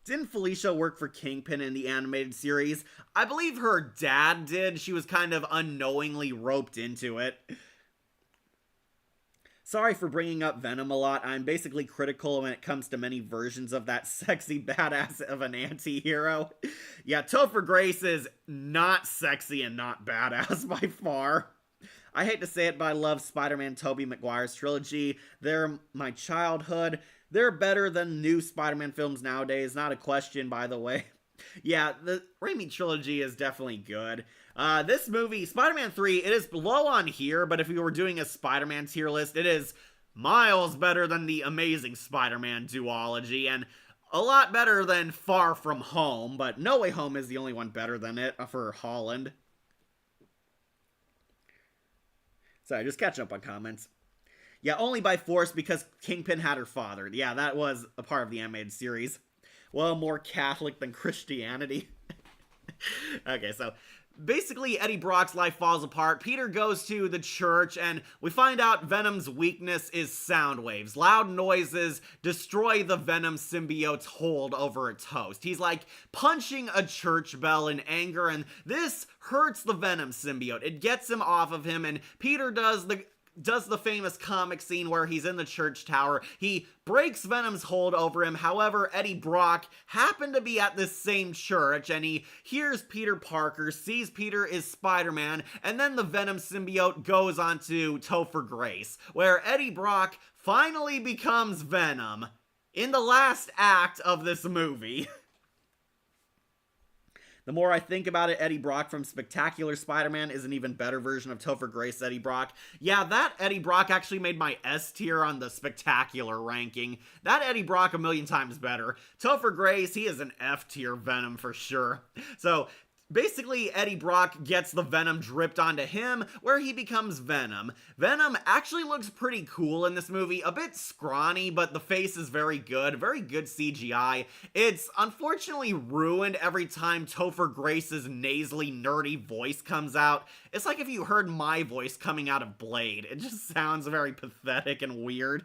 Didn't Felicia work for Kingpin in the animated series? I believe her dad did. She was kind of unknowingly roped into it. Sorry for bringing up Venom a lot. I'm basically critical when it comes to many versions of that sexy badass of an anti-hero. Yeah, Topher Grace is not sexy and not badass by far. I hate to say it, but I love Spider-Man Tobey Maguire's trilogy. They're my childhood. They're better than new Spider-Man films nowadays. Not a question, by the way. Yeah, the Raimi trilogy is definitely good. This movie, Spider-Man 3, it is low on here, but if we were doing a Spider-Man tier list, it is miles better than the Amazing Spider-Man duology, and a lot better than Far From Home, but No Way Home is the only one better than it for Holland. Sorry, just catch up on comments. Yeah, only by force because Kingpin had her father. Yeah, that was a part of the animated series. Well, more Catholic than Christianity. Okay, so basically Eddie Brock's life falls apart. Peter goes to the church, and we find out Venom's weakness is sound waves. Loud noises destroy the Venom symbiote's hold over its host. He's like punching a church bell in anger, and this hurts the Venom symbiote. It gets him off of him, and Peter does the famous comic scene where he's in the church tower. He breaks Venom's hold over him. However, Eddie Brock happened to be at this same church, and he hears Peter Parker, sees Peter is Spider-Man, and then the Venom symbiote goes on to Topher Grace, where Eddie Brock finally becomes Venom in the last act of this movie. The more I think about it, Eddie Brock from Spectacular Spider-Man is an even better version of Topher Grace Eddie Brock. Yeah, that Eddie Brock actually made my S tier on the Spectacular ranking. That Eddie Brock a million times better. Topher Grace, he is an F tier Venom for sure. So, Basically, Eddie Brock gets the venom dripped onto him, where he becomes Venom. Venom actually looks pretty cool in this movie, a bit scrawny, but the face is very good CGI. It's unfortunately ruined every time Topher Grace's nasally, nerdy voice comes out. It's like if you heard my voice coming out of Blade. It just sounds very pathetic and weird.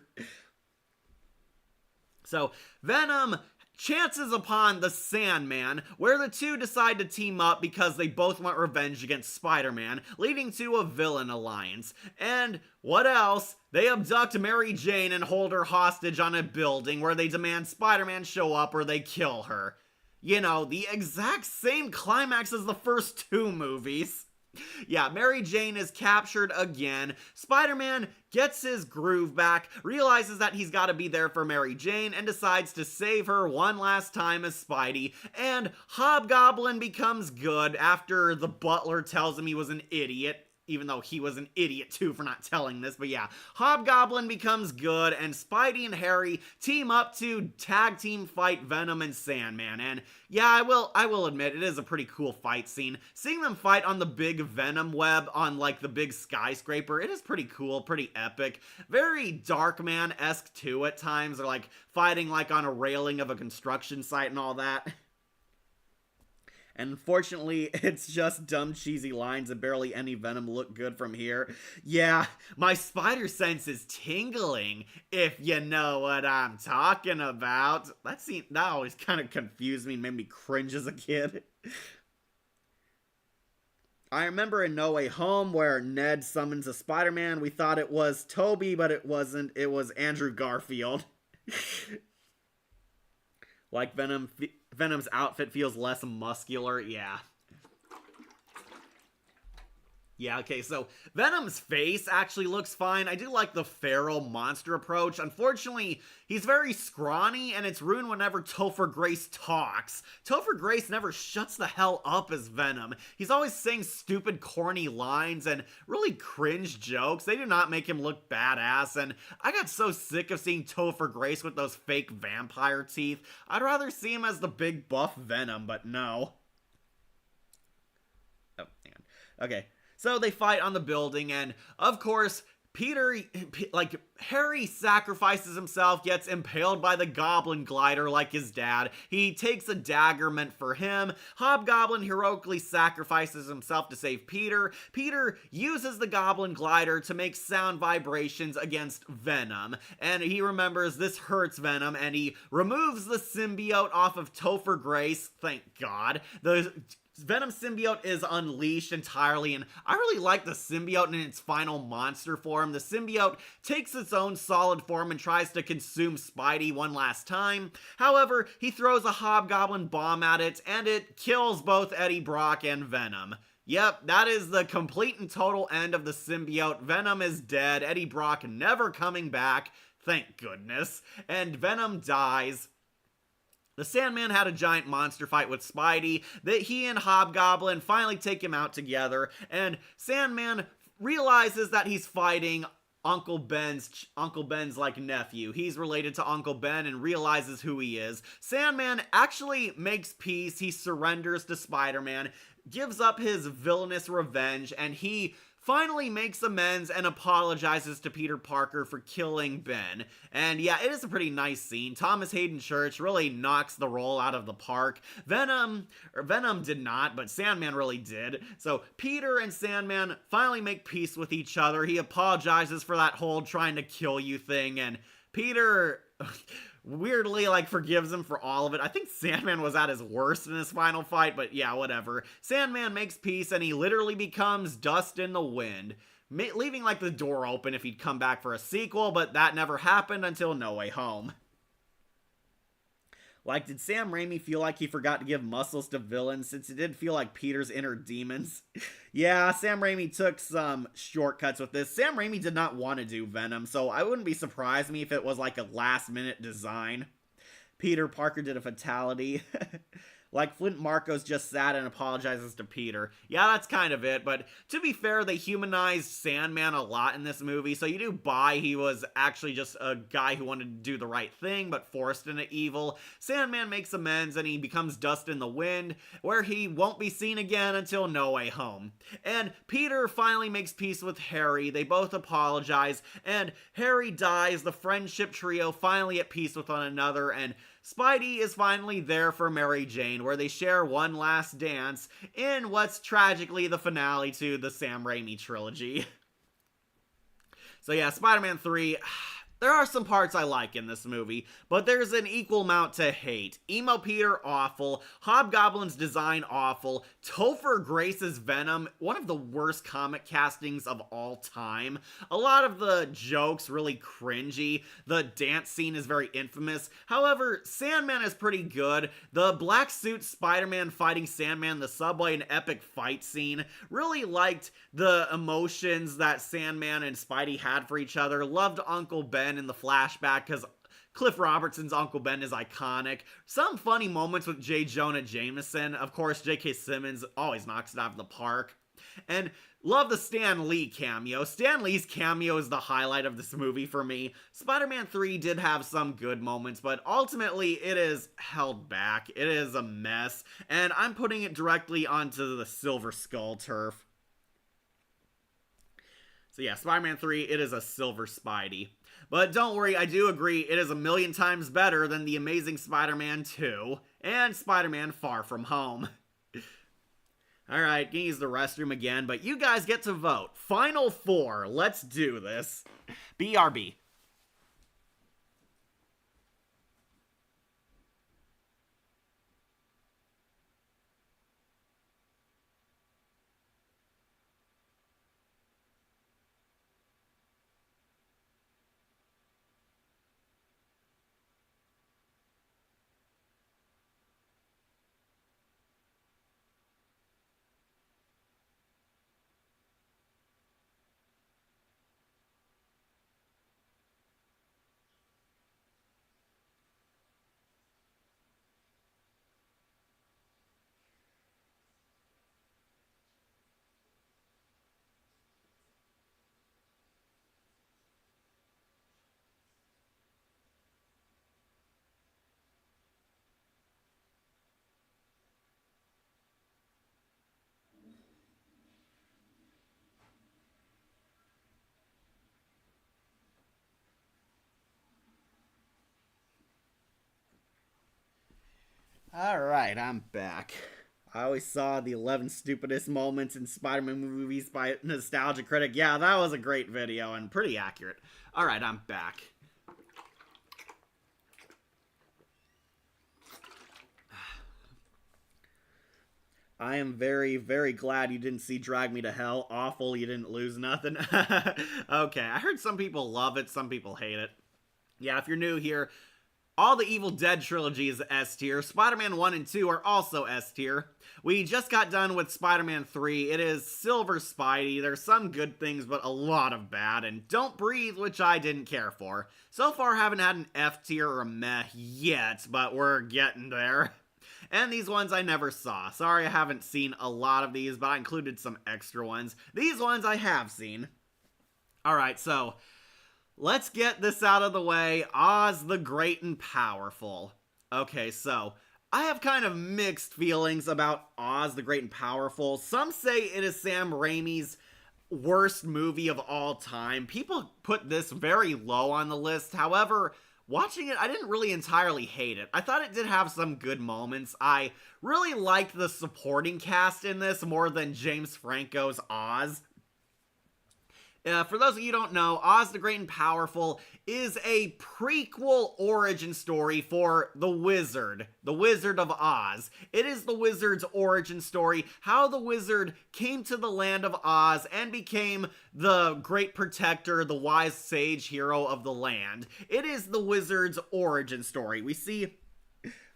So, Venom chances upon the Sandman, where the two decide to team up because they both want revenge against Spider-Man, leading to a villain alliance. And what else? They abduct Mary Jane and hold her hostage on a building where they demand Spider-Man show up or they kill her. You know, the exact same climax as the first two movies. Yeah, Mary Jane is captured again. Spider-Man gets his groove back, realizes that he's got to be there for Mary Jane, and decides to save her one last time as Spidey. And Hobgoblin becomes good after the butler tells him he was an idiot. Even though he was an idiot too for not telling this, but yeah. Hobgoblin becomes good, and Spidey and Harry team up to tag team fight Venom and Sandman. And yeah, I will admit, it is a pretty cool fight scene. Seeing them fight on the big Venom web on like the big skyscraper, it is pretty cool, pretty epic. Very Darkman-esque too at times. They're like fighting like on a railing of a construction site and all that. And unfortunately, it's just dumb, cheesy lines and barely any Venom look good from here. Yeah, my spider sense is tingling, if you know what I'm talking about. That always kind of confused me and made me cringe as a kid. I remember in No Way Home where Ned summons a Spider-Man. We thought it was Toby, but it wasn't. It was Andrew Garfield. Like Venom's outfit feels less muscular, yeah. Yeah, okay, so Venom's face actually looks fine. I do like the feral monster approach. Unfortunately, he's very scrawny, and it's ruined whenever Topher Grace talks. Topher Grace never shuts the hell up as Venom. He's always saying stupid, corny lines and really cringe jokes. They do not make him look badass, and I got so sick of seeing Topher Grace with those fake vampire teeth. I'd rather see him as the big buff Venom, but no. Oh, hang on. Okay. So they fight on the building, and of course, Harry sacrifices himself, gets impaled by the goblin glider like his dad. He takes a dagger meant for him. Hobgoblin heroically sacrifices himself to save Peter. Peter uses the goblin glider to make sound vibrations against Venom, and he remembers this hurts Venom, and he removes the symbiote off of Topher Grace. Thank God. The Venom symbiote is unleashed entirely, and I really like the symbiote in its final monster form. The symbiote takes its own solid form and tries to consume Spidey one last time. However, he throws a hobgoblin bomb at it, and it kills both Eddie Brock and Venom. Yep, that is the complete and total end of the symbiote. Venom is dead, Eddie Brock never coming back, thank goodness, and Venom dies. The Sandman had a giant monster fight with Spidey that he and Hobgoblin finally take him out together, and Sandman realizes that he's fighting Uncle Ben's like nephew. He's related to Uncle Ben and realizes who he is. Sandman actually makes peace. He surrenders to Spider-Man, gives up his villainous revenge, and he finally makes amends and apologizes to Peter Parker for killing Ben. And yeah, it is a pretty nice scene. Thomas Hayden Church really knocks the role out of the park. Venom did not, but Sandman really did. So Peter and Sandman finally make peace with each other. He apologizes for that whole trying to kill you thing, and Peter weirdly forgives him for all of it. I think Sandman was at his worst in his final fight, but yeah, whatever. Sandman makes peace, and he literally becomes dust in the wind, leaving the door open if he'd come back for a sequel, but that never happened until No Way Home. Did Sam Raimi feel like he forgot to give muscles to villains, since it did feel like Peter's inner demons? Yeah, Sam Raimi took some shortcuts with this. Sam Raimi did not want to do Venom, so I wouldn't be surprised if it was a last-minute design. Peter Parker did a fatality. Like Flint Marco's just sad and apologizes to Peter. Yeah, that's kind of it, but to be fair, they humanized Sandman a lot in this movie, so you do buy he was actually just a guy who wanted to do the right thing, but forced into evil. Sandman makes amends and he becomes dust in the wind, where he won't be seen again until No Way Home. And Peter finally makes peace with Harry, they both apologize, and Harry dies, the friendship trio finally at peace with one another, and Spidey is finally there for Mary Jane, where they share one last dance in what's tragically the finale to the Sam Raimi trilogy. So yeah, Spider-Man 3, there are some parts I like in this movie, but there's an equal amount to hate. Emo Peter, awful. Hobgoblin's design, awful. Topher Grace's Venom, one of the worst comic castings of all time. A lot of the jokes really cringy. The dance scene is very infamous. However, Sandman is pretty good. The black suit Spider-Man fighting Sandman in the subway, an epic fight scene. Really liked the emotions that Sandman and Spidey had for each other. Loved Uncle Ben in the flashback because Cliff Robertson's Uncle Ben is iconic. Some funny moments with J. Jonah Jameson. Of course, J.K. Simmons always knocks it out of the park. And love the Stan Lee cameo. Stan Lee's cameo is the highlight of this movie for me. Spider-Man 3 did have some good moments, but ultimately it is held back. It is a mess, and I'm putting it directly onto the Silver Skull turf. So yeah, Spider-Man 3, it is a Silver Spidey. But don't worry, I do agree it is a million times better than The Amazing Spider-Man 2 and Spider-Man Far From Home. Alright, gonna use the restroom again, but you guys get to vote. Final 4, let's do this. BRB. Alright, I'm back. I always saw the 11 stupidest moments in Spider-Man movies by Nostalgia Critic. Yeah, that was a great video and pretty accurate. Alright, I'm back. I am very, very glad you didn't see Drag Me to Hell. Awful, you didn't lose nothing. Okay, I heard some people love it, some people hate it. Yeah, if you're new here, all the Evil Dead trilogy is S tier. Spider-Man 1 and 2 are also S tier. We just got done with Spider-Man 3. It is Silver Spidey. There's some good things, but a lot of bad. And Don't Breathe, which I didn't care for. So far, haven't had an F tier or a meh yet, but we're getting there. And these ones I never saw. Sorry I haven't seen a lot of these, but I included some extra ones. These ones I have seen. Alright, so let's get this out of the way. Oz the Great and Powerful. Okay, so I have kind of mixed feelings about Oz the Great and Powerful. Some say it is Sam Raimi's worst movie of all time. People put this very low on the list. However, watching it, I didn't really entirely hate it. I thought it did have some good moments. I really liked the supporting cast in this more than James Franco's Oz. For those of you who don't know, Oz the Great and Powerful is a prequel origin story for the Wizard of Oz. It is the Wizard's origin story, how the Wizard came to the land of Oz and became the great protector, the wise sage hero of the land. It is the Wizard's origin story. We see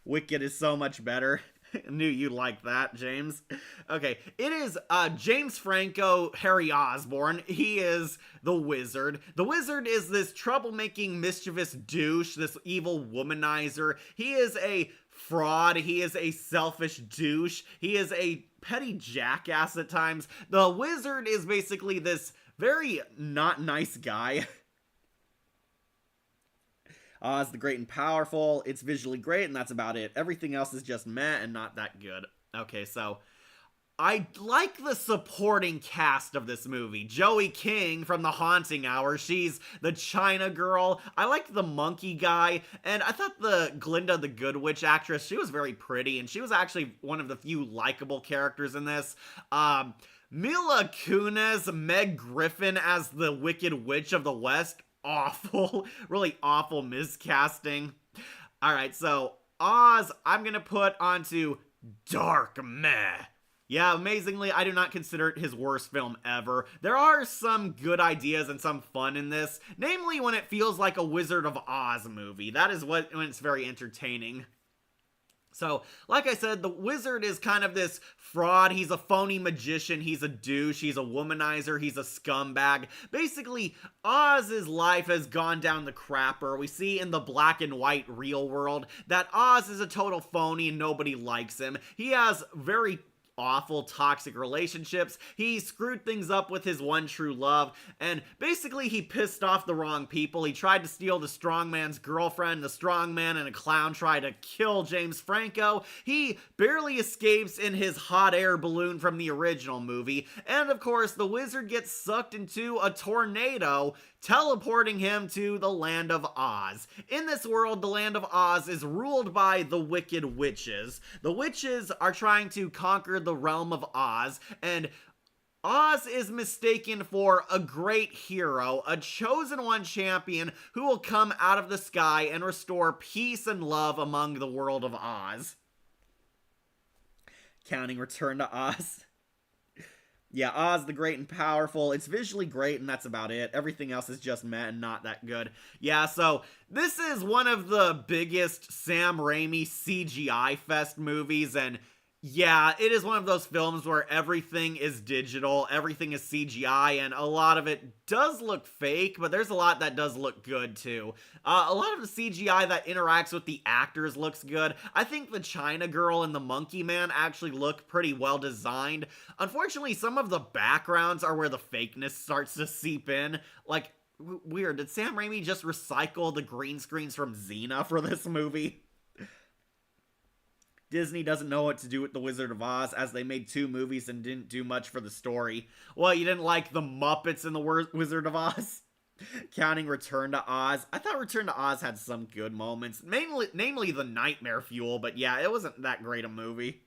Wicked is so much better. Knew you liked that, James. Okay, it is James Franco, Harry Osborn. He is the Wizard. The Wizard is this troublemaking, mischievous douche, this evil womanizer. He is a fraud. He is a selfish douche. He is a petty jackass at times. The wizard is basically this very not nice guy. Oz the Great and Powerful. It's visually great, and that's about it. Everything else is just meh and not that good. Okay, so I like the supporting cast of this movie. Joey King from The Haunting Hour. She's the China girl. I liked the monkey guy. And I thought the Glinda the Good Witch actress, she was very pretty. And she was actually one of the few likable characters in this. Mila Kunis, Meg Griffin as the Wicked Witch of the West. Awful. Really awful miscasting. Alright, so Oz, I'm gonna put onto dark meh. Yeah, amazingly, I do not consider it his worst film ever. There are some good ideas and some fun in this, namely when it feels like a Wizard of Oz movie. That is when it's very entertaining. So, like I said, the wizard is kind of this fraud. He's a phony magician. He's a douche. He's a womanizer. He's a scumbag. Basically, Oz's life has gone down the crapper. We see in the black and white real world that Oz is a total phony and nobody likes him. He has very awful toxic relationships. He screwed things up with his one true love, and basically he pissed off the wrong people. He tried to steal the strongman's girlfriend. The strongman and a clown try to kill James Franco. He barely escapes in his hot air balloon from the original movie, and of course the wizard gets sucked into a tornado, teleporting him to the land of Oz. In this world, the land of Oz is ruled by the Wicked Witches. The witches are trying to conquer the realm of Oz, and Oz is mistaken for a great hero, a chosen one champion who will come out of the sky and restore peace and love among the world of Oz. Counting Return to Oz. Yeah, Oz the Great and Powerful. It's visually great, and that's about it. Everything else is just meh and not that good. Yeah, so this is one of the biggest Sam Raimi CGI fest movies, and yeah, it is one of those films where everything is digital, everything is CGI, and a lot of it does look fake, but there's a lot that does look good too. A lot of the CGI that interacts with the actors looks good. I think the China girl and the monkey man actually look pretty well designed. Unfortunately, some of the backgrounds are where the fakeness starts to seep in. Like, weird, did Sam Raimi just recycle the green screens from Xena for this movie? Disney doesn't know what to do with The Wizard of Oz, as they made 2 movies and didn't do much for the story. Well, you didn't like the Muppets in The Wizard of Oz? Counting Return to Oz. I thought Return to Oz had some good moments, namely the nightmare fuel, but yeah, it wasn't that great a movie.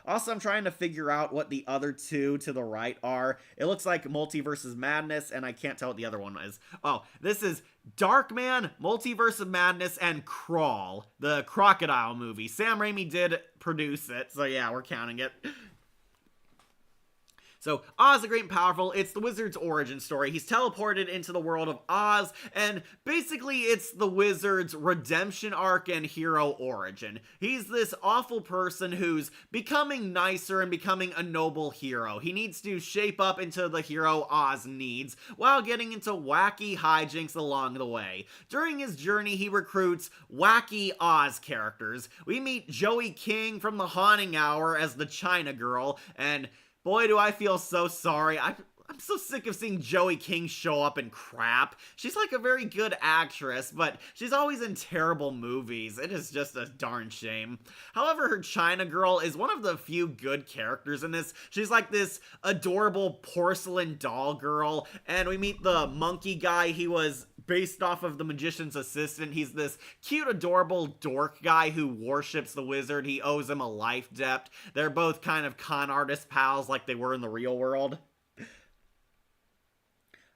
Also, I'm trying to figure out what the other 2 to the right are. It looks like Multiverse of Madness, and I can't tell what the other one is. Oh, this is Darkman, Multiverse of Madness, and Crawl, the crocodile movie. Sam Raimi did produce it, so yeah, we're counting it. So, Oz the Great and Powerful, it's the wizard's origin story. He's teleported into the world of Oz, and basically it's the wizard's redemption arc and hero origin. He's this awful person who's becoming nicer and becoming a noble hero. He needs to shape up into the hero Oz needs, while getting into wacky hijinks along the way. During his journey, he recruits wacky Oz characters. We meet Joey King from The Haunting Hour as the China girl, and boy, do I feel so sorry. I'm so sick of seeing Joey King show up in crap. She's like a very good actress, but she's always in terrible movies. It is just a darn shame. However, her China girl is one of the few good characters in this. She's like this adorable porcelain doll girl, and we meet the monkey guy. He was based off of the magician's assistant. He's this cute, adorable dork guy who worships the wizard. He owes him a life debt. They're both kind of con artist pals like they were in the real world.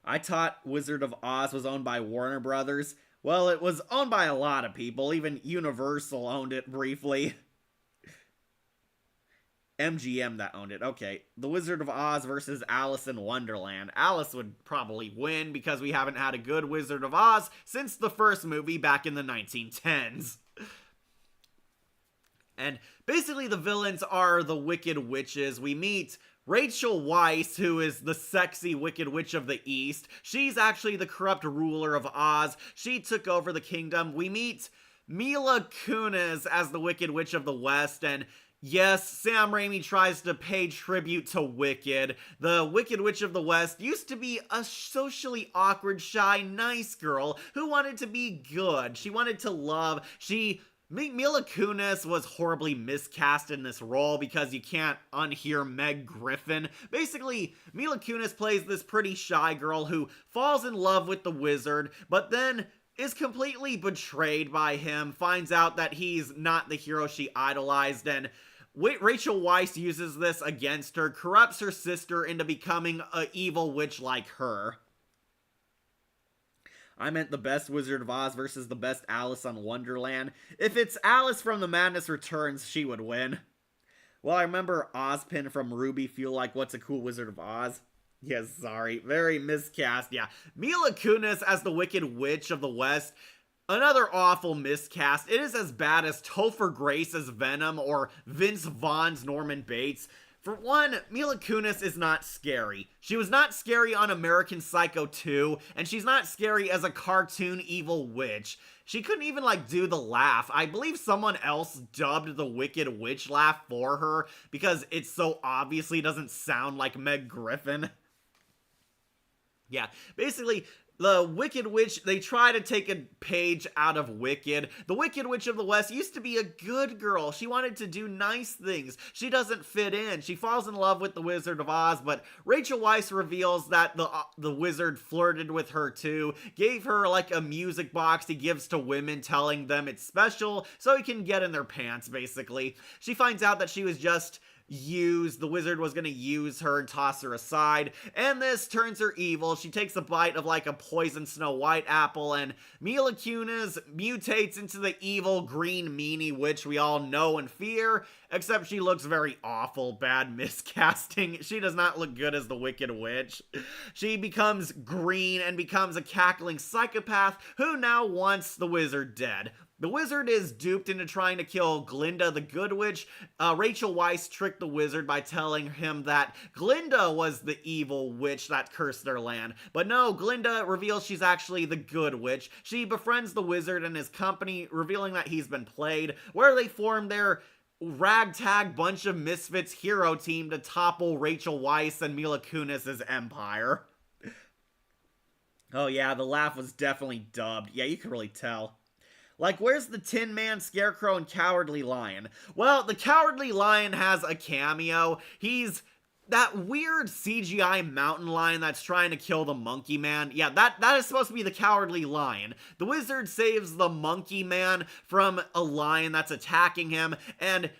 I thought Wizard of Oz was owned by Warner Brothers. Well, it was owned by a lot of people. Even Universal owned it briefly. MGM that owned it. Okay, The Wizard of Oz versus Alice in Wonderland. Alice would probably win because we haven't had a good Wizard of Oz since the first movie back in the 1910s. And basically the villains are the Wicked Witches. We meet Rachel Weisz, who is the sexy Wicked Witch of the East. She's actually the corrupt ruler of Oz. She took over the kingdom. We meet Mila Kunis as the Wicked Witch of the West, and yes, Sam Raimi tries to pay tribute to Wicked. The Wicked Witch of the West used to be a socially awkward, shy, nice girl who wanted to be good. She wanted to love. Mila Kunis was horribly miscast in this role because you can't unhear Meg Griffin. Basically, Mila Kunis plays this pretty shy girl who falls in love with the wizard, but then is completely betrayed by him, finds out that he's not the hero she idolized, and Rachel Weisz uses this against her, corrupts her sister into becoming an evil witch like her. I meant the best Wizard of Oz versus the best Alice on Wonderland. If it's Alice from The Madness Returns, she would win. Well, I remember Ozpin from Ruby feel like What's a Cool Wizard of Oz? Yes, sorry. Very miscast. Yeah. Mila Kunis as the Wicked Witch of the West. Another awful miscast. It is as bad as Topher Grace as Venom or Vince Vaughn's Norman Bates. For one, Mila Kunis is not scary. She was not scary on American Psycho 2, and she's not scary as a cartoon evil witch. She couldn't even, do the laugh. I believe someone else dubbed the Wicked Witch laugh for her because it so obviously doesn't sound like Meg Griffin. Yeah, basically, the Wicked Witch, they try to take a page out of Wicked. The Wicked Witch of the West used to be a good girl. She wanted to do nice things. She doesn't fit in. She falls in love with the Wizard of Oz, but Rachel Weisz reveals that the wizard flirted with her too, gave her a music box he gives to women telling them it's special so he can get in their pants, basically. She finds out that she was just the wizard was gonna use her and toss her aside, and this turns her evil. She takes a bite of a poison Snow White apple, and Mila Kunis mutates into the evil green meanie witch we all know and fear, except she looks very awful. Bad miscasting. She does not look good as the Wicked Witch. She becomes green and becomes a cackling psychopath who now wants the wizard dead. The wizard is duped into trying to kill Glinda the Good Witch. Rachel Weisz tricked the wizard by telling him that Glinda was the evil witch that cursed their land. But no, Glinda reveals she's actually the good witch. She befriends the wizard and his company, revealing that he's been played, where they form their ragtag bunch of misfits hero team to topple Rachel Weisz and Mila Kunis' empire. Oh yeah, the laugh was definitely dubbed. Yeah, you can really tell. Where's the Tin Man, Scarecrow, and Cowardly Lion? Well, the Cowardly Lion has a cameo. He's that weird CGI mountain lion that's trying to kill the Monkey Man. Yeah, that is supposed to be the Cowardly Lion. The wizard saves the Monkey Man from a lion that's attacking him, and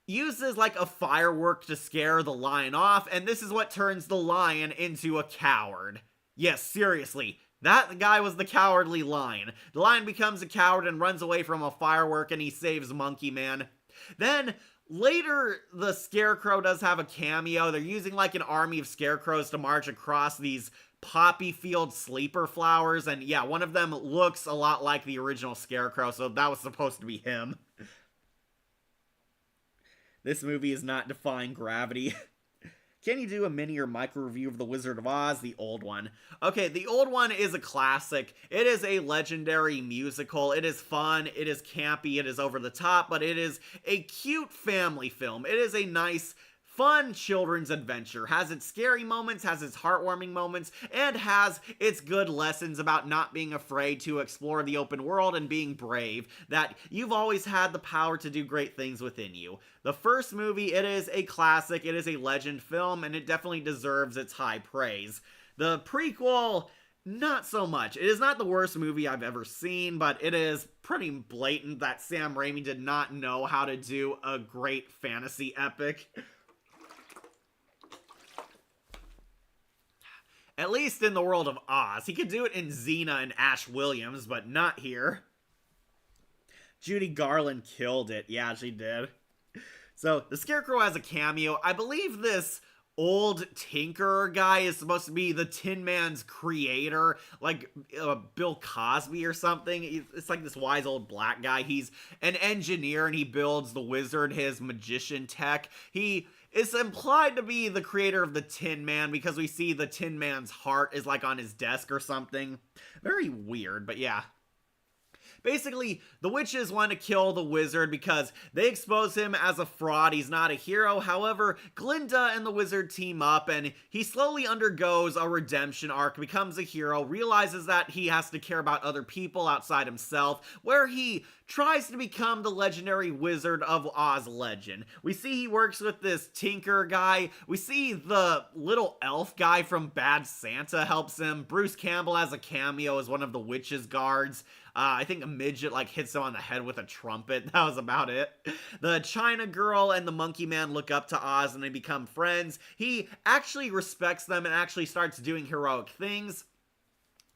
uses a firework to scare the lion off, and this is what turns the lion into a coward. Yes, seriously. That guy was the Cowardly Lion. The lion becomes a coward and runs away from a firework, and he saves Monkey Man. Then, later, the Scarecrow does have a cameo. They're using an army of scarecrows to march across these poppy field sleeper flowers, and yeah, one of them looks a lot like the original Scarecrow, so that was supposed to be him. This movie is not defying gravity. Can you do a mini or micro review of The Wizard of Oz? The old one. Okay, the old one is a classic. It is a legendary musical. It is fun, it is campy, it is over the top, but it is a cute family film. It is a nice, fun children's adventure. Has its scary moments, has its heartwarming moments, and has its good lessons about not being afraid to explore the open world and being brave, that you've always had the power to do great things within you. The first movie, it is a classic, it is a legend film, and it definitely deserves its high praise. The prequel, not so much. It is not the worst movie I've ever seen, but it is pretty blatant that Sam Raimi did not know how to do a great fantasy epic. At least in the world of Oz. He could do it in Xena and Ash Williams, but not here. Judy Garland killed it. Yeah, she did. So, the Scarecrow has a cameo. I believe this old tinkerer guy is supposed to be the Tin Man's creator, Bill Cosby or something. It's this wise old black guy. He's an engineer and he builds the wizard his magician tech. He is implied to be the creator of the Tin Man because we see the Tin Man's heart is on his desk or something. Very weird, but yeah. Basically, the witches want to kill the wizard because they expose him as a fraud. He's not a hero. However, Glinda and the wizard team up, and he slowly undergoes a redemption arc, becomes a hero, realizes that he has to care about other people outside himself, where he tries to become the legendary Wizard of Oz legend. We see he works with this tinker guy. We see the little elf guy from Bad Santa helps him. Bruce Campbell has a cameo as one of the witch's guards. I think a midget like hits him on the head with a trumpet. That was about it. The China girl and the monkey man look up to Oz and they become friends. He actually respects them and actually starts doing heroic things.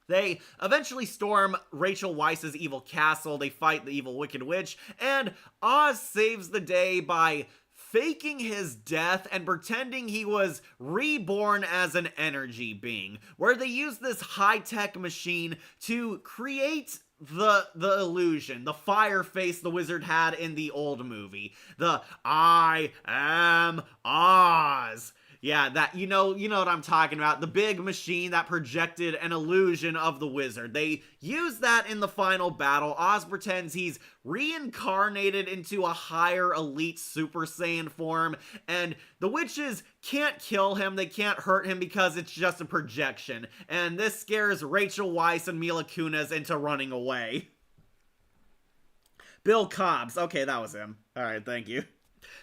They eventually storm Rachel Weisz's evil castle, they fight the evil Wicked Witch, and Oz saves the day by faking his death and pretending he was reborn as an energy being, where they use this high-tech machine to create the illusion, the fire face the wizard had in the old movie. The I am Oz. Yeah, that, you know what I'm talking about. The big machine that projected an illusion of the wizard. They use that in the final battle. Oz pretends he's reincarnated into a higher elite Super Saiyan form, and the witches can't kill him, they can't hurt him because it's just a projection. And this scares Rachel Weisz and Mila Kunis into running away. Bill Cobbs. Okay, that was him. Alright, thank you.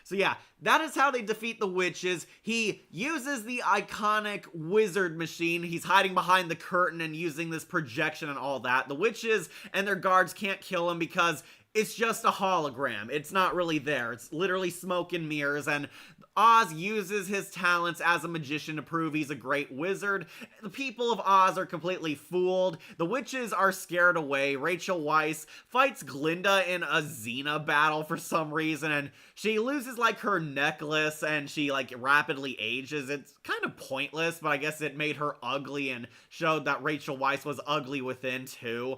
So yeah, that is how they defeat the witches. He uses the iconic wizard machine. He's hiding behind the curtain and using this projection and all that. The witches and their guards can't kill him because it's just a hologram. It's not really there. It's literally smoke and mirrors, and Oz uses his talents as a magician to prove he's a great wizard. The people of Oz are completely fooled. The witches are scared away. Rachel Weisz fights Glinda in a Xena battle for some reason, and she loses like her necklace and she like rapidly ages. It's kind of pointless, but I guess it made her ugly and showed that Rachel Weisz was ugly within too.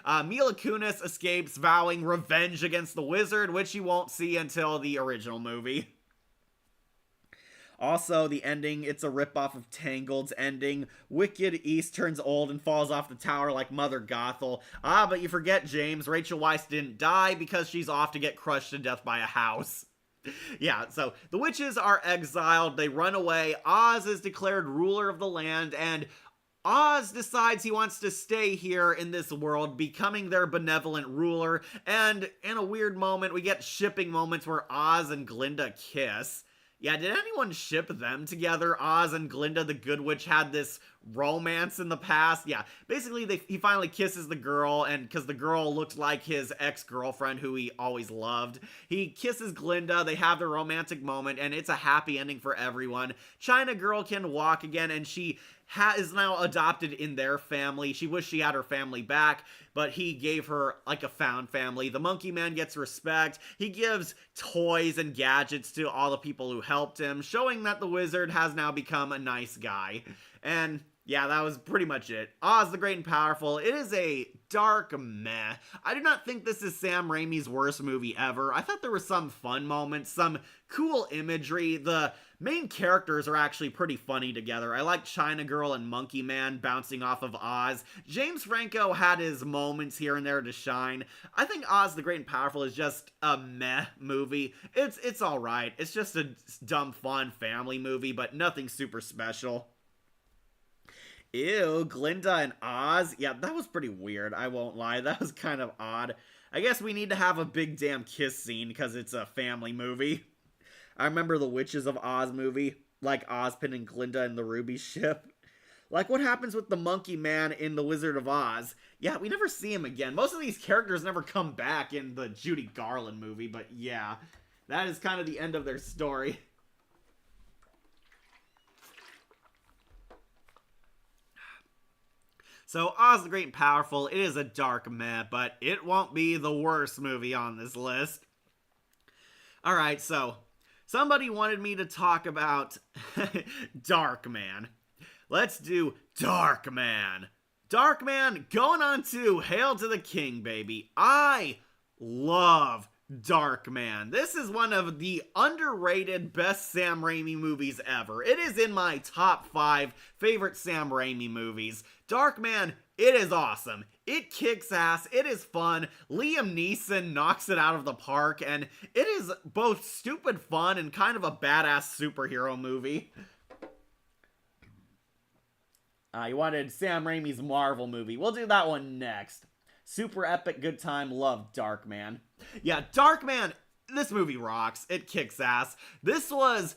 Mila Kunis escapes, vowing revenge against the wizard, which you won't see until the original movie. Also, the ending, it's a ripoff of Tangled's ending. Wicked East turns old and falls off the tower like Mother Gothel. But you forget, James, Rachel Weisz didn't die because she's off to get crushed to death by a house. Yeah, so the witches are exiled, they run away, Oz is declared ruler of the land, and Oz decides he wants to stay here in this world, becoming their benevolent ruler, and in a weird moment, we get shipping moments where Oz and Glinda kiss. Yeah, did anyone ship them together? Oz and Glinda, the Good Witch, had this romance in the past. Yeah, basically he finally kisses the girl, and because the girl looked like his ex-girlfriend who he always loved. He kisses Glinda, they have their romantic moment, and it's a happy ending for everyone. China Girl can walk again, and she is now adopted in their family. She wished she had her family back, but he gave her like a found family. The Monkey Man gets respect. He gives toys and gadgets to all the people who helped him, showing that the wizard has now become a nice guy. And yeah, that was pretty much it. Oz the Great and Powerful. It is a dark meh. I do not think this is Sam Raimi's worst movie ever. I thought there were some fun moments, some cool imagery. The main characters are actually pretty funny together. I like China Girl and Monkey Man bouncing off of Oz. James Franco had his moments here and there to shine. I think Oz the Great and Powerful is just a meh movie. It's alright. It's just a dumb, fun family movie, but nothing super special. Ew, Glinda and Oz? Yeah, that was pretty weird, I won't lie. That was kind of odd. I guess we need to have a big damn kiss scene because it's a family movie. I remember the Witches of Oz movie, like Ozpin and Glinda and the Ruby ship. Like, what happens with the Monkey Man in The Wizard of Oz? Yeah, we never see him again. Most of these characters never come back in the Judy Garland movie, but yeah, that is kind of the end of their story. So, Oz the Great and Powerful, it is a dark meh, but it won't be the worst movie on this list. Alright, so, somebody wanted me to talk about Darkman. Let's do Darkman. Darkman, going on to Hail to the King, baby. I love Darkman. This is one of the underrated best Sam Raimi movies ever. It is in my top 5 favorite Sam Raimi movies. Darkman It is awesome. It kicks ass. It is fun. Liam Neeson knocks it out of the park, and it is both stupid fun and kind of a badass superhero movie. You wanted Sam Raimi's Marvel movie. We'll do that one next. Super epic, good time, love Darkman. Yeah, Darkman, this movie rocks. It kicks ass. This was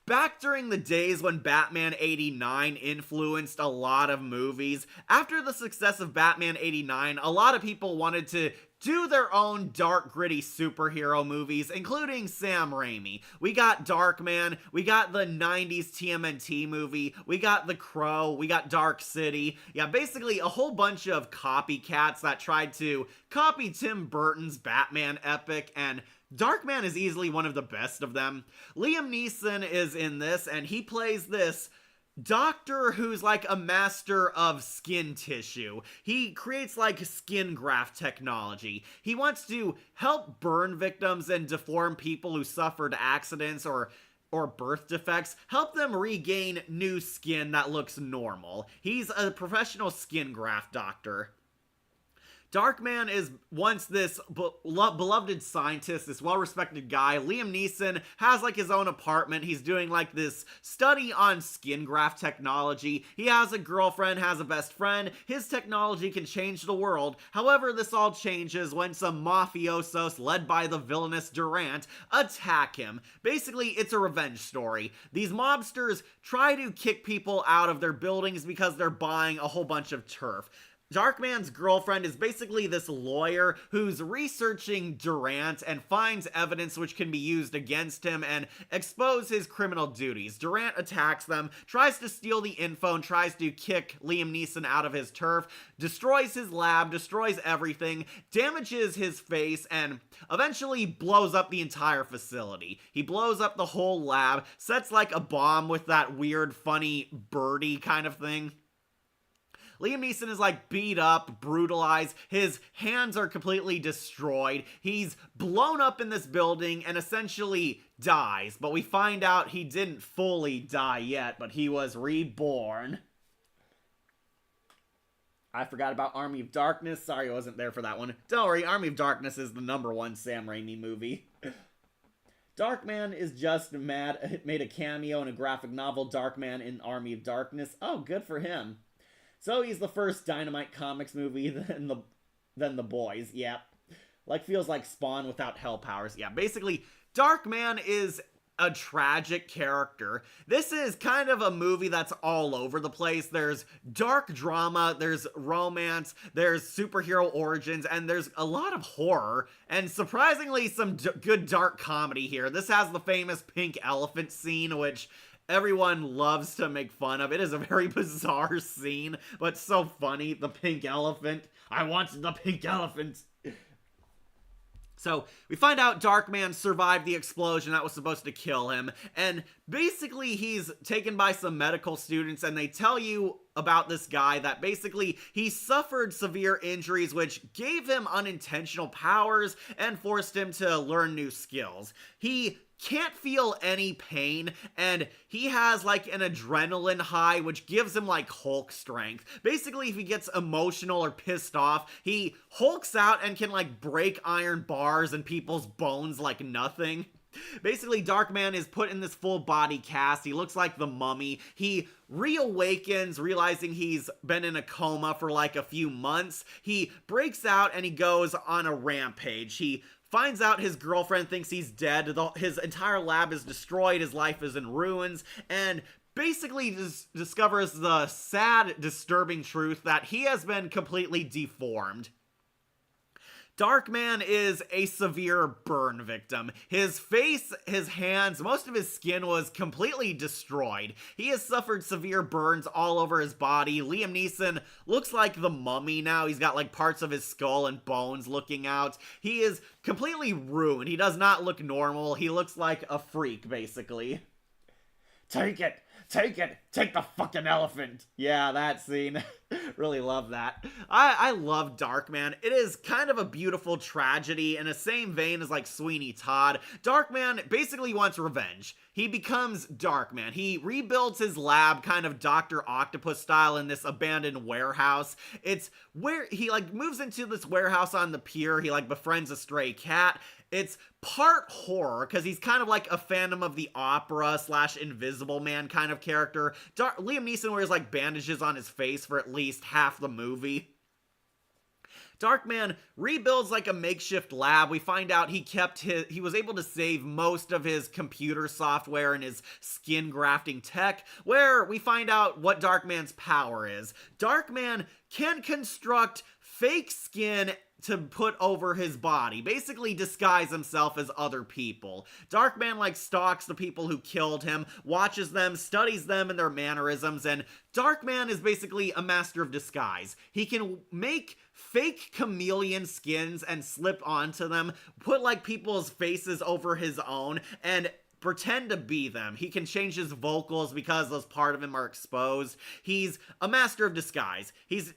back during the days when Batman 89 influenced a lot of movies. After the success of Batman 89, a lot of people wanted to do their own dark, gritty superhero movies, including Sam Raimi. We got Darkman, we got the 90s TMNT movie, we got The Crow, we got Dark City. Yeah, basically a whole bunch of copycats that tried to copy Tim Burton's Batman epic, and Darkman is easily one of the best of them. Liam Neeson is in this, and he plays this doctor who's like a master of skin tissue. He creates like skin graft technology. He wants to help burn victims and deformed people who suffered accidents or birth defects, help them regain new skin that looks normal. He's a professional skin graft doctor. Darkman is once this beloved scientist, this well-respected guy. Liam Neeson has like his own apartment. He's doing like this study on skin graft technology. He has a girlfriend, has a best friend. His technology can change the world. However, this all changes when some mafiosos led by the villainous Durant attack him. Basically, it's a revenge story. These mobsters try to kick people out of their buildings because they're buying a whole bunch of turf. Darkman's girlfriend is basically this lawyer who's researching Durant and finds evidence which can be used against him and expose his criminal duties. Durant attacks them, tries to steal the info, and tries to kick Liam Neeson out of his turf, destroys his lab, destroys everything, damages his face, and eventually blows up the entire facility. He blows up the whole lab, sets like a bomb with that weird, funny, birdie kind of thing. Liam Neeson is like beat up, brutalized, his hands are completely destroyed, he's blown up in this building and essentially dies, but we find out he didn't fully die yet, but he was reborn. I forgot about Army of Darkness, sorry I wasn't there for that one. Don't worry, Army of Darkness is the #1 Sam Raimi movie. Darkman is just mad, made a cameo in a graphic novel, Darkman in Army of Darkness. Oh, good for him. So he's the first Dynamite Comics movie, then the boys, yeah. Like, feels like Spawn without hell powers. Yeah, basically, Darkman is a tragic character. This is kind of a movie that's all over the place. There's dark drama, there's romance, there's superhero origins, and there's a lot of horror, and surprisingly some good dark comedy here. This has the famous pink elephant scene, which everyone loves to make fun of. It is a very bizarre scene, but so funny. The pink elephant. I want the pink elephant. So, we find out Darkman survived the explosion that was supposed to kill him, and basically he's taken by some medical students, and they tell you about this guy that basically he suffered severe injuries which gave him unintentional powers and forced him to learn new skills. He can't feel any pain, and he has like an adrenaline high which gives him like Hulk strength. Basically, if he gets emotional or pissed off, he hulks out and can like break iron bars and people's bones like nothing. Basically, Darkman is put in this full body cast. He looks like the Mummy. He reawakens, realizing he's been in a coma for like a few months. He breaks out and he goes on a rampage. He finds out his girlfriend thinks he's dead, his entire lab is destroyed, his life is in ruins, and basically discovers the sad, disturbing truth that he has been completely deformed. Darkman is a severe burn victim. His face, his hands, most of his skin was completely destroyed. He has suffered severe burns all over his body. Liam Neeson looks like the Mummy now. He's got like parts of his skull and bones looking out. He is completely ruined. He does not look normal. He looks like a freak, basically. Take it! Take it! Take the fucking elephant! Yeah, that scene. Really love that. I love Darkman. It is kind of a beautiful tragedy in the same vein as like Sweeney Todd. Darkman basically wants revenge. He becomes Darkman. He rebuilds his lab kind of Dr. Octopus style in this abandoned warehouse. It's where he like moves into this warehouse on the pier. He like befriends a stray cat. It's part horror because he's kind of like a Phantom of the Opera / Invisible Man kind of character. Liam Neeson wears like bandages on his face for at least half the movie. Darkman rebuilds like a makeshift lab. We find out he was able to save most of his computer software and his skin grafting tech, where we find out what Darkman's power is. Darkman can construct fake skin to put over his body, basically disguise himself as other people. Darkman like stalks the people who killed him, watches them, studies them and their mannerisms, and Darkman is basically a master of disguise. He can make fake chameleon skins and slip onto them, put like people's faces over his own, and pretend to be them. He can change his vocals because those part of him are exposed. He's a master of disguise. He's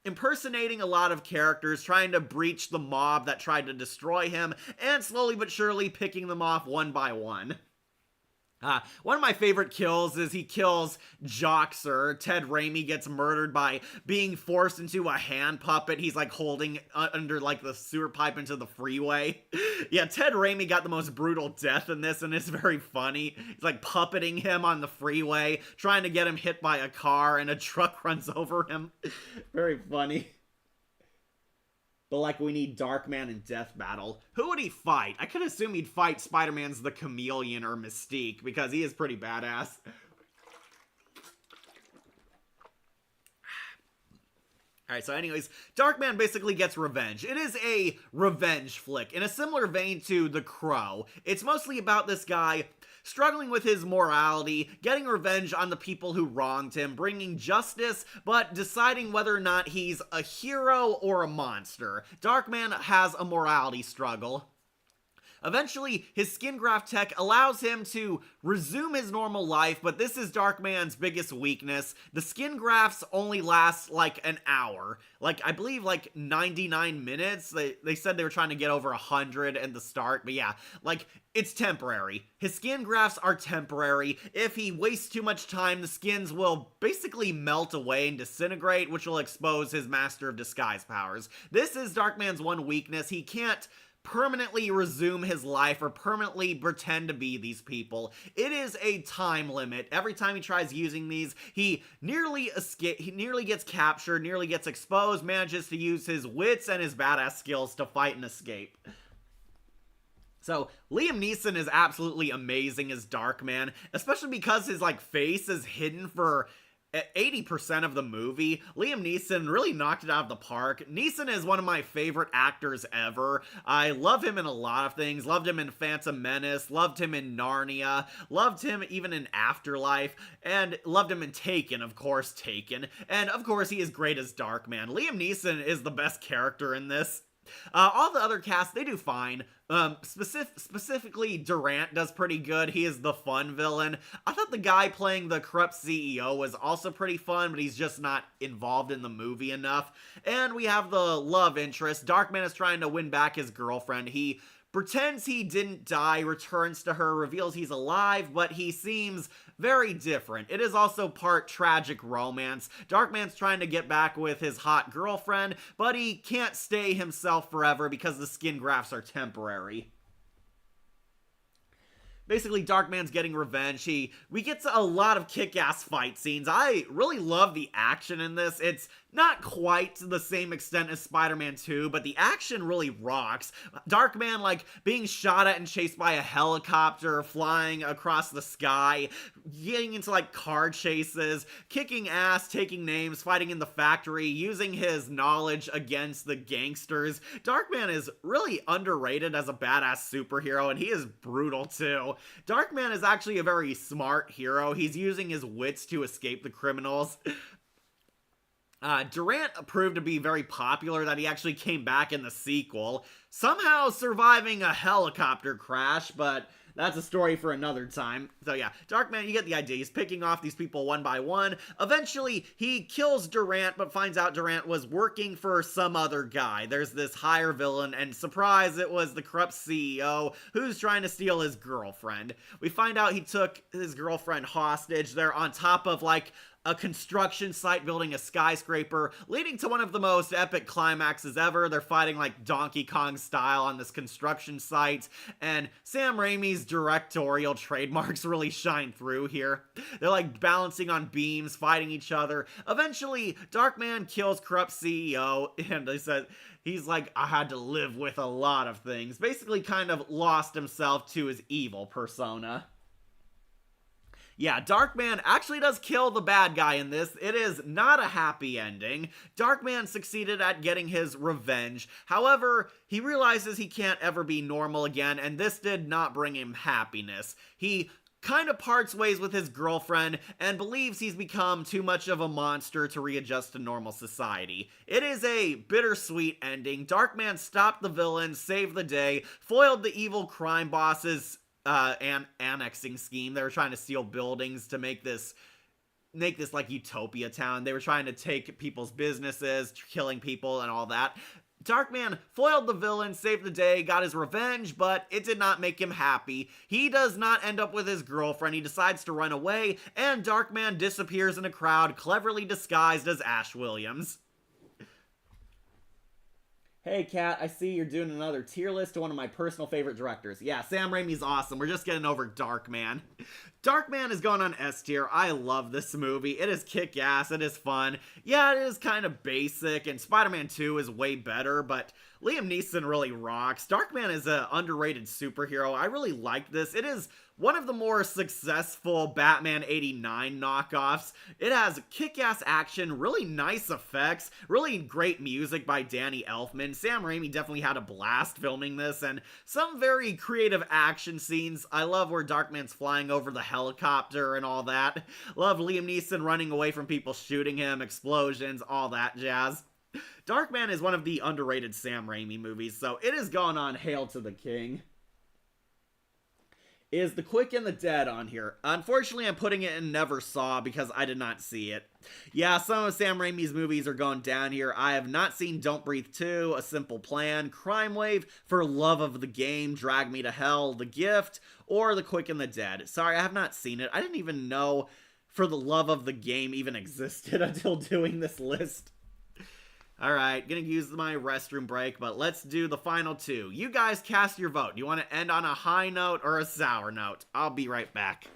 impersonating a lot of characters, trying to breach the mob that tried to destroy him, and slowly but surely picking them off one by one. One of my favorite kills is he kills Joxer. Ted Raimi gets murdered by being forced into a hand puppet he's like holding under like the sewer pipe into the freeway. Yeah, Ted Raimi got the most brutal death in this, and it's very funny. He's like puppeting him on the freeway, trying to get him hit by a car, and a truck runs over him. Very funny. But like, we need Darkman in Death Battle. Who would he fight? I could assume he'd fight Spider-Man's the Chameleon or Mystique, because he is pretty badass. Alright, so anyways, Darkman basically gets revenge. It is a revenge flick, in a similar vein to The Crow. It's mostly about this guy struggling with his morality, getting revenge on the people who wronged him, bringing justice, but deciding whether or not he's a hero or a monster. Darkman has a morality struggle. Eventually, his skin graft tech allows him to resume his normal life, but this is Darkman's biggest weakness. The skin grafts only last like an hour. Like, I believe like 99 minutes. They said they were trying to get over 100 at the start, but yeah, like, it's temporary. His skin grafts are temporary. If he wastes too much time, the skins will basically melt away and disintegrate, which will expose his Master of Disguise powers. This is Darkman's one weakness. He can't permanently resume his life or permanently pretend to be these people. It is a time limit. Every time he tries using these, he nearly gets captured, nearly gets exposed, manages to use his wits and his badass skills to fight and escape. So, Liam Neeson is absolutely amazing as Darkman, especially because his like face is hidden for 80% of the movie. Liam Neeson really knocked it out of the park. Neeson is one of my favorite actors ever. I love him in a lot of things. Loved him in Phantom Menace, loved him in Narnia, loved him even in Afterlife, and loved him in Taken, of course, And of course, he is great as Darkman. Liam Neeson is the best character in this. All the other cast, they do fine. Specifically, Durant does pretty good. He is the fun villain. I thought the guy playing the corrupt CEO was also pretty fun, but he's just not involved in the movie enough. And we have the love interest. Darkman is trying to win back his girlfriend. He pretends he didn't die, returns to her, reveals he's alive, but he seems very different. It is also part tragic romance. Darkman's trying to get back with his hot girlfriend, but he can't stay himself forever because the skin grafts are temporary. Basically, Darkman's getting revenge. We get a lot of kick-ass fight scenes. I really love the action in this. It's not quite to the same extent as Spider-Man 2, but the action really rocks. Darkman, like, being shot at and chased by a helicopter, flying across the sky, getting into, like, car chases, kicking ass, taking names, fighting in the factory, using his knowledge against the gangsters. Darkman is really underrated as a badass superhero, and he is brutal, too. Darkman is actually a very smart hero. He's using his wits to escape the criminals. Durant proved to be very popular, that he actually came back in the sequel, somehow surviving a helicopter crash, but That's a story for another time. So yeah, Darkman, you get the idea. He's picking off these people one by one. Eventually, he kills Durant, but finds out Durant was working for some other guy. There's this higher villain, and surprise, it was the corrupt CEO who's trying to steal his girlfriend. We find out he took his girlfriend hostage. They're on top of like a construction site building a skyscraper, leading to one of the most epic climaxes ever. They're fighting like Donkey Kong style on this construction site, and Sam Raimi's directorial trademarks really shine through here. They're like balancing on beams, fighting each other. Eventually, Darkman kills corrupt CEO, and they said he's like, I had to live with a lot of things. Basically kind of lost himself to his evil persona. Yeah, Darkman actually does kill the bad guy in this. It is not a happy ending. Darkman succeeded at getting his revenge. However, he realizes he can't ever be normal again, and this did not bring him happiness. He kind of parts ways with his girlfriend and believes he's become too much of a monster to readjust to normal society. It is a bittersweet ending. Darkman stopped the villains, saved the day, foiled the evil crime bosses annexing scheme. They were trying to steal buildings to make this like utopia town. They were trying to take people's businesses, killing people and all that. Darkman foiled the villain, saved the day, got his revenge, but it did not make him happy. He does not end up with his girlfriend. He decides to run away, and Darkman disappears in a crowd, cleverly disguised as Ash Williams. Hey, Kat, I see you're doing another tier list to one of my personal favorite directors. Yeah, Sam Raimi's awesome. We're just getting over Darkman. Darkman is going on S tier. I love this movie. It is kick-ass. It is fun. Yeah, it is kind of basic, and Spider-Man 2 is way better, but Liam Neeson really rocks. Darkman is an underrated superhero. I really like this. It is one of the more successful Batman 89 knockoffs. It has kick-ass action, really nice effects, really great music by Danny Elfman. Sam Raimi definitely had a blast filming this, and some very creative action scenes. I love where Darkman's flying over the helicopter and all that. Love Liam Neeson running away from people shooting him, explosions, all that jazz. Darkman is one of the underrated Sam Raimi movies, so it is going on Hail to the King. Is The Quick and the Dead on here? Unfortunately, I'm putting it in Never Saw because I did not see it. Yeah, some of Sam Raimi's movies are going down here. I have not seen Don't Breathe 2, A Simple Plan, Crime Wave, For Love of the Game, Drag Me to Hell, The Gift, or The Quick and the Dead. Sorry, I have not seen it. I didn't even know For the Love of the Game even existed until doing this list. Alright, gonna use my restroom break, but let's do the final two. You guys cast your vote. Do you want to end on a high note or a sour note? I'll be right back.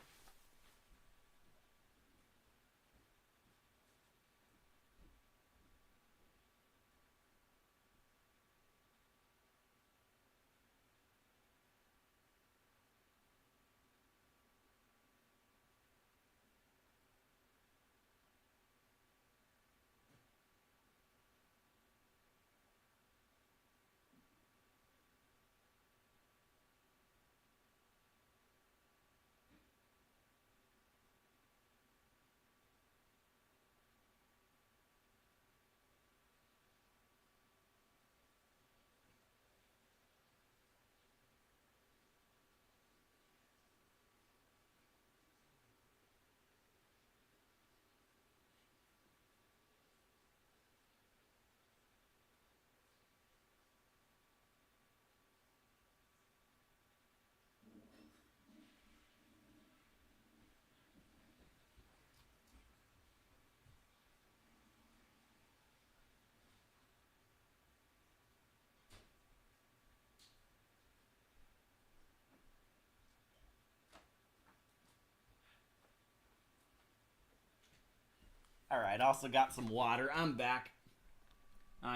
Alright, also got some water. I'm back.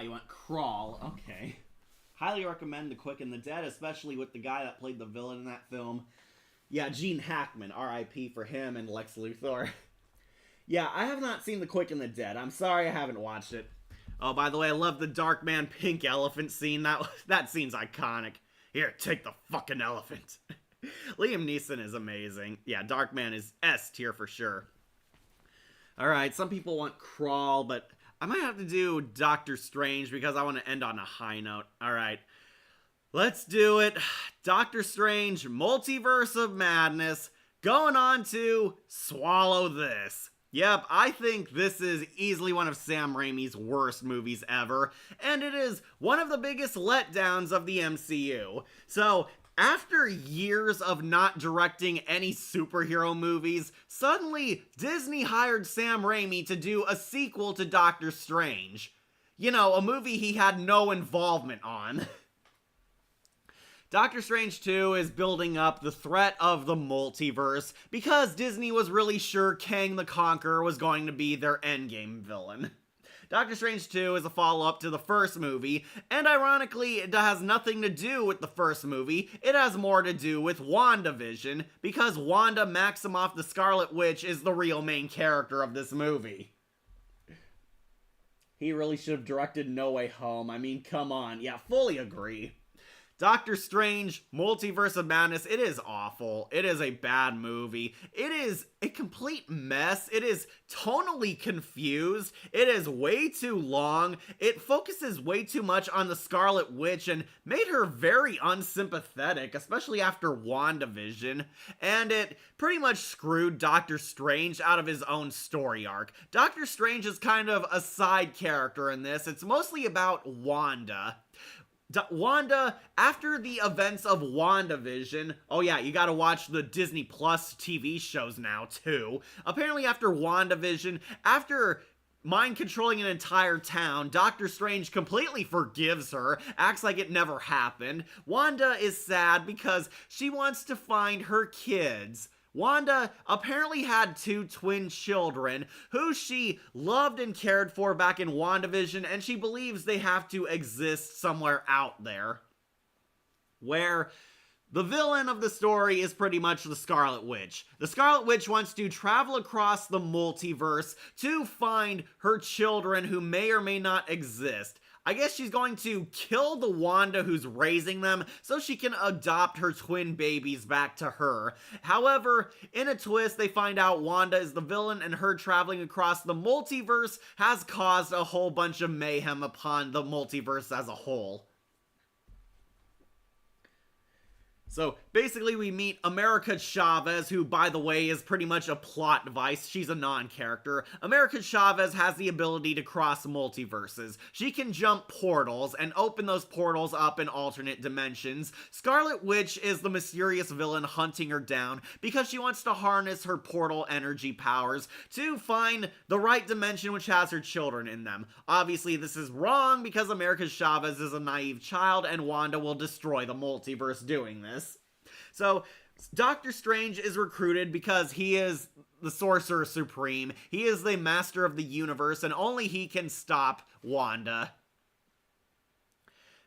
You want Crawl. Okay. Highly recommend The Quick and the Dead, especially with the guy that played the villain in that film. Yeah, Gene Hackman. R.I.P. for him and Lex Luthor. Yeah, I have not seen The Quick and the Dead. I'm sorry I haven't watched it. Oh, by the way, I love the Darkman pink elephant scene. That scene's iconic. Here, take the fucking elephant. Liam Neeson is amazing. Yeah, Darkman is S tier for sure. Alright, some people want Crawl, but I might have to do Doctor Strange because I want to end on a high note. Alright. Let's do it. Doctor Strange, Multiverse of Madness, going on to Swallow This. Yep, I think this is easily one of Sam Raimi's worst movies ever, and it is one of the biggest letdowns of the MCU. So, after years of not directing any superhero movies, suddenly Disney hired Sam Raimi to do a sequel to Doctor Strange. You know, a movie he had no involvement on. Doctor Strange 2 is building up the threat of the multiverse because Disney was really sure Kang the Conqueror was going to be their endgame villain. Doctor Strange 2 is a follow-up to the first movie, and ironically, it has nothing to do with the first movie. It has more to do with WandaVision, because Wanda Maximoff the Scarlet Witch is the real main character of this movie. He really should have directed No Way Home. I mean, come on. Yeah, fully agree. Doctor Strange, Multiverse of Madness, it is awful. It is a bad movie. It is a complete mess. It is tonally confused. It is way too long. It focuses way too much on the Scarlet Witch and made her very unsympathetic, especially after WandaVision. And it pretty much screwed Doctor Strange out of his own story arc. Doctor Strange is kind of a side character in this. It's mostly about Wanda. Wanda, after the events of WandaVision, oh yeah, you gotta watch the Disney Plus TV shows now, too. Apparently after WandaVision, after mind controlling an entire town, Doctor Strange completely forgives her, acts like it never happened. Wanda is sad because she wants to find her kids. Wanda apparently had 2 twin children who she loved and cared for back in WandaVision, and she believes they have to exist somewhere out there. Where the villain of the story is pretty much the Scarlet Witch. The Scarlet Witch wants to travel across the multiverse to find her children who may or may not exist. I guess she's going to kill the Wanda who's raising them so she can adopt her twin babies back to her. However, in a twist, they find out Wanda is the villain, and her traveling across the multiverse has caused a whole bunch of mayhem upon the multiverse as a whole. So basically we meet America Chavez, who, by the way, is pretty much a plot device. She's a non-character. America Chavez has the ability to cross multiverses. She can jump portals and open those portals up in alternate dimensions. Scarlet Witch is the mysterious villain hunting her down because she wants to harness her portal energy powers to find the right dimension which has her children in them. Obviously this is wrong because America Chavez is a naive child and Wanda will destroy the multiverse doing this. So, Doctor Strange is recruited because he is the Sorcerer Supreme. He is the master of the universe, and only he can stop Wanda.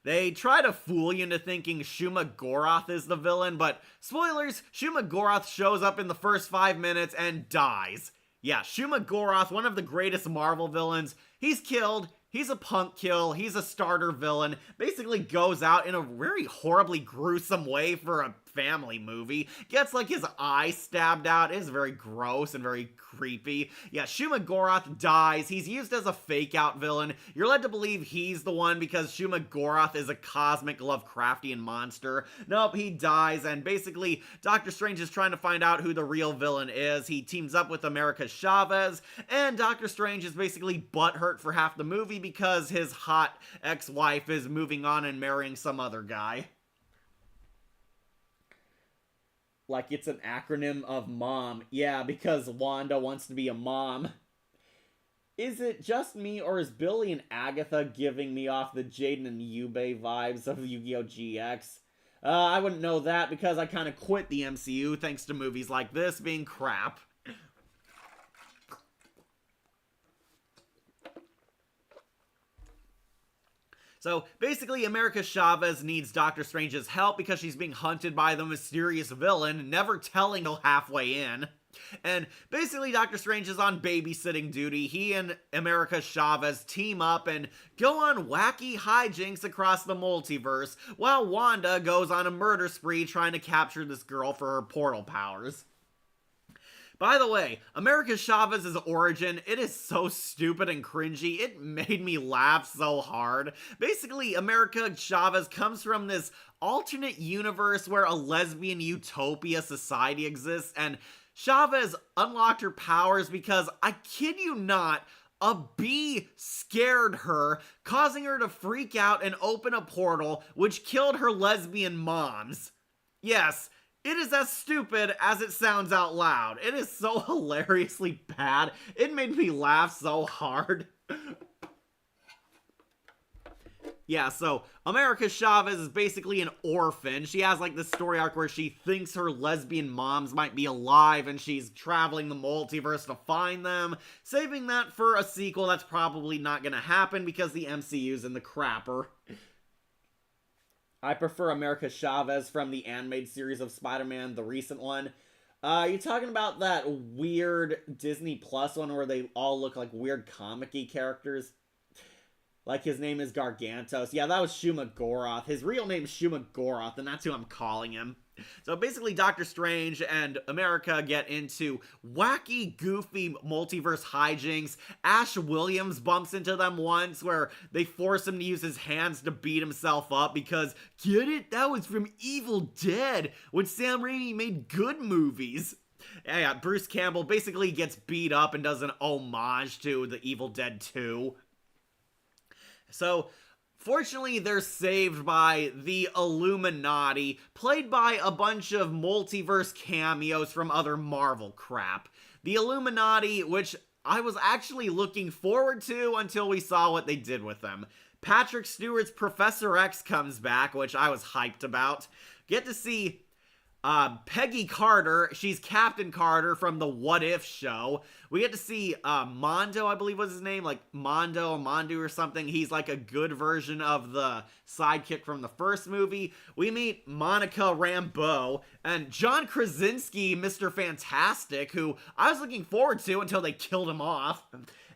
They try to fool you into thinking Shuma Gorath is the villain, but spoilers, Shuma Gorath shows up in the first 5 minutes and dies. Yeah, Shuma Gorath, one of the greatest Marvel villains, he's killed. He's a punk kill, he's a starter villain, basically goes out in a very horribly gruesome way for a family movie, gets like his eye stabbed out. It is very gross and very creepy. Yeah, Shuma Gorath dies. He's used as a fake out villain. You're led to believe he's the one because Shuma Gorath is a cosmic Lovecraftian monster. Nope, he dies, and basically Doctor Strange is trying to find out who the real villain is. He teams up with America Chavez, and Doctor Strange is basically butthurt for half the movie because his hot ex-wife is moving on and marrying some other guy. Like it's an acronym of mom. Yeah, because Wanda wants to be a mom. Is it just me, or is Billy and Agatha giving me off the Jaden and Yubei vibes of Yu-Gi-Oh! GX? I wouldn't know that because I kind of quit the MCU thanks to movies like this being crap. So basically, America Chavez needs Doctor Strange's help because she's being hunted by the mysterious villain, never telling till halfway in. And basically, Doctor Strange is on babysitting duty. He and America Chavez team up and go on wacky hijinks across the multiverse, while Wanda goes on a murder spree trying to capture this girl for her portal powers. By the way, America Chavez's origin, it is so stupid and cringy, it made me laugh so hard. Basically, America Chavez comes from this alternate universe where a lesbian utopia society exists, and Chavez unlocked her powers because, I kid you not, a bee scared her, causing her to freak out and open a portal, which killed her lesbian moms. Yes, it is as stupid as it sounds out loud. It is so hilariously bad. It made me laugh so hard. Yeah, so America Chavez is basically an orphan. She has like this story arc where she thinks her lesbian moms might be alive and she's traveling the multiverse to find them, saving that for a sequel that's probably not gonna happen because the MCU's in the crapper. I prefer America Chavez from the animated series of Spider-Man, the recent one. You talking about that weird Disney Plus one where they all look like weird comic-y characters? Like his name is Gargantos. Yeah, that was Shuma Gorath. His real name's Shuma Gorath, and that's who I'm calling him. So basically, Doctor Strange and America get into wacky, goofy multiverse hijinks. Ash Williams bumps into them once where they force him to use his hands to beat himself up because, get it? That was from Evil Dead, when Sam Raimi made good movies. Yeah, Bruce Campbell basically gets beat up and does an homage to the Evil Dead 2. So, fortunately, they're saved by the Illuminati, played by a bunch of multiverse cameos from other Marvel crap. The Illuminati, which I was actually looking forward to until we saw what they did with them. Patrick Stewart's Professor X comes back, which I was hyped about. Get to see Peggy Carter. She's Captain Carter from the What If show. We get to see Mondo, I believe was his name, like Mondo or something. He's like a good version of the sidekick from the first movie. We meet Monica Rambeau and John Krasinski, Mr. Fantastic, who I was looking forward to until they killed him off.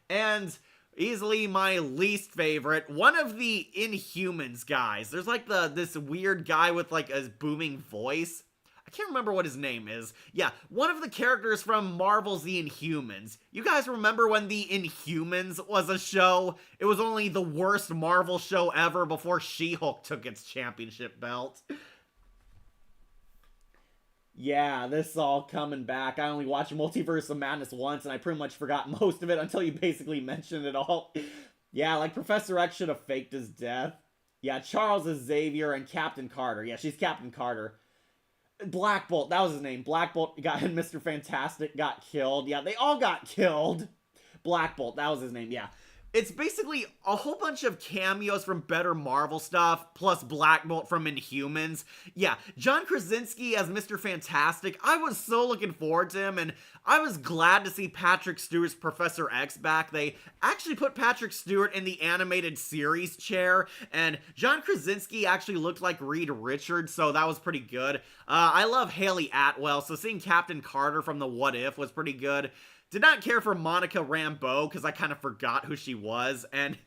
And easily my least favorite, one of the Inhumans guys. There's like this weird guy with like a booming voice. I can't remember what his name is. Yeah, one of the characters from Marvel's The Inhumans. You guys remember when The Inhumans was a show? It was only the worst Marvel show ever before She-Hulk took its championship belt. Yeah, this is all coming back. I only watched Multiverse of Madness once, and I pretty much forgot most of it until you basically mentioned it all. Yeah, like Professor X should have faked his death. Yeah, Charles is Xavier and Captain Carter. Yeah, she's Captain Carter. Black Bolt, that was his name. Black Bolt and Mr. Fantastic got killed. Yeah, they all got killed. Black Bolt, that was his name, yeah. It's basically a whole bunch of cameos from better Marvel stuff, plus Black Bolt from Inhumans. Yeah, John Krasinski as Mr. Fantastic, I was so looking forward to him, and I was glad to see Patrick Stewart's Professor X back. They actually put Patrick Stewart in the animated series chair, and John Krasinski actually looked like Reed Richards, so that was pretty good. I love Haley Atwell, so seeing Captain Carter from the What If was pretty good. Did not care for Monica Rambeau, because I kind of forgot who she was, and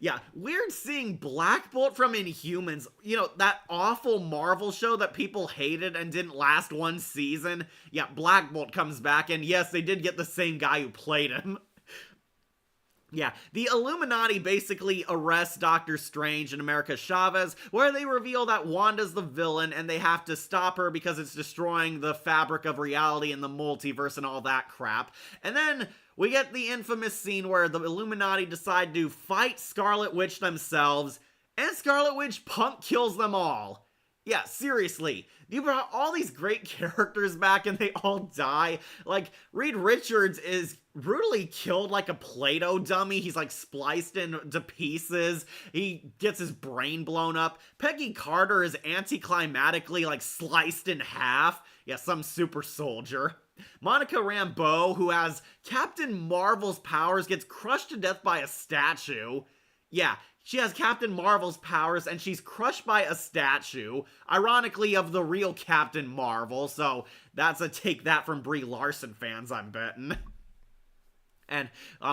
yeah, weird seeing Black Bolt from Inhumans, you know, that awful Marvel show that people hated and didn't last one season. Yeah, Black Bolt comes back, and yes, they did get the same guy who played him. Yeah, the Illuminati basically arrest Doctor Strange and America Chavez, where they reveal that Wanda's the villain and they have to stop her because it's destroying the fabric of reality and the multiverse and all that crap. And then we get the infamous scene where the Illuminati decide to fight Scarlet Witch themselves, and Scarlet Witch punk kills them all. Yeah, seriously. You brought all these great characters back and they all die. Like, Reed Richards is brutally killed like a Play-Doh dummy. He's like spliced into pieces. He gets his brain blown up. Peggy Carter is anticlimactically like sliced in half. Yeah, some super soldier. Monica Rambeau, who has Captain Marvel's powers, gets crushed to death by a statue. Yeah, she has Captain Marvel's powers, and she's crushed by a statue, ironically of the real Captain Marvel, so that's a take that from Brie Larson fans, I'm betting. And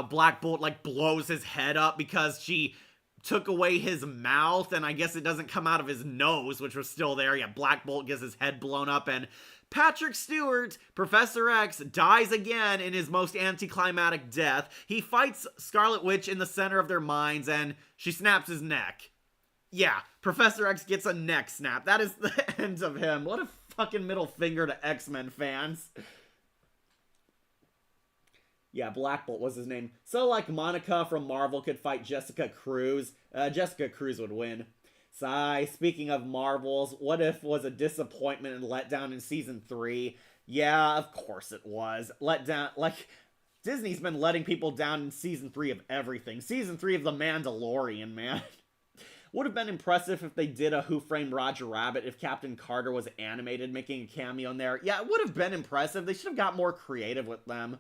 Black Bolt, like, blows his head up because she took away his mouth, and I guess it doesn't come out of his nose, which was still there. Yeah, Black Bolt gets his head blown up, and Patrick Stewart, Professor X, dies again in his most anticlimactic death. He fights Scarlet Witch in the center of their minds, and she snaps his neck. Yeah, Professor X gets a neck snap. That is the end of him. What a fucking middle finger to X-Men fans. Yeah, Black Bolt was his name. So, like, Monica from Marvel could fight Jessica Cruz. Jessica Cruz would win. Sigh. Speaking of Marvels, What If was a disappointment and letdown in season 3. Yeah, of course it was. Letdown, like, Disney's been letting people down in season 3 of everything. Season 3 of The Mandalorian, man. Would have been impressive if they did a Who Framed Roger Rabbit if Captain Carter was animated, making a cameo in there. Yeah, it would have been impressive. They should have got more creative with them.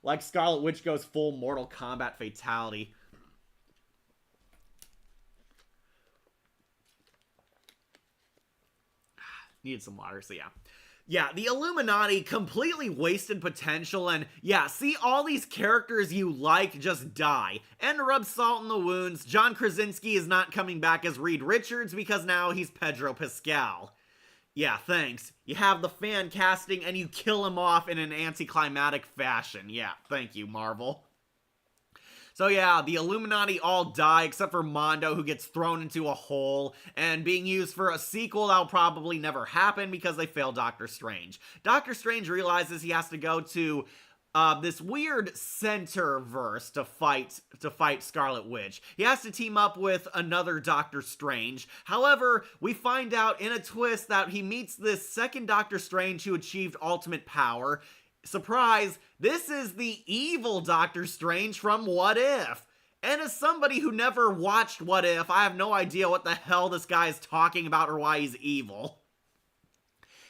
Like Scarlet Witch goes full Mortal Kombat fatality. Needed some water, so yeah. Yeah, the Illuminati completely wasted potential, and yeah, see all these characters you like just die. And to rub salt in the wounds, John Krasinski is not coming back as Reed Richards because now he's Pedro Pascal. Yeah, thanks. You have the fan casting and you kill him off in an anticlimactic fashion. Yeah, thank you, Marvel. So yeah, the Illuminati all die except for Mondo, who gets thrown into a hole and being used for a sequel that'll probably never happen because they failed Doctor Strange. Doctor Strange realizes he has to go to this weird center verse to fight Scarlet Witch. He has to team up with another Doctor Strange. However, we find out in a twist that he meets this second Doctor Strange who achieved ultimate power. Surprise, this is the evil Doctor Strange from What If. And as somebody who never watched What If, I have no idea what the hell this guy is talking about or why he's evil.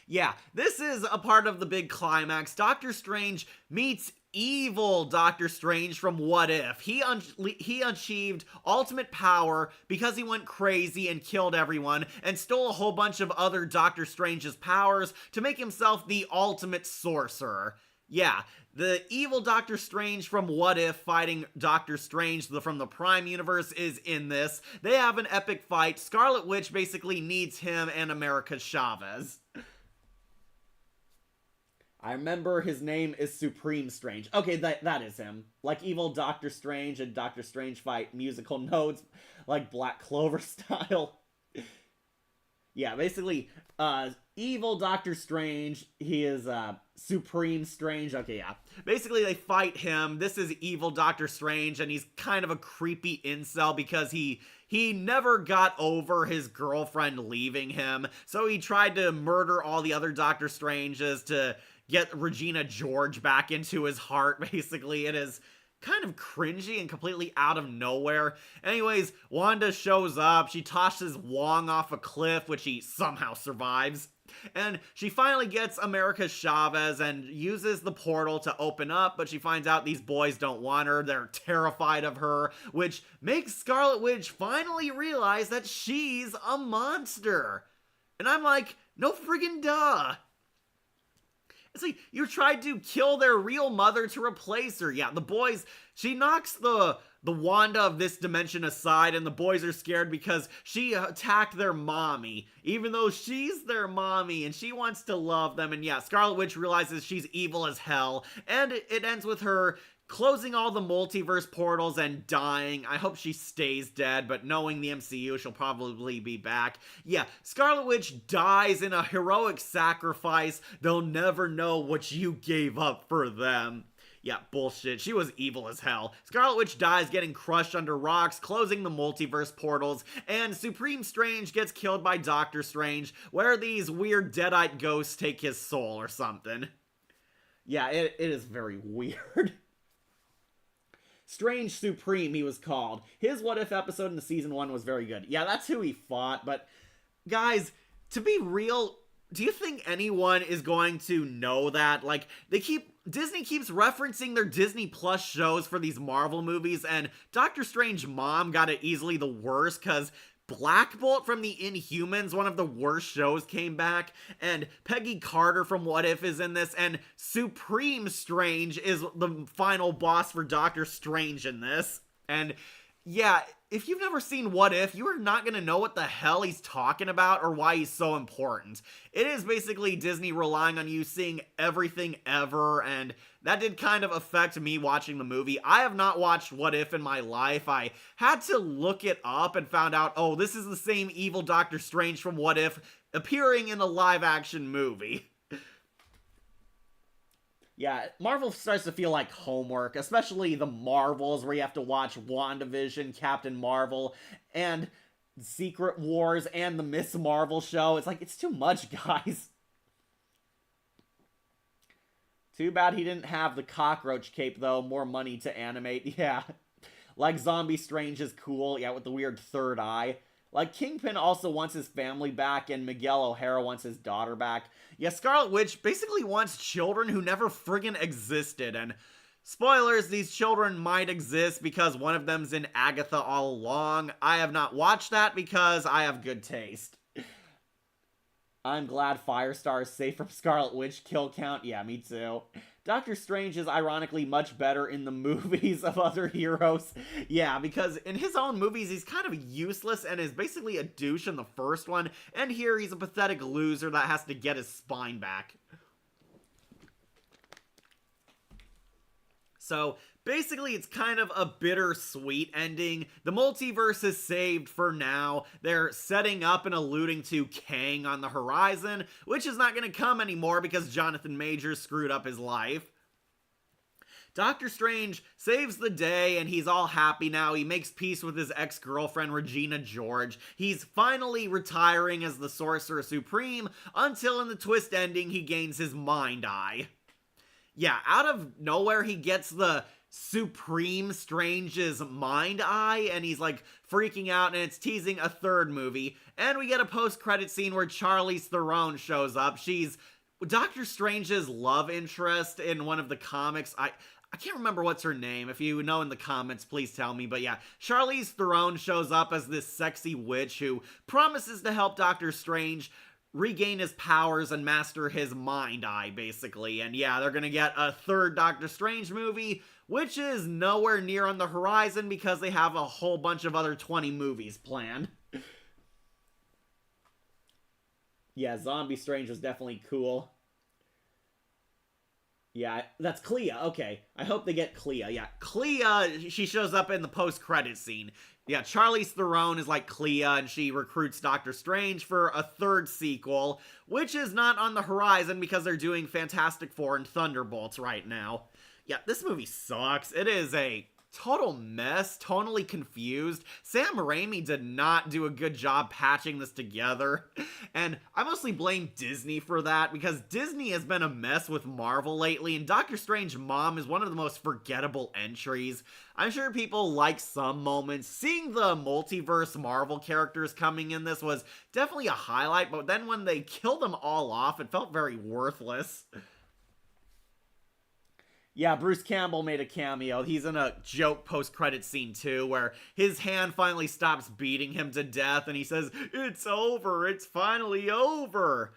Yeah, this is a part of the big climax. Doctor Strange meets evil Doctor Strange from What If. He achieved ultimate power because he went crazy and killed everyone and stole a whole bunch of other Doctor Strange's powers to make himself the ultimate sorcerer. Yeah, the evil Doctor Strange from What If fighting Doctor Strange from the Prime Universe is in this. They have an epic fight. Scarlet Witch basically needs him and America Chavez. I remember his name is Supreme Strange. Okay, that is him. Like evil Doctor Strange and Doctor Strange fight musical notes, like Black Clover style. Yeah, basically, evil Doctor Strange, he is, Supreme Strange. Okay, yeah. Basically, they fight him. This is evil Doctor Strange, and he's kind of a creepy incel because he never got over his girlfriend leaving him, so he tried to murder all the other Doctor Stranges to get Regina George back into his heart, basically. It is kind of cringy and completely out of nowhere. Anyways, Wanda shows up. She tosses Wong off a cliff, which he somehow survives. And she finally gets America Chavez and uses the portal to open up, but she finds out these boys don't want her. They're terrified of her, which makes Scarlet Witch finally realize that she's a monster. And I'm like, no friggin' duh. It's like, you tried to kill their real mother to replace her. Yeah, the boys, she knocks the Wanda of this dimension aside, and the boys are scared because she attacked their mommy, even though she's their mommy, and she wants to love them. And yeah, Scarlet Witch realizes she's evil as hell, and it ends with her closing all the multiverse portals and dying. I hope she stays dead, but knowing the MCU, she'll probably be back. Yeah, Scarlet Witch dies in a heroic sacrifice. They'll never know what you gave up for them. Yeah, bullshit. She was evil as hell. Scarlet Witch dies getting crushed under rocks, closing the multiverse portals, and Supreme Strange gets killed by Doctor Strange, where these weird deadite ghosts take his soul or something. Yeah, it is very weird. Strange Supreme, he was called. His What If episode in the season 1 was very good. Yeah, that's who he fought, but guys, to be real, do you think anyone is going to know that? Like, Disney keeps referencing their Disney Plus shows for these Marvel movies, and Doctor Strange Mom got it easily the worst because Black Bolt from the Inhumans, one of the worst shows, came back, and Peggy Carter from What If is in this, and Supreme Strange is the final boss for Doctor Strange in this. And Yeah, if you've never seen What If, you are not going to know what the hell he's talking about or why he's so important. It is basically Disney relying on you seeing everything ever, and that did kind of affect me watching the movie. I have not watched What If in my life. I had to look it up and found out, oh, this is the same evil Doctor Strange from What If appearing in a live action movie. Yeah, Marvel starts to feel like homework, especially the Marvels, where you have to watch WandaVision, Captain Marvel, and Secret Wars, and the Miss Marvel show. It's like, it's too much, guys. Too bad he didn't have the cockroach cape, though. More money to animate, yeah. Like Zombie Strange is cool, yeah, with the weird third eye. Like, Kingpin also wants his family back, and Miguel O'Hara wants his daughter back. Yeah, Scarlet Witch basically wants children who never friggin' existed, and spoilers, these children might exist because one of them's in Agatha all along. I have not watched that because I have good taste. I'm glad Firestar is safe from Scarlet Witch kill count. Yeah, me too. Doctor Strange is ironically much better in the movies of other heroes. Yeah, because in his own movies, he's kind of useless and is basically a douche in the first one. And here, he's a pathetic loser that has to get his spine back. So, basically, it's kind of a bittersweet ending. The multiverse is saved for now. They're setting up and alluding to Kang on the horizon, which is not going to come anymore because Jonathan Majors screwed up his life. Doctor Strange saves the day and he's all happy now. He makes peace with his ex-girlfriend Regina George. He's finally retiring as the Sorcerer Supreme until in the twist ending he gains his Mind Eye. Yeah, out of nowhere he gets the Supreme Strange's Mind Eye, and he's like freaking out, and it's teasing a third movie. And we get a post-credit scene where Charlize Theron shows up. She's Doctor Strange's love interest in one of the comics. I can't remember what's her name. If you know in the comments, please tell me. But yeah, Charlize Theron shows up as this sexy witch who promises to help Doctor Strange regain his powers and master his Mind Eye, basically. And yeah, they're gonna get a third Doctor Strange movie, which is nowhere near on the horizon because they have a whole bunch of other 20 movies planned. Yeah, Zombie Strange was definitely cool. Yeah, that's Clea. Okay, I hope they get Clea. Yeah, Clea, she shows up in the post-credit scene. Yeah, Charlize Theron is like Clea, and she recruits Doctor Strange for a third sequel, which is not on the horizon because they're doing Fantastic Four and Thunderbolts right now. Yeah, this movie sucks. It is a total mess, tonally confused. Sam Raimi did not do a good job patching this together, and I mostly blame Disney for that because Disney has been a mess with Marvel lately, and Doctor Strange Mom is one of the most forgettable entries. I'm sure people like some moments. Seeing the multiverse Marvel characters coming in this was definitely a highlight, but then when they killed them all off, it felt very worthless. Yeah, Bruce Campbell made a cameo. He's in a joke post-credit scene too, where his hand finally stops beating him to death, and he says, "It's over, it's finally over."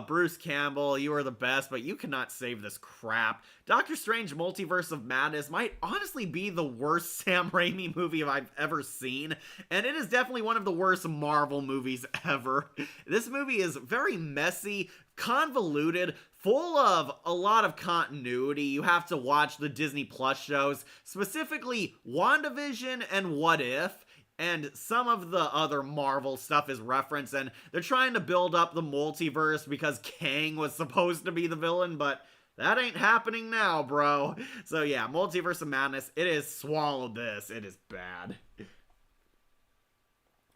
Bruce Campbell, you are the best, but you cannot save this crap. Doctor Strange Multiverse of Madness might honestly be the worst Sam Raimi movie I've ever seen, and it is definitely one of the worst Marvel movies ever. This movie is very messy, convoluted, full of a lot of continuity. You have to watch the Disney Plus shows, specifically WandaVision and What If, and some of the other Marvel stuff is referenced, and they're trying to build up the multiverse because Kang was supposed to be the villain, but that ain't happening now, bro. So yeah, Multiverse of Madness, it has swallowed this. It is bad.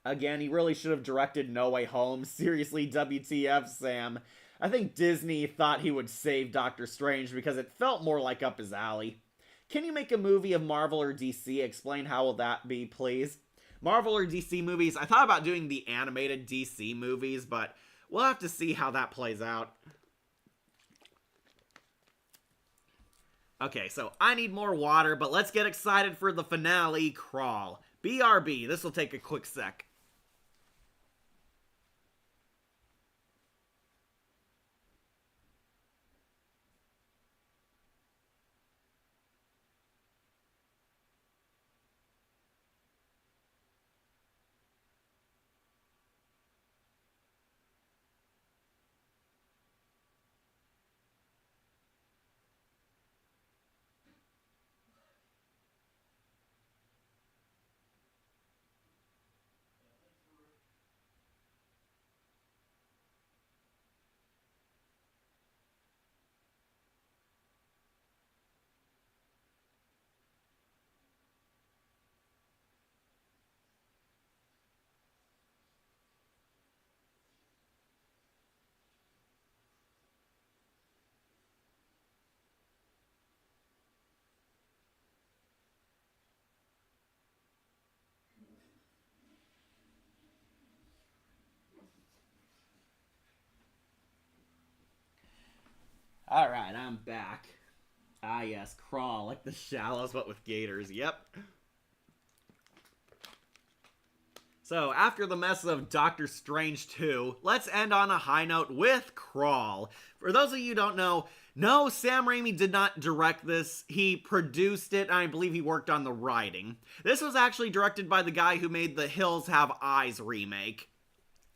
Again, he really should have directed No Way Home. Seriously, WTF, Sam. I think Disney thought he would save Doctor Strange because it felt more like up his alley. Can you make a movie of Marvel or DC? Explain how will that be, please? Marvel or DC movies? I thought about doing the animated DC movies, but we'll have to see how that plays out. Okay, so I need more water, but let's get excited for the finale, Crawl. BRB, this will take a quick sec. Alright, I'm back. Ah, yes, Crawl, like the Shallows, but with gators. Yep. So, after the mess of Doctor Strange 2, let's end on a high note with Crawl. For those of you who don't know, no, Sam Raimi did not direct this. He produced it, and I believe he worked on the writing. This was actually directed by the guy who made the Hills Have Eyes remake.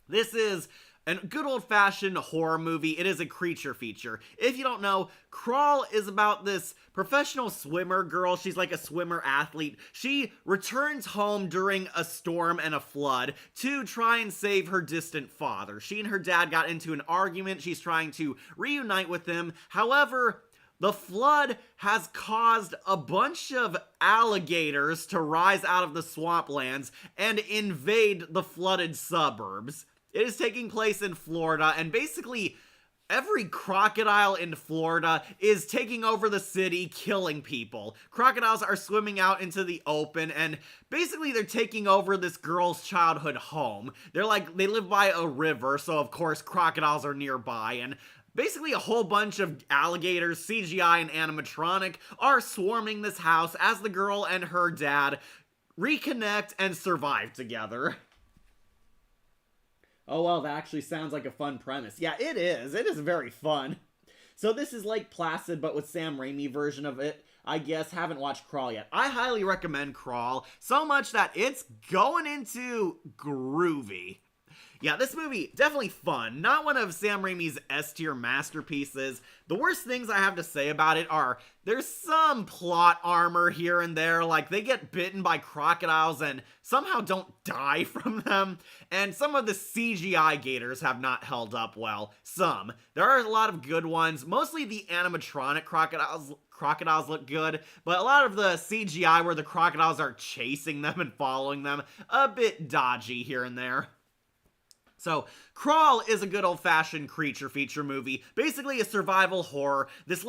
This is a good old-fashioned horror movie. It is a creature feature. If you don't know, Crawl is about this professional swimmer girl. She's like a swimmer athlete. She returns home during a storm and a flood to try and save her distant father. She and her dad got into an argument. She's trying to reunite with him. However, the flood has caused a bunch of alligators to rise out of the swamplands and invade the flooded suburbs. It is taking place in Florida, and basically every crocodile in Florida is taking over the city, killing people. Crocodiles are swimming out into the open, and basically they're taking over this girl's childhood home. They live by a river, so of course crocodiles are nearby, and basically a whole bunch of alligators, CGI and animatronic, are swarming this house as the girl and her dad reconnect and survive together. Oh, well, that actually sounds like a fun premise. Yeah, it is. It is very fun. So this is Lake Placid, but with Sam Raimi version of it, I guess. Haven't watched Crawl yet. I highly recommend Crawl, so much that it's going into groovy. Yeah, this movie, definitely fun. Not one of Sam Raimi's S-tier masterpieces. The worst things I have to say about it are, there's some plot armor here and there, like they get bitten by crocodiles and somehow don't die from them, and some of the CGI gators have not held up well. Some. There are a lot of good ones, mostly the animatronic crocodiles look good, but a lot of the CGI where the crocodiles are chasing them and following them, a bit dodgy here and there. So, Crawl is a good old-fashioned creature feature movie, basically a survival horror. This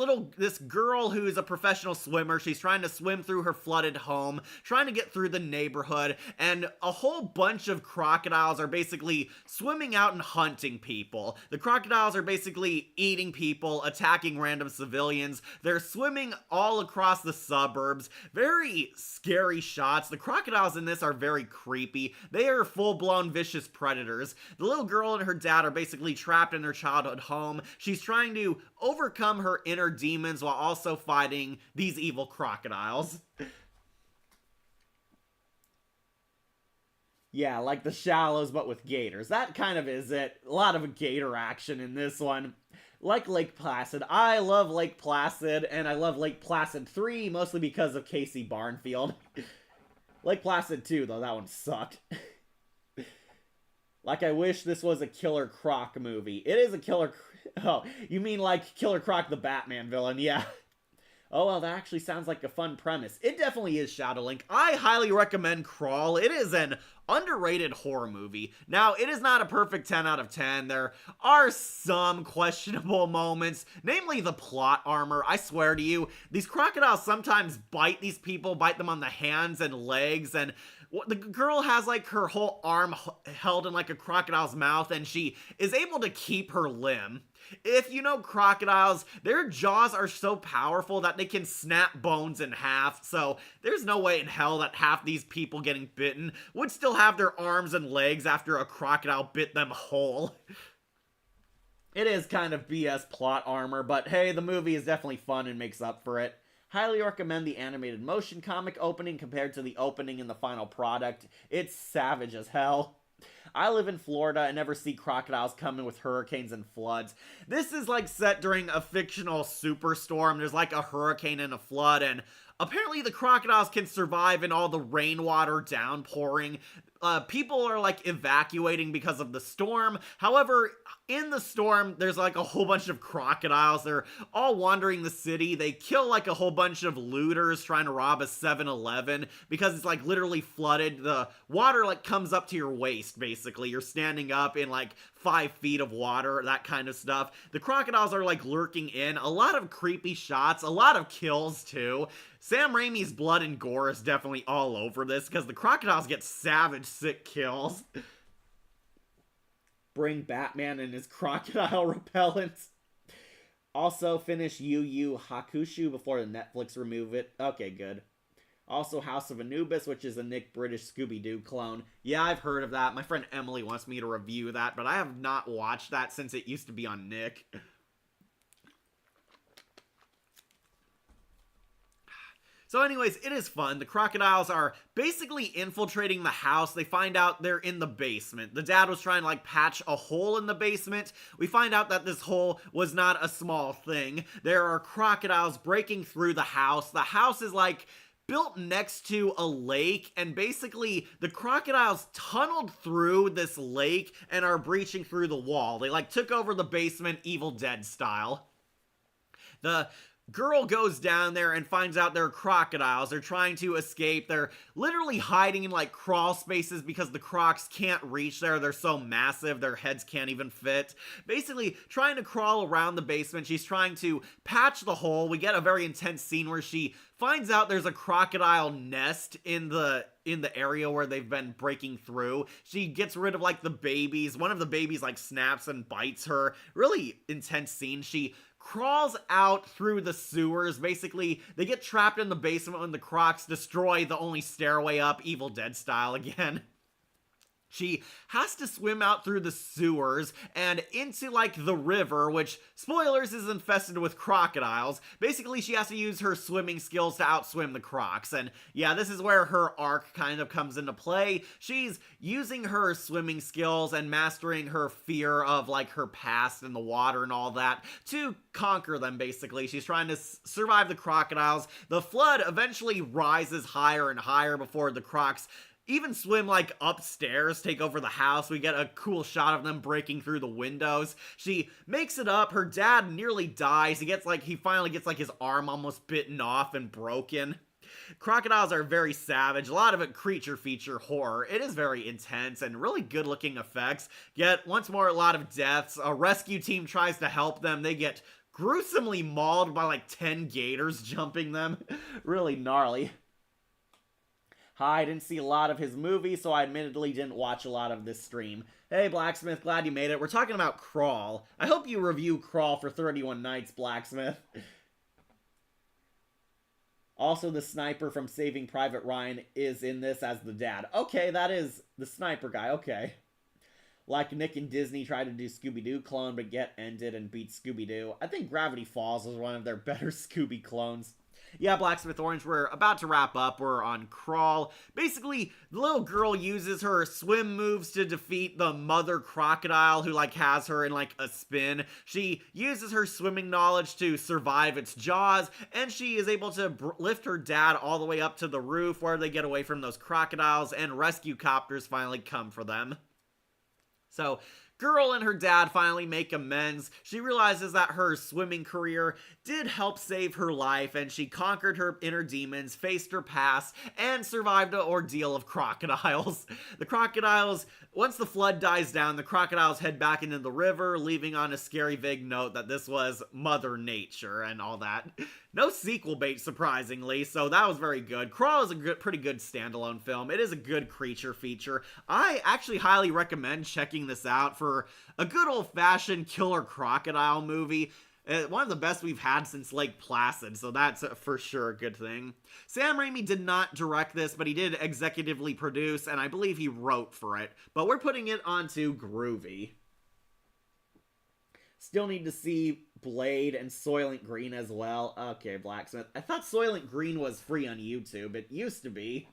girl who's a professional swimmer, she's trying to swim through her flooded home, trying to get through the neighborhood, and a whole bunch of crocodiles are basically swimming out and hunting people. The crocodiles are basically eating people, attacking random civilians. They're swimming all across the suburbs. Very scary shots. The crocodiles in this are very creepy. They are full-blown vicious predators. The little girl and her dad are basically trapped in their childhood home. She's trying to overcome her inner demons while also fighting these evil crocodiles. Yeah, like the Shallows, but with gators. That kind of is it. A lot of gator action in this one. Like Lake Placid. I love Lake Placid, and I love Lake Placid 3, mostly because of Casey Barnfield. Lake Placid 2, though, that one sucked. Like, I wish this was a Killer Croc movie. It is a Killer... Oh, you mean like Killer Croc the Batman villain, yeah. Oh, well, that actually sounds like a fun premise. It definitely is Shadowlink. I highly recommend Crawl. It is an underrated horror movie. Now, it is not a perfect 10 out of 10. There are some questionable moments, namely the plot armor. I swear to you, these crocodiles sometimes bite these people, bite them on the hands and legs, and the girl has like her whole arm held in like a crocodile's mouth, and she is able to keep her limb. If you know crocodiles, their jaws are so powerful that they can snap bones in half, so there's no way in hell that half these people getting bitten would still have their arms and legs after a crocodile bit them whole. It is kind of BS plot armor, but hey, the movie is definitely fun and makes up for it. Highly recommend the animated motion comic opening compared to the opening in the final product. It's savage as hell. I live in Florida and never see crocodiles coming with hurricanes and floods. This is like set during a fictional superstorm. There's like a hurricane and a flood, and apparently the crocodiles can survive in all the rainwater downpouring. People are like evacuating because of the storm. However, in the storm, there's like a whole bunch of crocodiles. They're all wandering the city. They kill like a whole bunch of looters trying to rob a 7-Eleven because it's like literally flooded. The water like comes up to your waist, basically. You're standing up in like 5 feet of water, that kind of stuff. The crocodiles are like lurking in. A lot of creepy shots, a lot of kills too. Sam Raimi's blood and gore is definitely all over this because the crocodiles get savage, sick kills. Bring Batman and his crocodile repellents. Also, finish Yu Yu Hakusho before the Netflix remove it. Okay, good. Also, House of Anubis, which is a Nick British Scooby-Doo clone. Yeah, I've heard of that. My friend Emily wants me to review that, but I have not watched that since it used to be on Nick. So anyways, it is fun. The crocodiles are basically infiltrating the house. They find out they're in the basement. The dad was trying to like patch a hole in the basement. We find out that this hole was not a small thing. There are crocodiles breaking through the house. The house is like built next to a lake, and basically the crocodiles tunneled through this lake and are breaching through the wall. They like took over the basement Evil Dead style. The girl goes down there and finds out there are crocodiles. They're trying to escape. They're literally hiding in like crawl spaces because the crocs can't reach there. They're so massive, their heads can't even fit. Basically, trying to crawl around the basement. She's trying to patch the hole. We get a very intense scene where she finds out there's a crocodile nest in the area where they've been breaking through. She gets rid of like the babies. One of the babies like snaps and bites her. Really intense scene. She crawls out through the sewers. Basically, they get trapped in the basement when the crocs destroy the only stairway up, Evil Dead style again. She has to swim out through the sewers and into, like, the river, which, spoilers, is infested with crocodiles. Basically, she has to use her swimming skills to outswim the crocs. And, yeah, this is where her arc kind of comes into play. She's using her swimming skills and mastering her fear of, like, her past and the water and all that to conquer them, basically. She's trying to survive the crocodiles. The flood eventually rises higher and higher before the crocs even swim like upstairs, take over the house. We get a cool shot of them breaking through the windows. She makes it up. Her dad nearly dies. He finally gets like his arm almost bitten off and broken. Crocodiles are very savage. A lot of it creature feature horror. It is very intense and really good looking effects. Yet once more, a lot of deaths. A rescue team tries to help them. They get gruesomely mauled by like 10 gators jumping them. Really gnarly. Hi, I didn't see a lot of his movies, so I admittedly didn't watch a lot of this stream. Hey, Blacksmith, glad you made it. We're talking about Crawl. I hope you review Crawl for 31 Nights, Blacksmith. Also, the sniper from Saving Private Ryan is in this as the dad. Okay, that is the sniper guy, okay. Like Nick and Disney tried to do Scooby-Doo clone, but get ended and beat Scooby-Doo. I think Gravity Falls was one of their better Scooby clones. Yeah, Blacksmith Orange, we're about to wrap up. We're on Crawl. Basically, the little girl uses her swim moves to defeat the mother crocodile who, like, has her in, like, a spin. She uses her swimming knowledge to survive its jaws, and she is able to lift her dad all the way up to the roof where they get away from those crocodiles, and rescue copters finally come for them. So, girl and her dad finally make amends. She realizes that her swimming career did help save her life, and she conquered her inner demons, faced her past, and survived an ordeal of crocodiles. The crocodiles, once the flood dies down, the crocodiles head back into the river, leaving on a scary vague note that this was Mother Nature and all that. No sequel bait, surprisingly, so that was very good. Crawl is a pretty good standalone film. It is a good creature feature. I actually highly recommend checking this out for a good old-fashioned killer crocodile movie. One of the best we've had since Lake Placid, so that's for sure a good thing. Sam Raimi did not direct this, but he did executively produce, and I believe he wrote for it. But we're putting it onto Groovy. Still need to see Blade and Soylent Green as well. Okay, Blacksmith. I thought Soylent Green was free on YouTube. It used to be.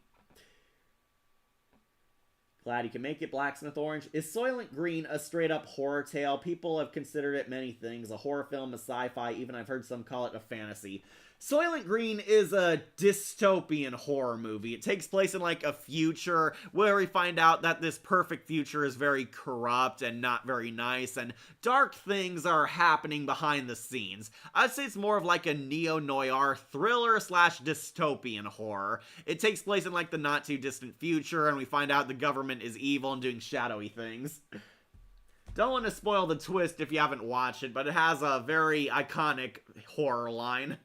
Glad you can make it, Blacksmith Orange. Is Soylent Green a straight-up horror tale? People have considered it many things. A horror film, a sci-fi, even I've heard some call it a fantasy. Soylent Green is a dystopian horror movie. It takes place in, like, a future where we find out that this perfect future is very corrupt and not very nice, and dark things are happening behind the scenes. I'd say it's more of like a neo-noir thriller slash dystopian horror. It takes place in, like, the not-too-distant future, and we find out the government is evil and doing shadowy things. Don't want to spoil the twist if you haven't watched it, but it has a very iconic horror line.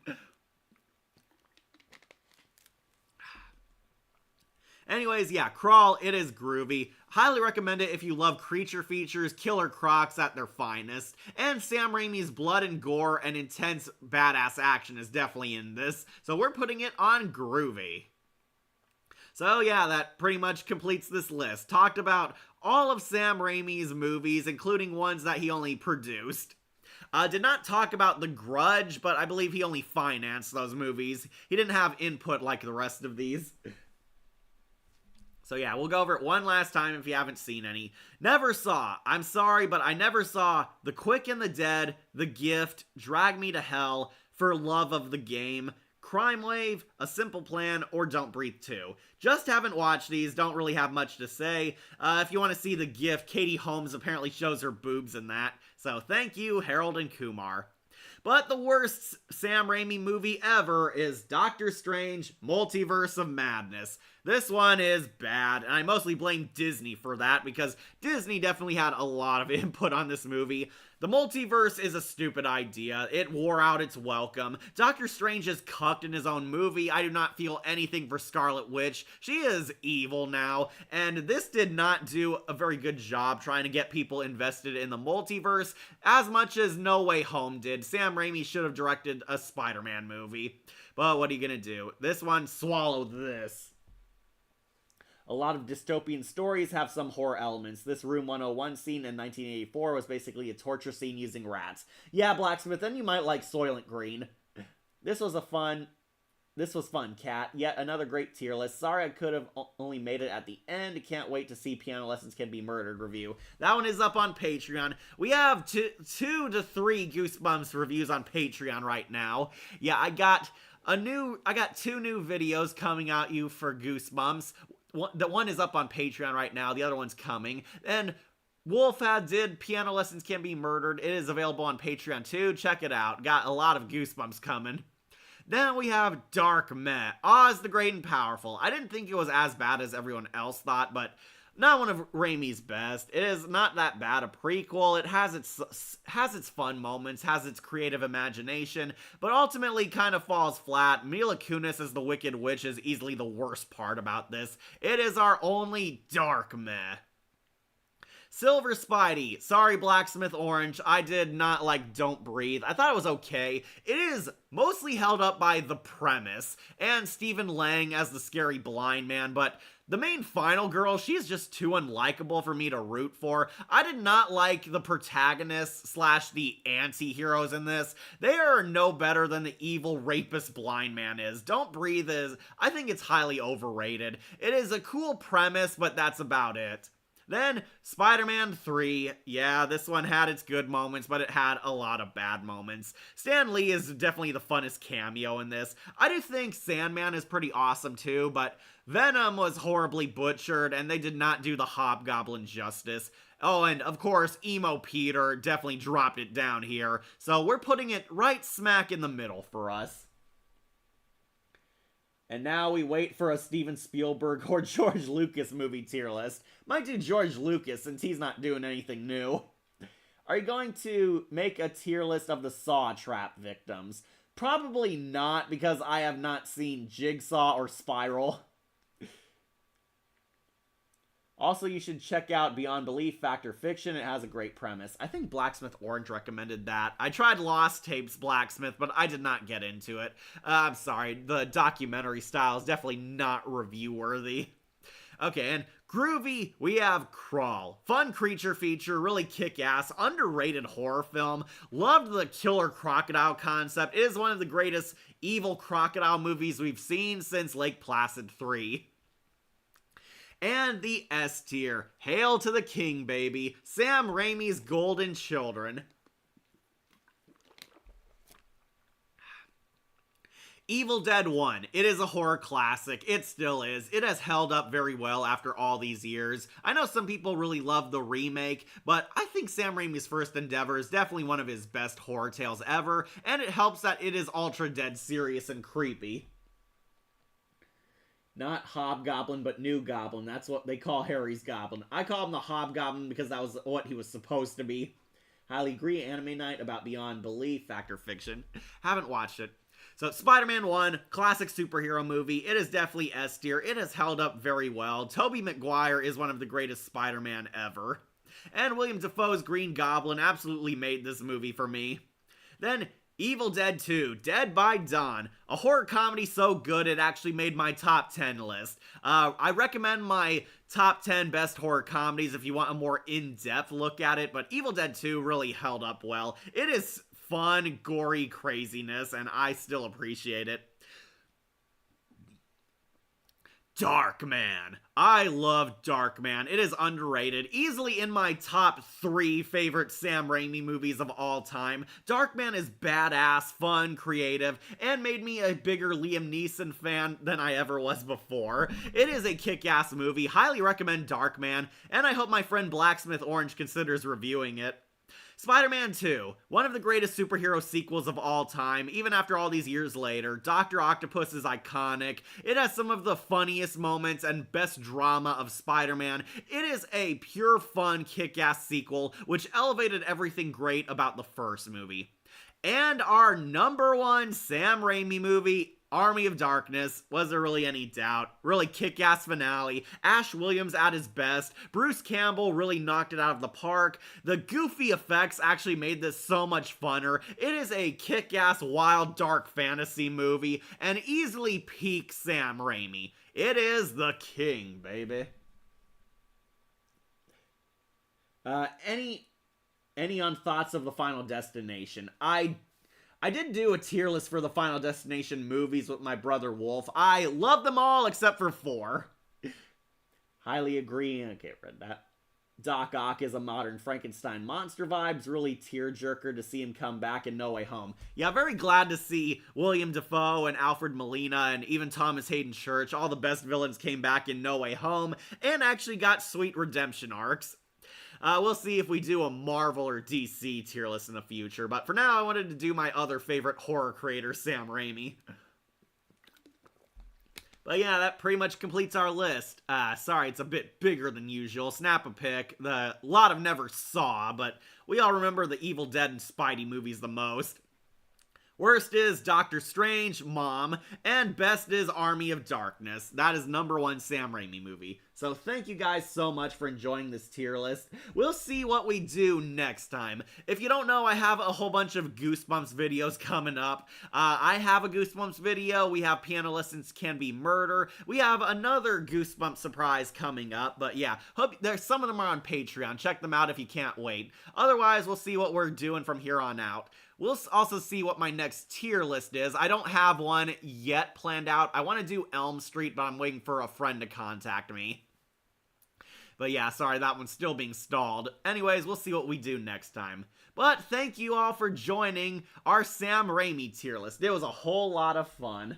Anyways, yeah, Crawl, it is groovy. Highly recommend it if you love creature features, killer crocs at their finest. And Sam Raimi's blood and gore and intense badass action is definitely in this, so we're putting it on Groovy. So yeah, that pretty much completes this list. Talked about all of Sam Raimi's movies, including ones that he only produced. Did not talk about The Grudge, but I believe he only financed those movies. He didn't have input like the rest of these. So yeah, we'll go over it one last time if you haven't seen any. Never saw. I'm sorry, but I never saw The Quick and the Dead, The Gift, Drag Me to Hell, For Love of the Game, Crime Wave, A Simple Plan, or Don't Breathe 2. Just haven't watched these, don't really have much to say. If you want to see The Gift, Katie Holmes apparently shows her boobs in that. So thank you, Harold and Kumar. But the worst Sam Raimi movie ever is Doctor Strange, Multiverse of Madness. This one is bad, and I mostly blame Disney for that, because Disney definitely had a lot of input on this movie. The multiverse is a stupid idea. It wore out its welcome. Doctor Strange is cucked in his own movie. I do not feel anything for Scarlet Witch. She is evil now, and this did not do a very good job trying to get people invested in the multiverse as much as No Way Home did. Sam Raimi should have directed a Spider-Man movie. But what are you gonna do? This one swallowed this. A lot of dystopian stories have some horror elements. This Room 101 scene in 1984 was basically a torture scene using rats. Yeah, Blacksmith, then you might like Soylent Green. This was fun, Kat. Yet another great tier list. Sorry I could have only made it at the end. Can't wait to see Piano Lessons Can Be Murdered review. That one is up on Patreon. We have 2 to 3 Goosebumps reviews on Patreon right now. Yeah, I got 2 new videos coming out you for Goosebumps. The one is up on Patreon right now. The other one's coming. And Wolfad did Piano Lessons Can Be Murdered. It is available on Patreon too. Check it out. Got a lot of Goosebumps coming. Then we have Dark Meh. Oz the Great and Powerful. I didn't think it was as bad as everyone else thought, but not one of Raimi's best. It is not that bad a prequel. It has its fun moments, has its creative imagination, but ultimately kind of falls flat. Mila Kunis as the Wicked Witch is easily the worst part about this. It is our only Dark Meh. Silver Spidey. Sorry, Blacksmith Orange. I did not like Don't Breathe. I thought it was okay. It is mostly held up by the premise and Stephen Lang as the scary blind man, but the main final girl, she is just too unlikable for me to root for. I did not like the protagonists / the anti-heroes in this. They are no better than the evil rapist blind man is. Don't Breathe is, I think it's highly overrated. It is a cool premise, but that's about it. Then, Spider-Man 3. Yeah, this one had its good moments, but it had a lot of bad moments. Stan Lee is definitely the funnest cameo in this. I do think Sandman is pretty awesome too, but Venom was horribly butchered, and they did not do the Hobgoblin justice. Oh, and of course, Emo Peter definitely dropped it down here, so we're putting it right smack in the middle for us. And now we wait for a Steven Spielberg or George Lucas movie tier list. Might do George Lucas since he's not doing anything new. Are you going to make a tier list of the Saw trap victims? Probably not, because I have not seen Jigsaw or Spiral. Also, you should check out Beyond Belief, Fact or Fiction. It has a great premise. I think Blacksmith Orange recommended that. I tried Lost Tapes Blacksmith, but I did not get into it. I'm sorry, the documentary style is definitely not review-worthy. Okay, and Groovy, we have Crawl. Fun creature feature, really kick-ass, underrated horror film. Loved the killer crocodile concept. It is one of the greatest evil crocodile movies we've seen since Lake Placid 3. And the S tier. Hail to the king, baby. Sam Raimi's Golden Children. Evil Dead 1. It is a horror classic. It still is. It has held up very well after all these years. I know some people really love the remake, but I think Sam Raimi's first endeavor is definitely one of his best horror tales ever, and it helps that it is ultra dead serious and creepy. Not Hobgoblin, but New Goblin. That's what they call Harry's Goblin. I call him the Hobgoblin because that was what he was supposed to be. Highly agree. Anime night about Beyond Belief, Fact or Fiction. Haven't watched it. So Spider-Man 1, classic superhero movie. It is definitely S tier. It has held up very well. Tobey Maguire is one of the greatest Spider-Man ever. And William Dafoe's Green Goblin absolutely made this movie for me. Then Evil Dead 2, Dead by Dawn, a horror comedy so good it actually made my top 10 list. I recommend my top 10 best horror comedies if you want a more in-depth look at it, but Evil Dead 2 really held up well. It is fun, gory craziness, and I still appreciate it. Darkman. I love Darkman. It is underrated. Easily in my top 3 favorite Sam Raimi movies of all time. Darkman is badass, fun, creative, and made me a bigger Liam Neeson fan than I ever was before. It is a kick-ass movie. Highly recommend Darkman, and I hope my friend Blacksmith Orange considers reviewing it. Spider-Man 2, one of the greatest superhero sequels of all time, even after all these years later. Dr. Octopus is iconic. It has some of the funniest moments and best drama of Spider-Man. It is a pure fun, kick-ass sequel, which elevated everything great about the first movie. And our number 1 Sam Raimi movie, Army of Darkness. Was there really any doubt? Really kick-ass finale. Ash Williams at his best. Bruce Campbell really knocked it out of the park. The goofy effects actually made this so much funner. It is a kick-ass, wild, dark fantasy movie, and easily peak Sam Raimi. It is the king, baby. Any on thoughts of the Final Destination? I did do a tier list for the Final Destination movies with my brother Wolf. I love them all except for 4. Highly agree. Okay, read that. Doc Ock is a modern Frankenstein monster vibes. Really tearjerker to see him come back in No Way Home. Yeah, very glad to see William Dafoe and Alfred Molina and even Thomas Hayden Church. All the best villains came back in No Way Home and actually got sweet redemption arcs. We'll see if we do a Marvel or DC tier list in the future, but for now I wanted to do my other favorite horror creator, Sam Raimi. But yeah, that pretty much completes our list. Sorry, it's a bit bigger than usual. Snap a pic. A lot of never saw, but we all remember the Evil Dead and Spidey movies the most. Worst is Doctor Strange, Mom, and best is Army of Darkness. That is number 1 Sam Raimi movie. So thank you guys so much for enjoying this tier list. We'll see what we do next time. If you don't know, I have a whole bunch of Goosebumps videos coming up. I have a Goosebumps video. We have Piano Lessons Can Be Murder. We have another Goosebumps surprise coming up. But yeah, some of them are on Patreon. Check them out if you can't wait. Otherwise, we'll see what we're doing from here on out. We'll also see what my next tier list is. I don't have one yet planned out. I want to do Elm Street, but I'm waiting for a friend to contact me. But yeah, sorry, that one's still being stalled. Anyways, we'll see what we do next time. But thank you all for joining our Sam Raimi tier list. It was a whole lot of fun.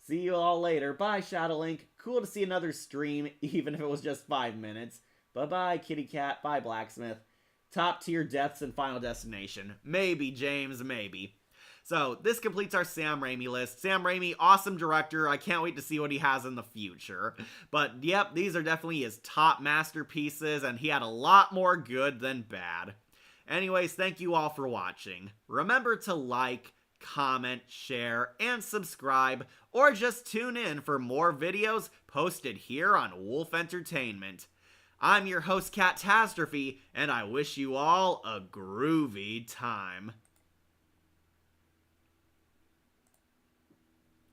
See you all later. Bye, Shadowlink. Cool to see another stream, even if it was just 5 minutes. Bye-bye, Kitty Cat. Bye, Blacksmith. Top tier deaths in Final Destination. Maybe, James, maybe. So, this completes our Sam Raimi list. Sam Raimi, awesome director. I can't wait to see what he has in the future. But, yep, these are definitely his top masterpieces, and he had a lot more good than bad. Anyways, thank you all for watching. Remember to like, comment, share, and subscribe, or just tune in for more videos posted here on Wolf Entertainment. I'm your host, Catastrophe, and I wish you all a groovy time.